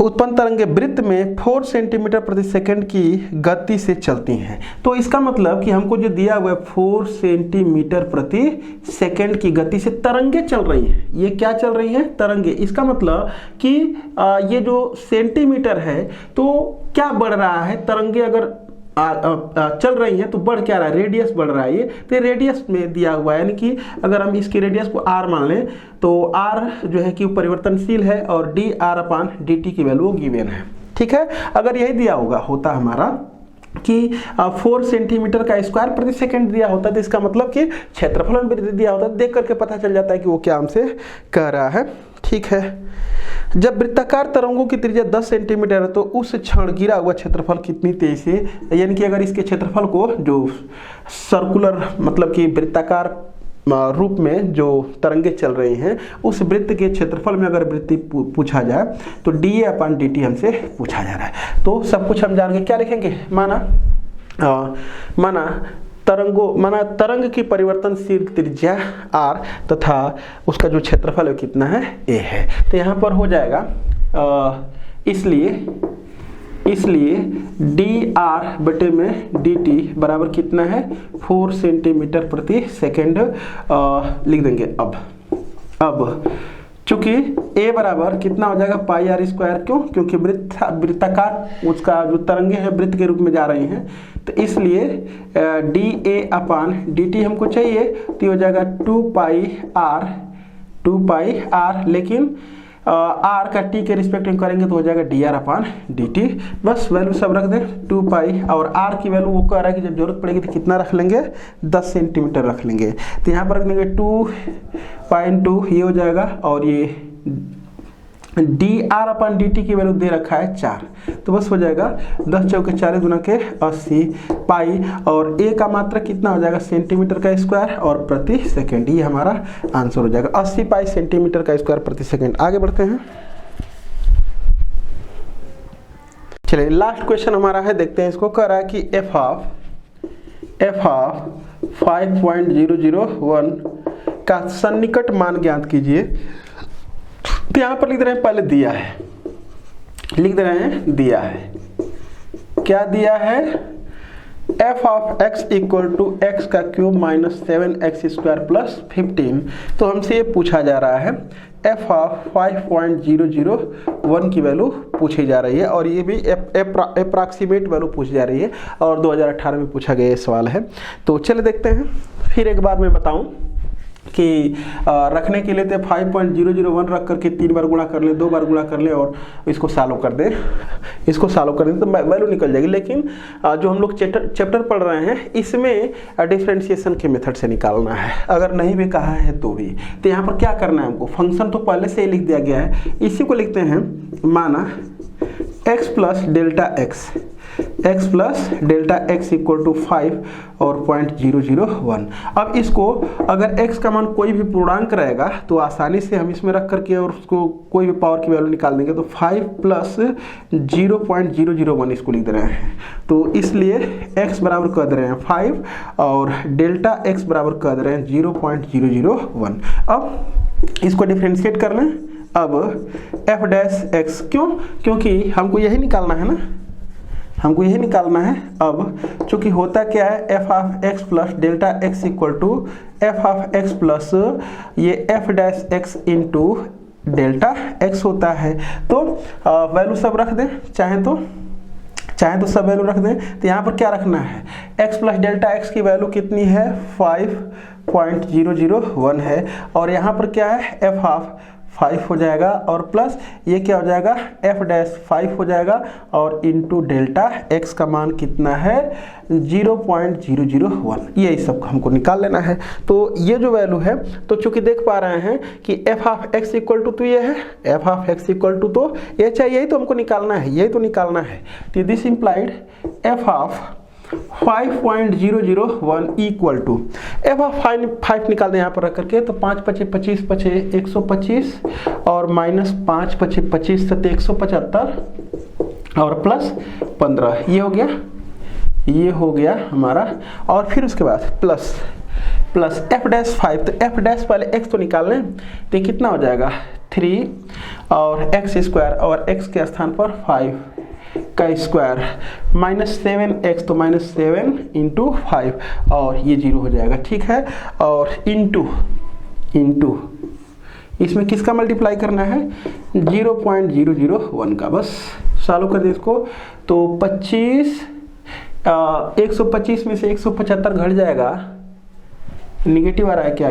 उत्पन्न तरंगे वृत्त में 4 सेंटीमीटर प्रति सेकंड की गति से चलती हैं। तो इसका मतलब कि हमको जो दिया हुआ है 4 सेंटीमीटर प्रति सेकंड की गति से तरंगे चल रही हैं। ये क्या चल रही हैं? तरंगे। इसका मतलब कि ये जो सेंटीमीटर है तो क्या बढ़ रहा है? तरंगे अगर चल रही है तो बढ़ क्या रहा है? रेडियस बढ़ रहा है। ये तो रेडियस में दिया हुआ है, यानी कि अगर हम इसकी रेडियस को r मान लें तो r जो है कि परिवर्तनशील है और dr/dt की वैल्यू गिवन है, ठीक है। अगर यही दिया होता हमारा कि 4 सेंटीमीटर का स्क्वायर प्रति सेकंड दिया होता तो इसका मतलब कि क्षेत्रफल में दिया होता, देख करके पता चल जाता है कि वो क्या हमसे कह रहा है, ठीक है। जब वृत्ताकार तरंगों की त्रिज्या 10 सेंटीमीटर है तो उस क्षण गिरा हुआ क्षेत्रफल कितनी तेजी से, यानी कि अगर इसके क्षेत्रफल को जो सर्कुलर मतलब कि वृत्ताकार रूप में जो तरंगे चल रही हैं उस वृत्त के क्षेत्रफल में अगर वृत्ति पूछा जाए तो dA/dt हमसे पूछा जा रहा है। तो सब कुछ हम जान के क्या लिखेंगे? माना तरंग की परिवर्तनशील त्रिज्या r तथा उसका जो क्षेत्रफल है कितना है? a है। तो यहाँ पर हो जाएगा इसलिए dr बटे में dt बराबर कितना है? 4 सेंटीमीटर प्रति सेकंड लिख देंगे। अब चूंकि a बराबर कितना हो जाएगा? पाई r स्क्वायर। क्यों? क्योंकि वृत्ताकार उसका जो तरंगे हैं वृत्त के रूप में जा रही हैं, तो इसलिए dA/dt हमको चाहिए, तो हो जाएगा 2 पाई r, लेकिन r का t के रिस्पेक्ट में करेंगे तो हो जाएगा dr/dt। बस वैल्यू सब रख दें 2 पाई, और r की वैल्यू वो कह रहा है कि जब जरूरत पड़ेगी तो कितना रख लेंगे? 10 सेंटीमीटर रख लेंगे। तो यहाँ पर रख लेंगे 2 पाई इंटू ये हो जाएगा, और ये dr/dt की वैल्यू दे रखा है 4, तो बस हो जाएगा 10 चौके 4 दूना के 80 पाई, और a का मात्रक कितना हो जाएगा? सेंटीमीटर का स्क्वायर और प्रति सेकंड। ये हमारा आंसर हो जाएगा 80 पाई सेंटीमीटर का स्क्वायर प्रति सेकंड। आगे बढ़ते हैं, चलिए लास्ट क्वेश्चन हमारा है, देखते हैं इसको। कह रहा है कि f ऑफ 5.001 का सन्निकट मान ज्ञात कीजिए। तो यहाँ पर लिख रहे हैं, पहले दिया है, लिख दे रहे हैं दिया है, क्या दिया है? f of x equal to x का cube minus 7x square plus 15। तो हमसे ये पूछा जा रहा है f ऑफ 5.001 की वैल्यू पूछी जा रही है, और ये भी अप्रॉक्सीमेट वैल्यू पूछी जा रही है, और 2018 में पूछा गया ये सवाल है। तो चलिए देखते हैं। फिर एक बार मैं बताऊं कि रखने के लिए तो 5.001 रख करके 3 बार गुणा कर ले, 2 बार गुणा कर ले और इसको सॉल्व कर दे, तो वैल्यू निकल जाएगी। लेकिन जो हम लोग चैप्टर पढ़ रहे हैं इसमें डिफरेंशिएशन के मेथड से निकालना है, अगर नहीं भी कहा है तो भी। तो यहाँ पर क्या करना है हमको? फंक्शन तो पहले से ही लिख दिया गया है, इसी को लिखते हैं। माना x plus delta x equal to 5 और 0.001। अब इसको अगर x का मान कोई भी पूर्णांक रहेगा तो आसानी से हम इसमें रख करके और उसको कोई भी पावर की वैल्यू निकाल देंगे। तो 5 प्लस 0.001 इसको लिख दे रहे हैं, तो इसलिए x बराबर कर दे रहे हैं 5 और डेल्टा x बराबर कर दे रहे हैं 0.001। अब इसको डिफ्रेंशिएट कर लें। अब f डैश x, क्योंकि हमको यही निकालना है ना, हमको यही निकालना है। अब चूंकि होता क्या है, f of x plus delta x equal to f of x plus ये f dash x into delta x होता है। तो वैल्यू सब रख दें, चाहे तो सब वैल्यू रख दें। तो यहाँ पर क्या रखना है? x प्लस डेल्टा x की वैल्यू कितनी है? 5.001 है, और यहाँ पर क्या है? f ऑफ 5 हो जाएगा, और प्लस ये क्या हो जाएगा? f डैश 5 हो जाएगा, और इंटू डेल्टा x का मान कितना है? 0.001। ये सब हमको निकाल लेना है। तो ये जो वैल्यू है, तो चूंकि देख पा रहे हैं कि f of x equal to, तो ये है f of x equal to, तो ये चाहिए, यही तो हमको निकालना है, यही तो निकालना है। तो this implied f of 5.001 equal to F of 5 निकाल दें यहाँ पर रख करके, तो 5 पचे 25 पचे 125 और माइनस 5 पचे 25 सत्ते 175 और प्लस 15, ये हो गया हमारा। और फिर उसके बाद प्लस एफ डैश 5, तो एफ डैश पहले एक्स तो निकाल लें, तो ये कितना हो जाएगा 3 और एक्स स्क्वायर और एक्स के स्थान पर 5 का स्क्वायर माइनस 7x, तो माइनस 7 इंटू 5 और ये 0 हो जाएगा, ठीक है। और इंटू इसमें किसका मल्टीप्लाई करना है 0.001 का, बस सॉल्व कर दे इसको। तो 125 में से 175 घट जाएगा, निगेटिव आ रहा है क्या,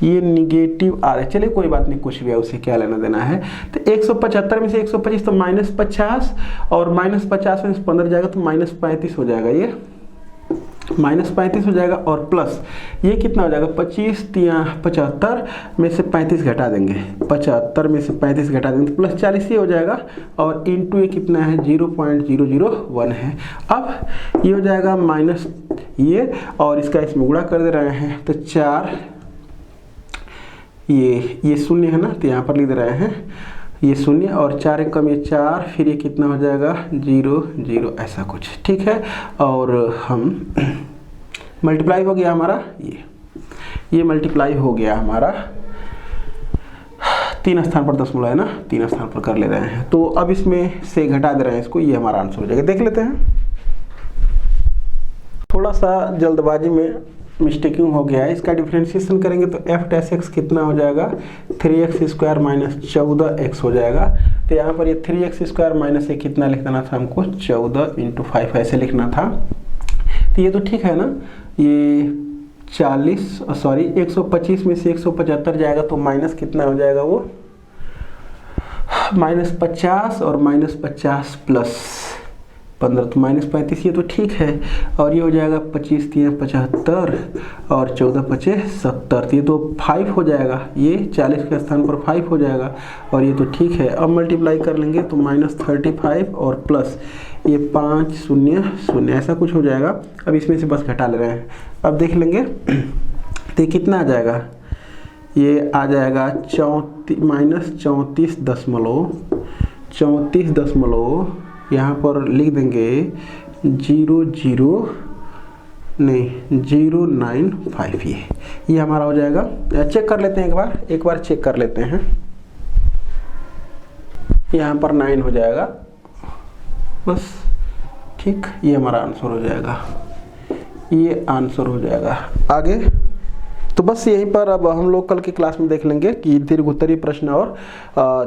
ये निगेटिव आ रहा है, चलिए कोई बात नहीं, कुछ भी है उसे क्या लेना देना है। तो 175 में से 125 तो माइनस 50 और माइनस 50 में से 15 जाएगा तो माइनस 35 हो जाएगा, ये माइनस 35 हो जाएगा। और प्लस ये कितना हो जाएगा 25 75 में से 35 घटा देंगे, 75 में से 35 घटा देंगे तो प्लस 40 ही हो जाएगा। और इंटू ये कितना है 0.001 है। अब ये हो जाएगा माइनस ये और इसका इसमें गुणा कर दे रहे हैं, तो 4 ये शून्य है ना, तो यहाँ पर लिख दे रहे हैं ये शून्य और 4 एक कम ये 4, फिर ये कितना हो जाएगा 0 0 ऐसा कुछ, ठीक है। और हम मल्टीप्लाई हो गया हमारा, ये मल्टीप्लाई हो गया हमारा 3 स्थान पर दशमलव है ना, 3 स्थान पर कर ले रहे हैं। तो अब इसमें से घटा दे रहे हैं इसको, ये हमारा आंसर हो जाएगा। देख लेते हैं, थोड़ा सा जल्दबाजी में मिस्टेकिंग हो गया है। इसका डिफरेंशिएशन करेंगे तो एफ डैश एक्स कितना हो जाएगा 3x स्क्वायर माइनस 14x हो जाएगा। तो यहाँ पर ये 3x स्क्वायर माइनस ये कितना लिख देना था हमको 14 इंटू 5 ऐसे लिखना था। तो ये तो ठीक है ना, ये 125 में से 175 जाएगा तो माइनस कितना हो जाएगा, वो माइनस 50 और माइनस 50 प्लस 15 तो माइनस 35, ये तो ठीक है। और ये हो जाएगा 25 3 75 और 14 5 70, ये तो 5 हो जाएगा, ये 40 के स्थान पर 5 हो जाएगा और ये तो ठीक है। अब मल्टीप्लाई कर लेंगे तो माइनस 35 और प्लस ये 5 0 0 ऐसा कुछ हो जाएगा। अब इसमें से बस घटा ले रहे हैं, अब देख लेंगे तो ये कितना आ जाएगा, ये आ जाएगा माइनस 34.34 यहाँ पर लिख देंगे 0.095, ये हमारा हो जाएगा। चेक कर लेते हैं एक बार चेक कर लेते हैं, यहाँ पर 9 हो जाएगा, बस ठीक, ये हमारा आंसर हो जाएगा, ये आंसर हो जाएगा। आगे तो बस यहीं पर अब हम लोग कल की क्लास में देख लेंगे कि दीर्घ उत्तरीय प्रश्न और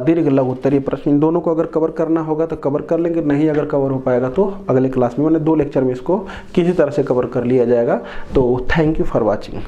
दीर्घ लघु उत्तरीय प्रश्न, इन दोनों को अगर कवर करना होगा तो कवर कर लेंगे, नहीं अगर कवर हो पाएगा तो अगले क्लास में, मैंने 2 लेक्चर में इसको किसी तरह से कवर कर लिया जाएगा। तो थैंक यू फॉर वॉचिंग।